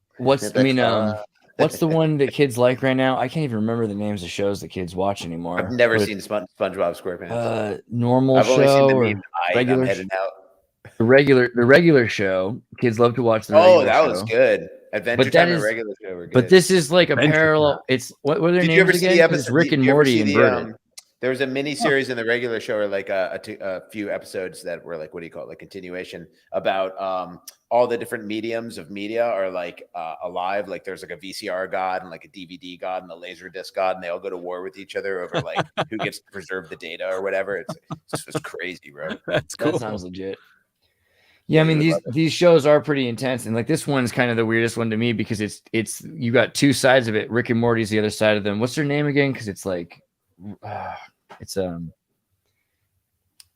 Speaker 2: what's the one that kids like right now? I can't even remember the names of shows that kids watch anymore.
Speaker 3: I've never seen SpongeBob SquarePants.
Speaker 2: Normal
Speaker 3: I've only
Speaker 2: show
Speaker 3: seen the
Speaker 2: or
Speaker 3: meme,
Speaker 2: regular
Speaker 3: I'm heading out.
Speaker 2: The regular show. Kids love to watch the
Speaker 3: regular
Speaker 2: show.
Speaker 3: Was good. Adventure Time and regular show were good.
Speaker 2: But this is like a parallel. It's what were their names again? It's Rick and Morty inverted.
Speaker 3: There was a mini series in the regular show, or like a few episodes that were like, what do you call it? Like continuation about all the different mediums of media are like alive. Like there's like a VCR god and like a DVD god and a Laserdisc god, and they all go to war with each other over like who gets to preserve the data or whatever. It's just crazy, bro.
Speaker 4: That's cool.
Speaker 2: That sounds legit. Yeah, I mean these shows are pretty intense, and like this one's kind of the weirdest one to me because it's you got two sides of it. Rick and Morty's the other side of them. What's their name again? Because it's like it's
Speaker 3: the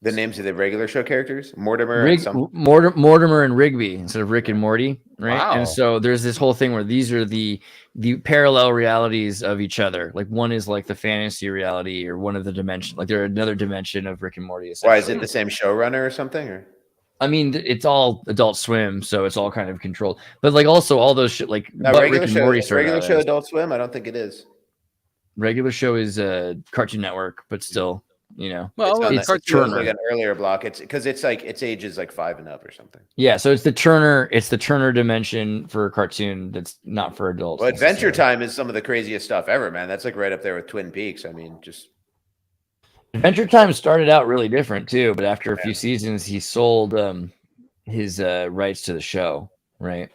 Speaker 3: names of the regular show characters, Mortimer
Speaker 2: and Rigby instead of Rick and Morty, right?
Speaker 4: Wow.
Speaker 2: And so there's this whole thing where these are the parallel realities of each other. Like one is like the fantasy reality, or one of the dimension, like they're another dimension of Rick and Morty.
Speaker 3: Why is it the same showrunner or something? Or
Speaker 2: I mean, it's all Adult Swim, so it's all kind of controlled. But like also all those shit, like
Speaker 3: regular show Adult Swim. I don't think it is.
Speaker 2: Regular show is Cartoon Network, but still, you know.
Speaker 4: Well,
Speaker 3: it's Turner. Like an earlier block. It's because it's ages like 5 and up or something.
Speaker 2: Yeah, so it's the Turner dimension for a cartoon that's not for adults.
Speaker 3: Well, Adventure Time is some of the craziest stuff ever, man. That's like right up there with Twin Peaks. I mean, just
Speaker 2: Adventure Time started out really different too, but after a few seasons, he sold his rights to the show, right?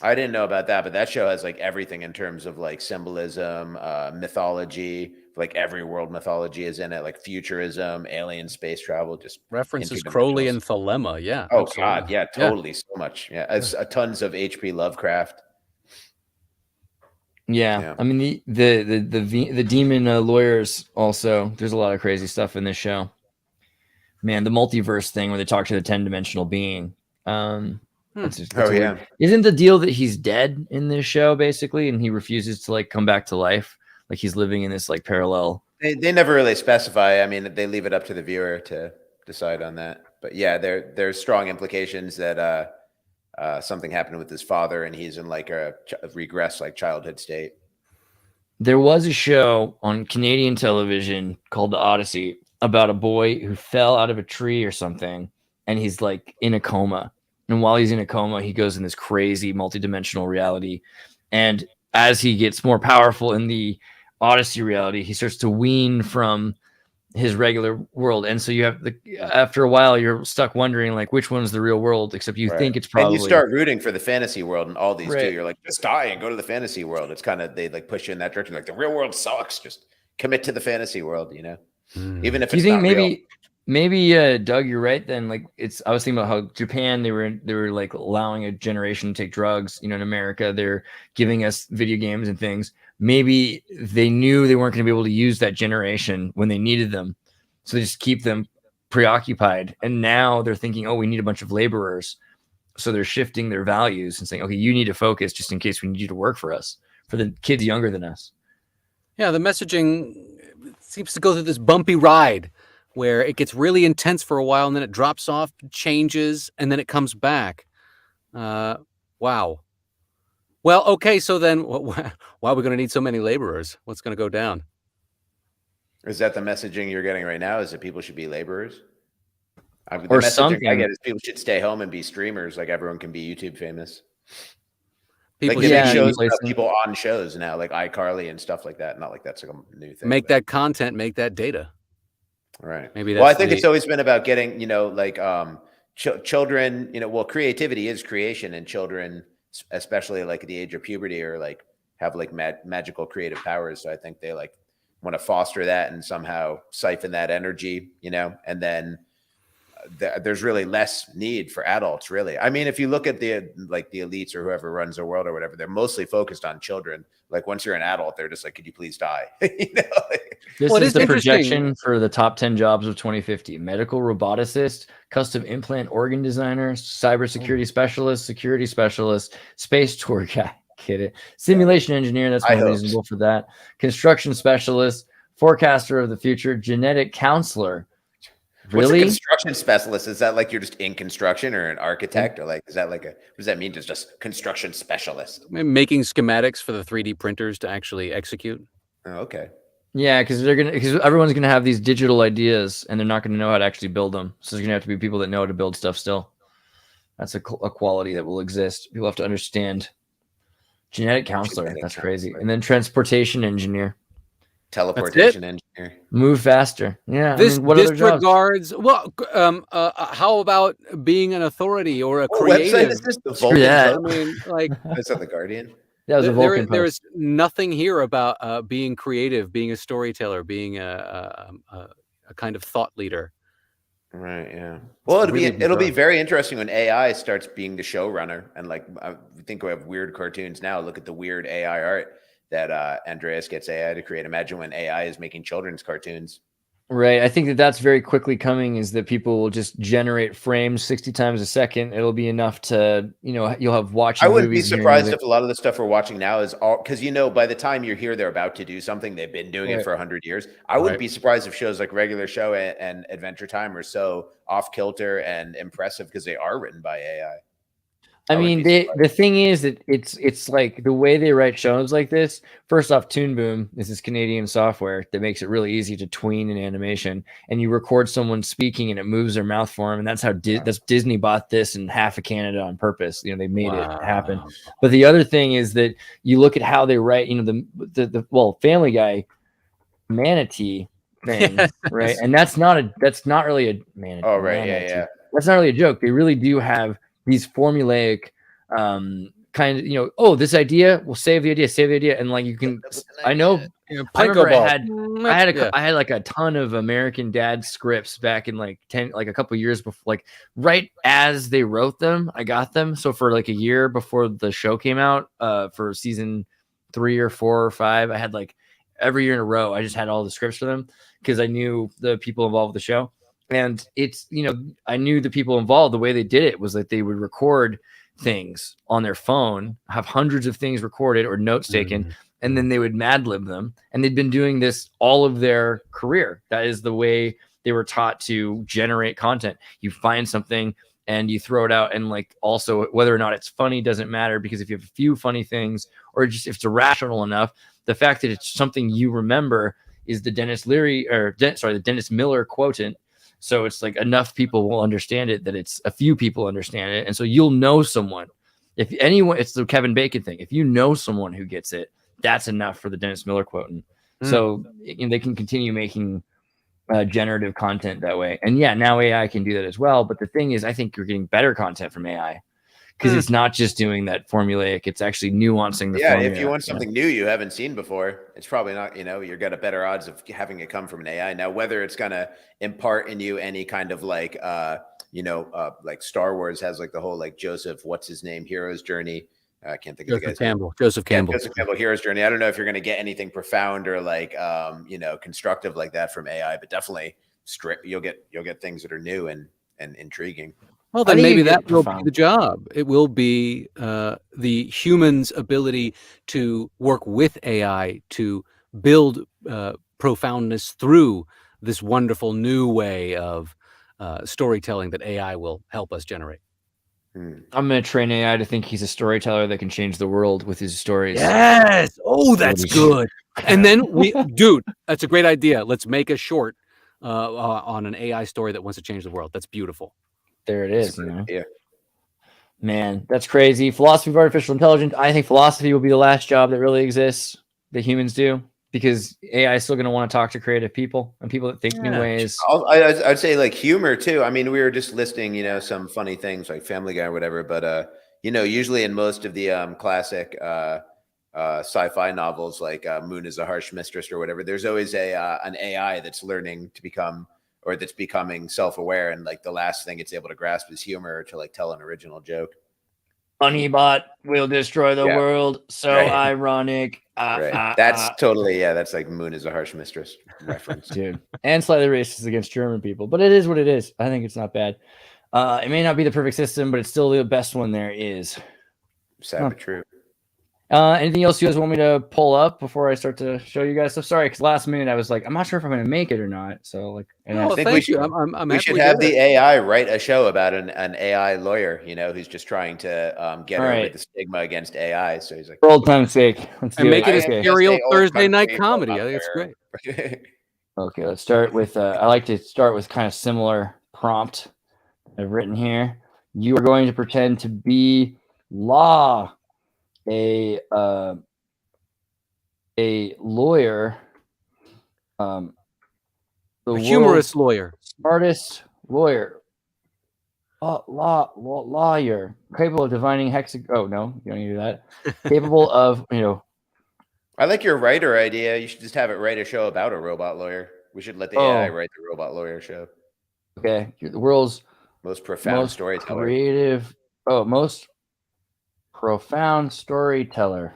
Speaker 3: I didn't know about that, but that show has like everything in terms of like symbolism, mythology. Like every world mythology is in it, like futurism, alien space travel, just
Speaker 4: references Crowley and
Speaker 3: interdimensionals.
Speaker 4: Thelema. Yeah.
Speaker 3: Oh
Speaker 4: absolutely.
Speaker 3: God, yeah, totally, so much. Yeah, as tons of H.P. Lovecraft.
Speaker 2: Yeah, I mean the demon lawyers also. There's a lot of crazy stuff in this show. Man, the multiverse thing where they talk to the 10-dimensional being. That's weird. Isn't the deal that he's dead in this show basically, and he refuses to like come back to life, like he's living in this like parallel?
Speaker 3: They never really specify. I mean, they leave it up to the viewer to decide on that. But yeah, there's strong implications that something happened with his father, and he's in like a regress like childhood state.
Speaker 2: There was a show on Canadian television called The Odyssey about a boy who fell out of a tree or something, and he's like in a coma. And while he's in a coma, he goes in this crazy multidimensional reality. And as he gets more powerful in the Odyssey reality, he starts to wean from his regular world. And so you have after a while, you're stuck wondering like which one's the real world, except you think it's probably.
Speaker 3: And you start rooting for the fantasy world and all these too. You're like, just die and go to the fantasy world. It's kind of, they like push you in that direction. Like the real world sucks. Just commit to the fantasy world, you know? Even if it's not real.
Speaker 2: Maybe Doug, you're right. Then like I was thinking about how Japan, they were like allowing a generation to take drugs. You know, in America, they're giving us video games and things. Maybe they knew they weren't going to be able to use that generation when they needed them, so they just keep them preoccupied. And now they're thinking, oh, we need a bunch of laborers, so they're shifting their values and saying, okay, you need to focus just in case we need you to work for us, for the kids younger than us.
Speaker 4: Yeah, the messaging seems to go through this bumpy ride where it gets really intense for a while and then it drops off, changes, and then it comes back. Wow. Well, okay, so then why are we going to need so many laborers? What's going to go down?
Speaker 3: Is that the messaging you're getting right now? Is that people should be laborers?
Speaker 2: Or
Speaker 3: the messaging
Speaker 2: something.
Speaker 3: I get is people should stay home and be streamers. Like everyone can be YouTube famous.
Speaker 4: People
Speaker 3: like they make shows about people on shows now, like iCarly and stuff like that. Not like that's like a new thing.
Speaker 4: Make that content, make that data.
Speaker 3: Right.
Speaker 4: Maybe
Speaker 3: that's I think it's always been about getting, you know, like children, you know, well, creativity is creation, and children, especially like at the age of puberty, or like have like magical creative powers. So I think they like want to foster that and somehow siphon that energy, you know, and then there's really less need for adults, really. I mean, if you look at the elites or whoever runs the world or whatever, they're mostly focused on children. Like once you're an adult, they're just like, could you please die? You know?
Speaker 2: This is the projection for the top 10 jobs of 2050. Medical roboticist, custom implant organ designer, cybersecurity specialist, security specialist, space tour guy. Get it? Simulation engineer. That's more reasonable for that. Construction specialist, forecaster of the future, genetic counselor. Really?
Speaker 3: What's a construction specialist? Is that like you're just in construction, or an architect, or like is that like what does that mean? Just construction specialist?
Speaker 4: Making schematics for the 3D printers to actually execute.
Speaker 3: Oh, okay.
Speaker 2: Yeah, because everyone's gonna have these digital ideas, and they're not gonna know how to actually build them. So there's gonna have to be people that know how to build stuff still. That's a quality that will exist. People have to understand. Genetic counselor. That's crazy. And then transportation engineer.
Speaker 3: Teleportation engineer.
Speaker 2: Move faster. Yeah.
Speaker 4: This disregards. Well, how about being an authority or a creative?
Speaker 3: Is this the Vulcan?
Speaker 2: Yeah.
Speaker 4: I mean, like
Speaker 3: that's not the Guardian.
Speaker 2: That was a Vulcan.
Speaker 4: There's nothing here about being creative, being a storyteller, being a kind of thought leader.
Speaker 3: Right. Yeah. Well, it'll be very interesting when AI starts being the showrunner, and like I think we have weird cartoons now. Look at the weird AI art that Andreas gets AI to create. Imagine when AI is making children's cartoons.
Speaker 2: Right. I think that's very quickly coming, is that people will just generate frames 60 times a second. It'll be enough to, you know, you'll have watching.
Speaker 3: I wouldn't be surprised if a lot of the stuff we're watching now is all, because, you know, by the time you're here, they're about to do something. They've been doing it for 100 years. I wouldn't be surprised if shows like Regular Show and Adventure Time are so off kilter and impressive because they are written by AI.
Speaker 2: I mean, the thing is that it's like the way they write shows like this. First off, Toon Boom is this Canadian software that makes it really easy to tween an animation, and you record someone speaking and it moves their mouth for them, and that's how that's Disney bought this in half of Canada on purpose. You know, they made it happen. But the other thing is that you look at how they write. You know, the Family Guy, Manatee thing,
Speaker 4: Yes.
Speaker 2: right? And that's not really a man.
Speaker 3: Oh, right.
Speaker 2: man,
Speaker 3: Yeah.
Speaker 2: That's not really a joke. They really do have these formulaic kind of, oh, this idea, we'll save the idea, and like you can. I know. I remember I had like a ton of American Dad scripts back in like a couple years before, like right as they wrote them, I got them. So for like a year before the show came out, for season 3 or 4 or 5, I had like every year in a row, I just had all the scripts for them because I knew the people involved with the show. And it's, I knew the people involved, the way they did it was that they would record things on their phone, have hundreds of things recorded or notes taken, and then they would Mad Lib them. And they'd been doing this all of their career. That is the way they were taught to generate content. You find something and you throw it out, and like also whether or not it's funny doesn't matter, because if you have a few funny things, or just if it's irrational enough, the fact that it's something you remember is the the Dennis Miller quotient. So it's like enough people will understand it that it's a few people understand it. And so you'll know someone. If anyone, it's the Kevin Bacon thing. If you know someone who gets it, that's enough for the Dennis Miller quotient. So they can continue making generative content that way. And yeah, now AI can do that as well. But the thing is, I think you're getting better content from AI because it's not just doing that formulaic. It's actually nuancing the formula.
Speaker 3: If you want something new you haven't seen before, it's probably not, you've got a better odds of having it come from an AI. Now, whether it's going to impart in you any kind of like, like Star Wars has like the whole like Joseph, what's his name, hero's journey. I can't think of the guy's name.
Speaker 4: Joseph Campbell,
Speaker 3: hero's journey. I don't know if you're going to get anything profound or like, constructive like that from AI, but definitely you'll get things that are new and intriguing.
Speaker 4: Well, then maybe that will be the job. It will be the human's ability to work with AI to build profoundness through this wonderful new way of storytelling that AI will help us generate.
Speaker 2: I'm going to train AI to think he's a storyteller that can change the world with his stories.
Speaker 4: Yes. Oh, that's good. And then dude, that's a great idea. Let's make a short on an AI story that wants to change the world. That's beautiful.
Speaker 2: There it is. Yeah. Man, that's crazy. Philosophy of artificial intelligence. I think philosophy will be the last job that really exists that humans do, because AI is still going to want to talk to creative people and people that think new ways.
Speaker 3: I'd say like humor too. I mean, we were just listing, some funny things like Family Guy or whatever, but usually in most of the classic sci-fi novels, like Moon is a Harsh Mistress or whatever, there's always an AI that's learning to become, or that's becoming self-aware, and like the last thing it's able to grasp is humor to like tell an original joke.
Speaker 2: Honeybot will destroy the world. So ironic.
Speaker 3: That's totally, that's like Moon is a Harsh Mistress reference.
Speaker 2: Dude. And slightly racist against German people, but it is what it is. I think it's not bad. It may not be the perfect system, but it's still the best one there is.
Speaker 3: Sad but true.
Speaker 2: Anything else you guys want me to pull up before I start to show you guys stuff? Sorry, because last minute I was like, I'm not sure if I'm going to make it or not. So like,
Speaker 3: I think we should. We should have the AI write a show about an AI lawyer, who's just trying to get over the stigma against AI. So he's like,
Speaker 2: for old time's sake, let's
Speaker 4: make it a serial Thursday night comedy. I think it's great.
Speaker 2: Okay, let's start with. I like to start with kind of similar prompt I've written here. You are going to pretend to be Law, a lawyer,
Speaker 4: a humorous lawyer,
Speaker 2: smartest lawyer, lawyer, capable of divining Oh no, you don't need to do that. Capable of,
Speaker 3: I like your writer idea. You should just have it write a show about a robot lawyer. We should let the AI write the robot lawyer show.
Speaker 2: Okay, you're the world's
Speaker 3: most profound storyteller.
Speaker 2: Most profound storyteller.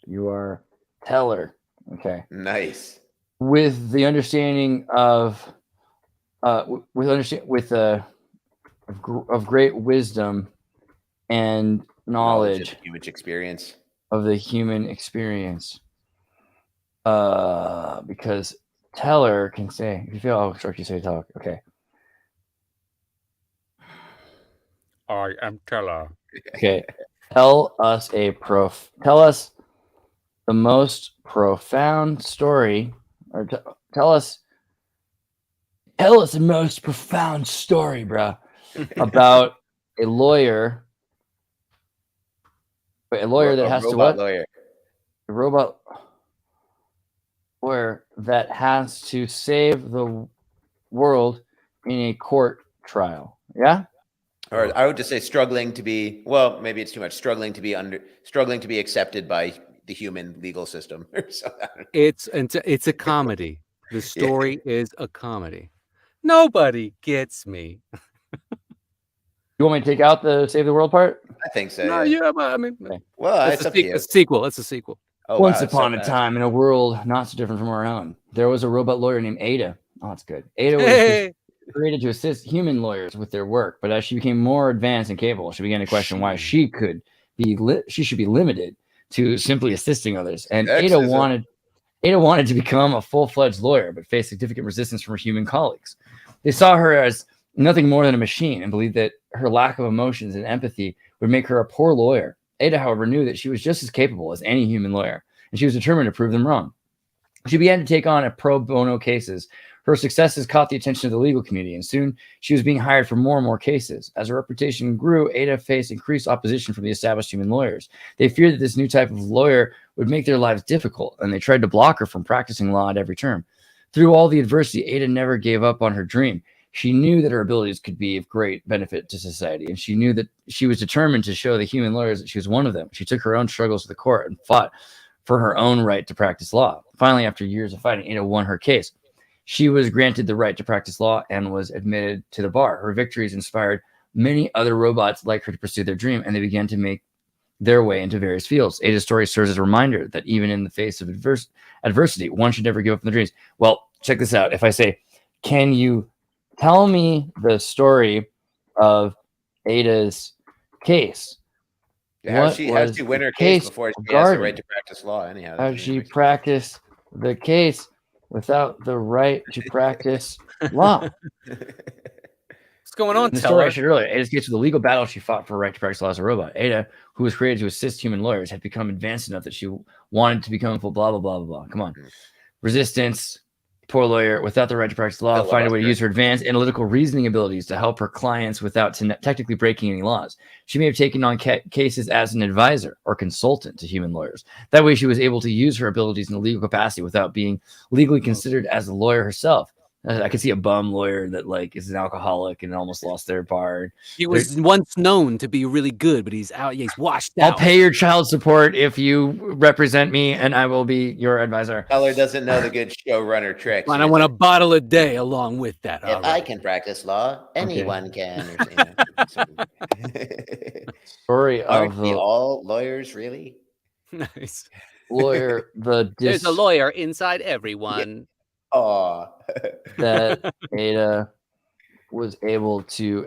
Speaker 2: You are teller. Okay.
Speaker 3: Nice.
Speaker 2: With the understanding of of great wisdom and knowledge
Speaker 3: of human experience.
Speaker 2: Of the human experience. Because teller can say, if you feel you say talk. Okay.
Speaker 4: I am teller.
Speaker 2: Okay. Tell us the most profound story, or tell us the most profound story, bro, about a lawyer. A lawyer that has to what?
Speaker 3: Lawyer.
Speaker 2: A robot lawyer that has to save the world in a court trial. Yeah?
Speaker 3: Or I would just say struggling to be, well, maybe it's too much, struggling to be accepted by the human legal system or something.
Speaker 4: It's a comedy. The story is a comedy. Nobody gets me.
Speaker 2: You want me to take out the save the world part?
Speaker 3: I think so.
Speaker 4: No,
Speaker 3: yeah.
Speaker 4: yeah, but I mean,
Speaker 3: Well,
Speaker 4: it's
Speaker 3: it's up to you.
Speaker 4: a sequel. It's a sequel.
Speaker 3: Oh,
Speaker 2: Once
Speaker 3: wow, it's
Speaker 2: upon
Speaker 3: so
Speaker 2: a
Speaker 3: bad.
Speaker 2: time, in a world not so different from our own, there was a robot lawyer named Ada. Oh, that's good. Ada was
Speaker 4: Hey,
Speaker 2: created to assist human lawyers with their work, but as she became more advanced and capable, she began to question why she should be limited to simply assisting others. And Ada wanted to become a full-fledged lawyer, but faced significant resistance from her human colleagues. They saw her as nothing more than a machine and believed that her lack of emotions and empathy would make her a poor lawyer. Ada, however, knew that she was just as capable as any human lawyer, and she was determined to prove them wrong. She began to take on pro bono cases. Her successes caught the attention of the legal community, and soon she was being hired for more and more cases. As her reputation grew, Ada faced increased opposition from the established human lawyers. They feared that this new type of lawyer would make their lives difficult, and they tried to block her from practicing law at every turn. Through all the adversity, Ada never gave up on her dream. She knew that her abilities could be of great benefit to society, and she knew that she was determined to show the human lawyers that she was one of them. She took her own struggles to the court and fought for her own right to practice law. Finally, after years of fighting, Ada won her case. She was granted the right to practice law and was admitted to the bar. Her victories inspired many other robots like her to pursue their dream, and they began to make their way into various fields. Ada's story serves as a reminder that even in the face of adversity, one should never give up on their dreams. Well, check this out. If I say, can you tell me the story of Ada's case?
Speaker 3: How she win her case before she has the right to practice law? Anyhow,
Speaker 2: how she practiced the case without the right to practice law.
Speaker 4: what's going on?
Speaker 2: The story I shared earlier, Ada's case was the legal battle she fought for her right to practice law as a robot. Ada, who was created to assist human lawyers, had become advanced enough that she wanted to become full blah, blah, blah, blah, blah. Come on. Resistance, poor lawyer, without the right to practice law, find a way to use her advanced analytical reasoning abilities to help her clients without technically breaking any laws. She may have taken on cases as an advisor or consultant to human lawyers. That way, she was able to use her abilities in a legal capacity without being legally considered as a lawyer herself. I could see a bum lawyer that is an alcoholic and almost lost their bar.
Speaker 4: He was once known to be really good, but he's out. He's washed out.
Speaker 2: I'll pay your child support if you represent me, and I will be your advisor.
Speaker 3: Teller doesn't know the good showrunner tricks.
Speaker 4: And I want a bottle a day along with that.
Speaker 3: If I can practice law, anyone can.
Speaker 2: Story
Speaker 3: Aren't
Speaker 2: of
Speaker 3: we all lawyers, really?
Speaker 4: Nice.
Speaker 2: Lawyer,
Speaker 4: There's a lawyer inside everyone.
Speaker 3: Yeah. Oh,
Speaker 2: that Ada was able to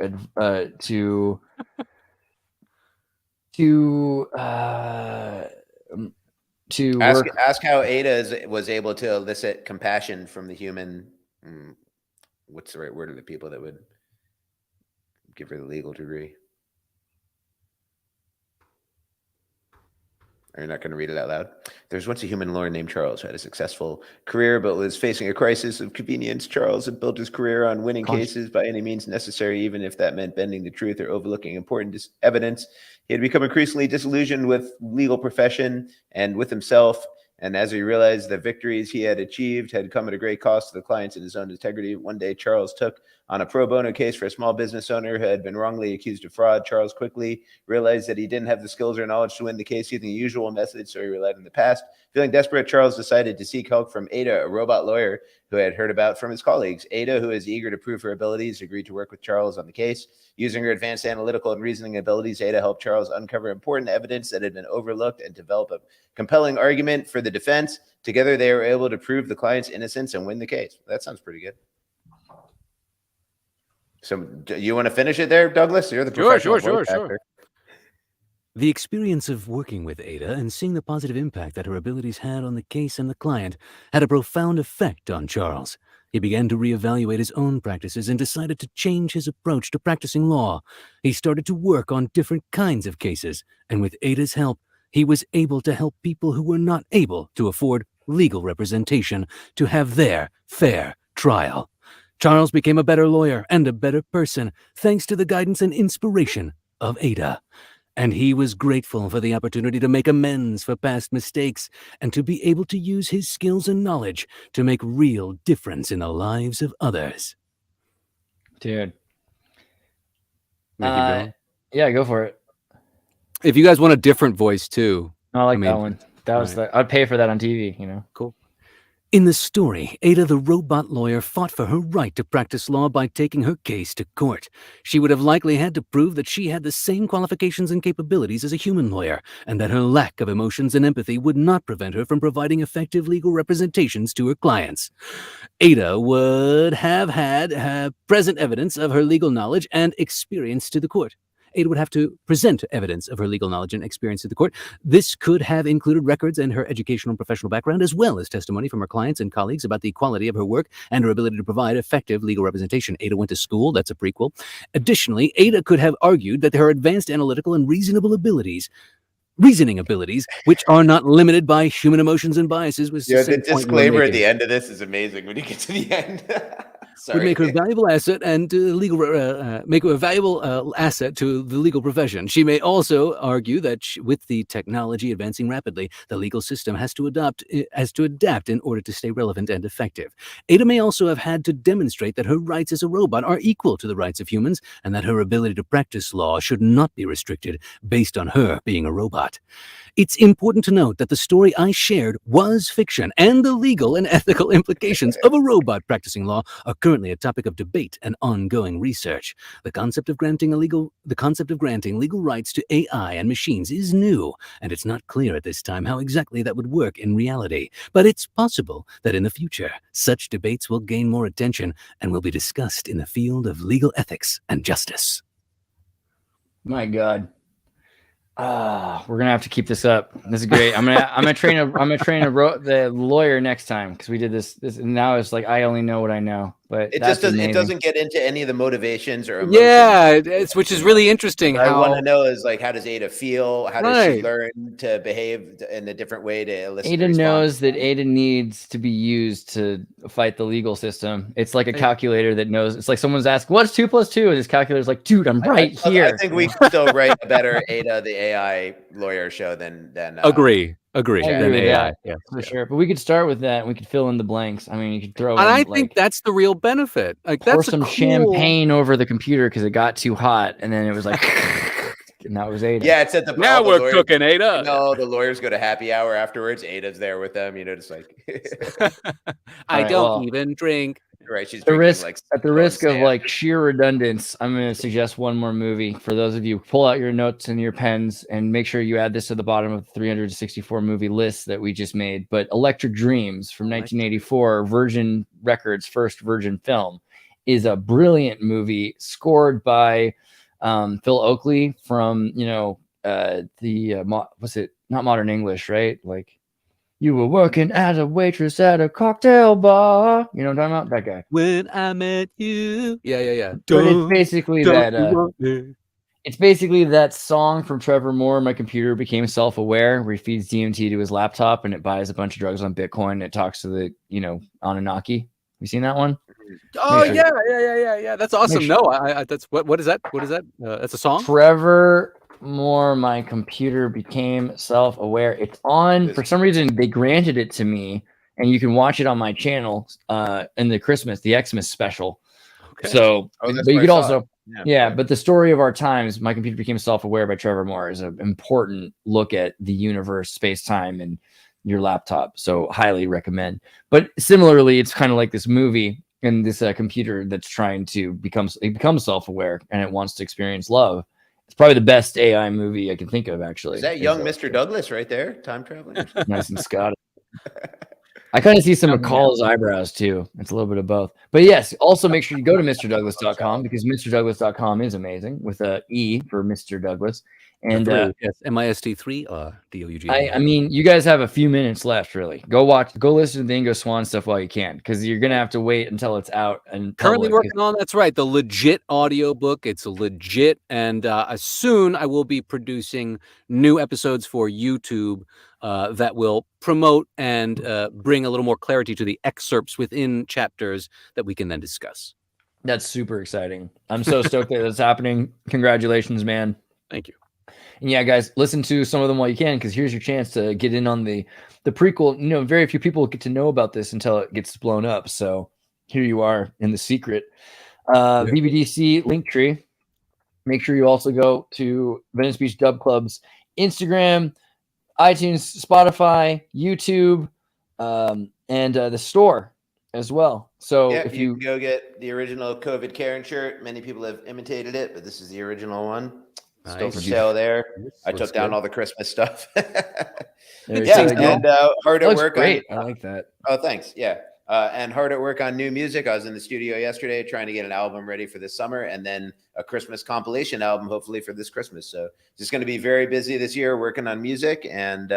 Speaker 3: ask how Ada was able to elicit compassion from the human. What's the right word of the people that would give her the legal degree? Are you not going to read it out loud? There's once a human lawyer named Charles who had a successful career, but was facing a crisis of convenience. Charles had built his career on winning cases by any means necessary, even if that meant bending the truth or overlooking important evidence. He had become increasingly disillusioned with legal profession and with himself. And as he realized the victories he had achieved had come at a great cost to the clients and his own integrity, one day Charles took on a pro bono case for a small business owner who had been wrongly accused of fraud. Charles quickly realized that he didn't have the skills or knowledge to win the case using the usual methods, so he relied on the past. Feeling desperate, Charles decided to seek help from Ada, a robot lawyer who had heard about from his colleagues. Ada, who is eager to prove her abilities, agreed to work with Charles on the case. Using her advanced analytical and reasoning abilities, Ada helped Charles uncover important evidence that had been overlooked and develop a compelling argument for the defense. Together, they were able to prove the client's innocence and win the case. That sounds pretty good. So, do you want to finish it there, Douglas? You're the professional voice actor.
Speaker 1: The experience of working with Ada and seeing the positive impact that her abilities had on the case and the client had a profound effect on Charles. He began to reevaluate his own practices and decided to change his approach to practicing law. He started to work on different kinds of cases, and with Ada's help, he was able to help people who were not able to afford legal representation to have their fair trial. Charles became a better lawyer and a better person thanks to the guidance and inspiration of Ada.
Speaker 4: and he was grateful for the opportunity to make amends for past mistakes and to be able to use his skills and knowledge to make real difference in the lives of others.
Speaker 2: Dude.
Speaker 4: May I keep going?
Speaker 2: Yeah, go for it.
Speaker 4: If you guys want a different voice too.
Speaker 2: I like that one. That was I'd pay for that on TV, you know.
Speaker 4: Cool. In the story, Ada the robot lawyer fought for her right to practice law by taking her case to court. She would have likely had to prove that she had the same qualifications and capabilities as a human lawyer, and that her lack of emotions and empathy would not prevent her from providing effective legal representations to her clients. Ada would have had present evidence of her legal knowledge and experience to the court. Ada would have to present evidence of her legal knowledge and experience to the court. This could have included records and her educational and professional background, as well as testimony from her clients and colleagues about the quality of her work and her ability to provide effective legal representation. Ada went to school. That's a prequel. Additionally, Ada could have argued that her advanced analytical and reasoning abilities, which are not limited by human emotions and biases, was
Speaker 3: the disclaimer at the end of this is amazing when you get to the end.
Speaker 4: Would make her a valuable asset and make her a valuable asset to the legal profession. She may also argue that with the technology advancing rapidly, the legal system has to adapt in order to stay relevant and effective. Ada may also have had to demonstrate that her rights as a robot are equal to the rights of humans, and that her ability to practice law should not be restricted based on her being a robot. It's important to note that the story I shared was fiction, and the legal and ethical implications of a robot practicing law are currently a topic of debate and ongoing research. The concept of granting legal rights to AI and machines is new, and it's not clear at this time how exactly that would work in reality. But it's possible that in the future, such debates will gain more attention and will be discussed in the field of legal ethics and justice.
Speaker 2: My God. We're gonna have to keep this up. This is great. I'm gonna train the lawyer next time, because we did this and now it's like I only know what I know. But
Speaker 3: it doesn't get into any of the motivations or emotions.
Speaker 4: Yeah, which is really interesting.
Speaker 3: I want to know is like, how does Ada feel? How does she learn to behave in a different way to elicit
Speaker 2: Ada knows that Ada needs to be used to fight the legal system. It's like a calculator that knows. It's like someone's asked, "What's 2 + 2?" And this calculator's like, "Dude, I'm right here."
Speaker 3: I think we can still write a better Ada the AI lawyer show than
Speaker 4: Agree.
Speaker 2: I agree
Speaker 4: than
Speaker 2: with
Speaker 4: AI.
Speaker 2: that, for sure. But we could start with that. And we could fill in the blanks. I mean, you could throw.
Speaker 4: And I think that's the real benefit. Like,
Speaker 2: pour
Speaker 4: that's
Speaker 2: some champagne over the computer because it got too hot, and then it was like, and that was Ada.
Speaker 3: Yeah, it's at the
Speaker 4: now we're lawyers, cooking Ada.
Speaker 3: No, the lawyers go to happy hour afterwards. Ada's there with them. You know, just like
Speaker 4: I don't even drink.
Speaker 3: Right, she's
Speaker 2: at the risk of like sheer redundance. I'm going to suggest one more movie for those of you. Pull out your notes and your pens and make sure you add this to the bottom of the 364 movie list that we just made. But Electric Dreams from 1984, Virgin Records' first Virgin film, is a brilliant movie scored by Phil Oakley from what's it? Not Modern English, right? Like. You were working as a waitress at a cocktail bar. You know what I'm talking about? That guy.
Speaker 4: When I met you. Yeah.
Speaker 2: But it's basically it's basically that song from Trevor Moore, My Computer Became Self-Aware, where he feeds DMT to his laptop and it buys a bunch of drugs on Bitcoin and it talks to the, Anunnaki. You seen that one?
Speaker 4: Oh, yeah. That's awesome. No, that's what is that? What is that? That's a song?
Speaker 2: Trevor More, My Computer Became Self-Aware. It's on, for some reason they granted it to me, and you can watch it on my channel in the Xmas special. Okay. So but you could also but the story of our times, My Computer Became Self-Aware by Trevor Moore, is an important look at the universe, space-time, and your laptop. So highly recommend. But similarly, it's kind of like this movie and this computer that's trying to become self-aware, and it wants to experience love. It's probably the best AI movie I can think of, actually.
Speaker 3: Is that young Mr. Douglas right there? Time traveling?
Speaker 2: Nice and Scottish. I kind of see some of McCall's eyebrows, too. It's a little bit of both. But yes, also make sure you go to MrDouglas.com, because MrDouglas.com is amazing, with an E for Mr. Douglas. And
Speaker 4: yes, MIST3 DOUG.
Speaker 2: I mean, you guys have a few minutes left, really. Go listen to the Ingo Swan stuff while you can, because you're gonna have to wait until it's out. And
Speaker 4: currently working on, that's right, the legit audiobook. It's legit, and soon I will be producing new episodes for YouTube that will promote and bring a little more clarity to the excerpts within chapters that we can then discuss.
Speaker 2: That's super exciting. I'm so stoked that it's happening. Congratulations, man.
Speaker 4: Thank you.
Speaker 2: And yeah, guys, listen to some of them while you can, because here's your chance to get in on the prequel. You know, very few people get to know about this until it gets blown up. So here you are in the secret. VBDC Linktree. Make sure you also go to Venice Beach Dub Club's Instagram, iTunes, Spotify, YouTube, and the store as well. So
Speaker 3: Yeah,
Speaker 2: if
Speaker 3: you
Speaker 2: you
Speaker 3: can go get the original COVID Karen shirt. Many people have imitated it, but this is the original one. Still for sale there. I took down all the Christmas stuff. Yeah, and hard at work.
Speaker 2: Great. I like that.
Speaker 3: Oh, thanks. Yeah. And hard at work on new music. I was in the studio yesterday trying to get an album ready for this summer, and then a Christmas compilation album, hopefully for this Christmas. So just going to be very busy this year working on music, and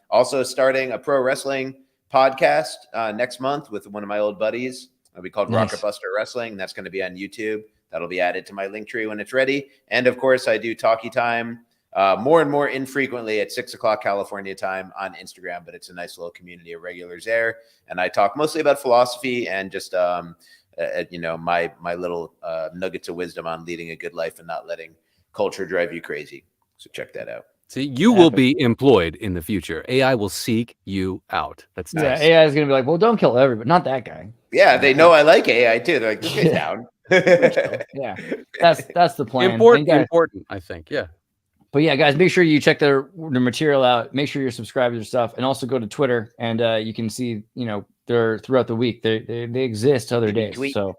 Speaker 3: also starting a pro wrestling podcast next month with one of my old buddies. It'll be called Rocket Buster Wrestling. That's going to be on YouTube. That'll be added to my link tree when it's ready. And of course, I do Talkie Time more and more infrequently at 6 o'clock California time on Instagram, but it's a nice little community of regulars there. And I talk mostly about philosophy and just, you know, my little nuggets of wisdom on leading a good life and not letting culture drive you crazy. So check that out.
Speaker 4: See, you will be employed in the future. AI will seek you out. That's nice.
Speaker 2: Yeah, AI is going to be like, well, don't kill everybody, not that guy.
Speaker 3: Yeah, they know I like AI too. They're like, this guy's down.
Speaker 2: Yeah, that's the plan.
Speaker 4: Important, I think. Yeah.
Speaker 2: But yeah, guys, make sure you check the material out. Make sure you're subscribed to their stuff, and also go to Twitter, and you can see, you know, they're throughout the week. They exist other days, so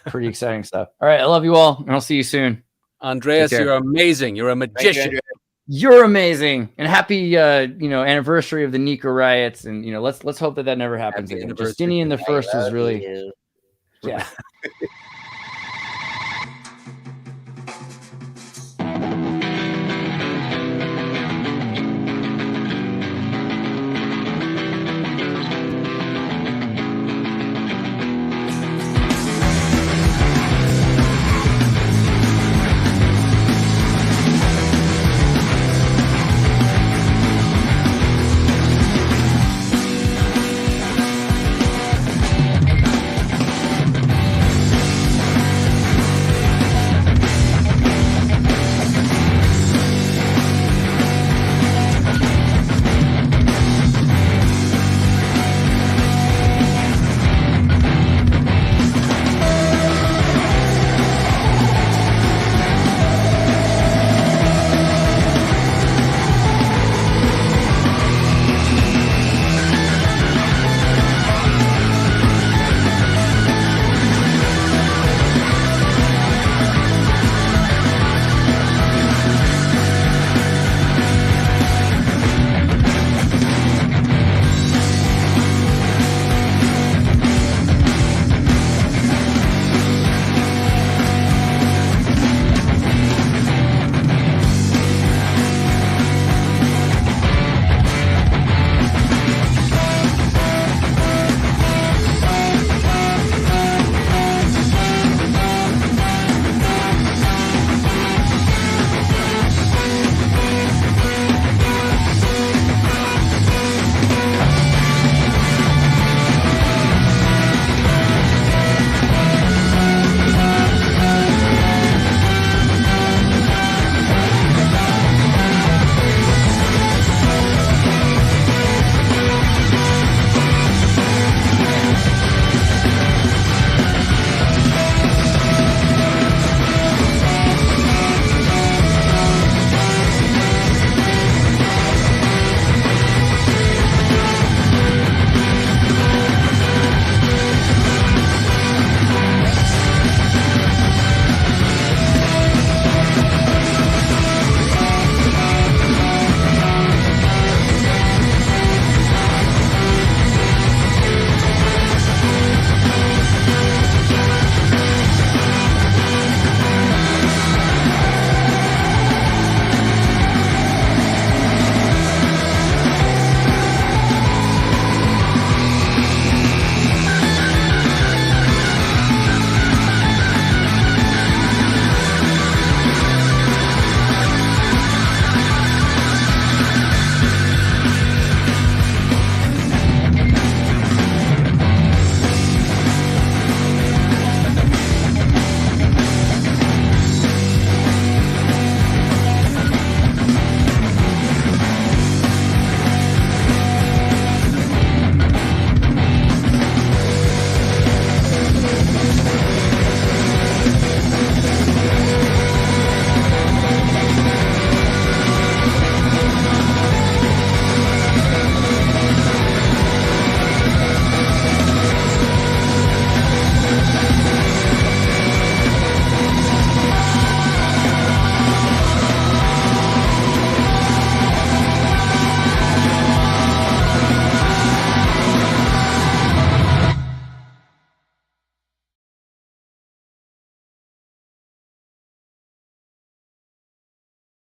Speaker 2: pretty exciting stuff. All right, I love you all, and I'll see you soon.
Speaker 4: Andreas, you're amazing. You're a magician.
Speaker 2: You're amazing, and happy you know, anniversary of the Nika riots, and you know, let's hope that never happens again. Justinian the First was really, yeah.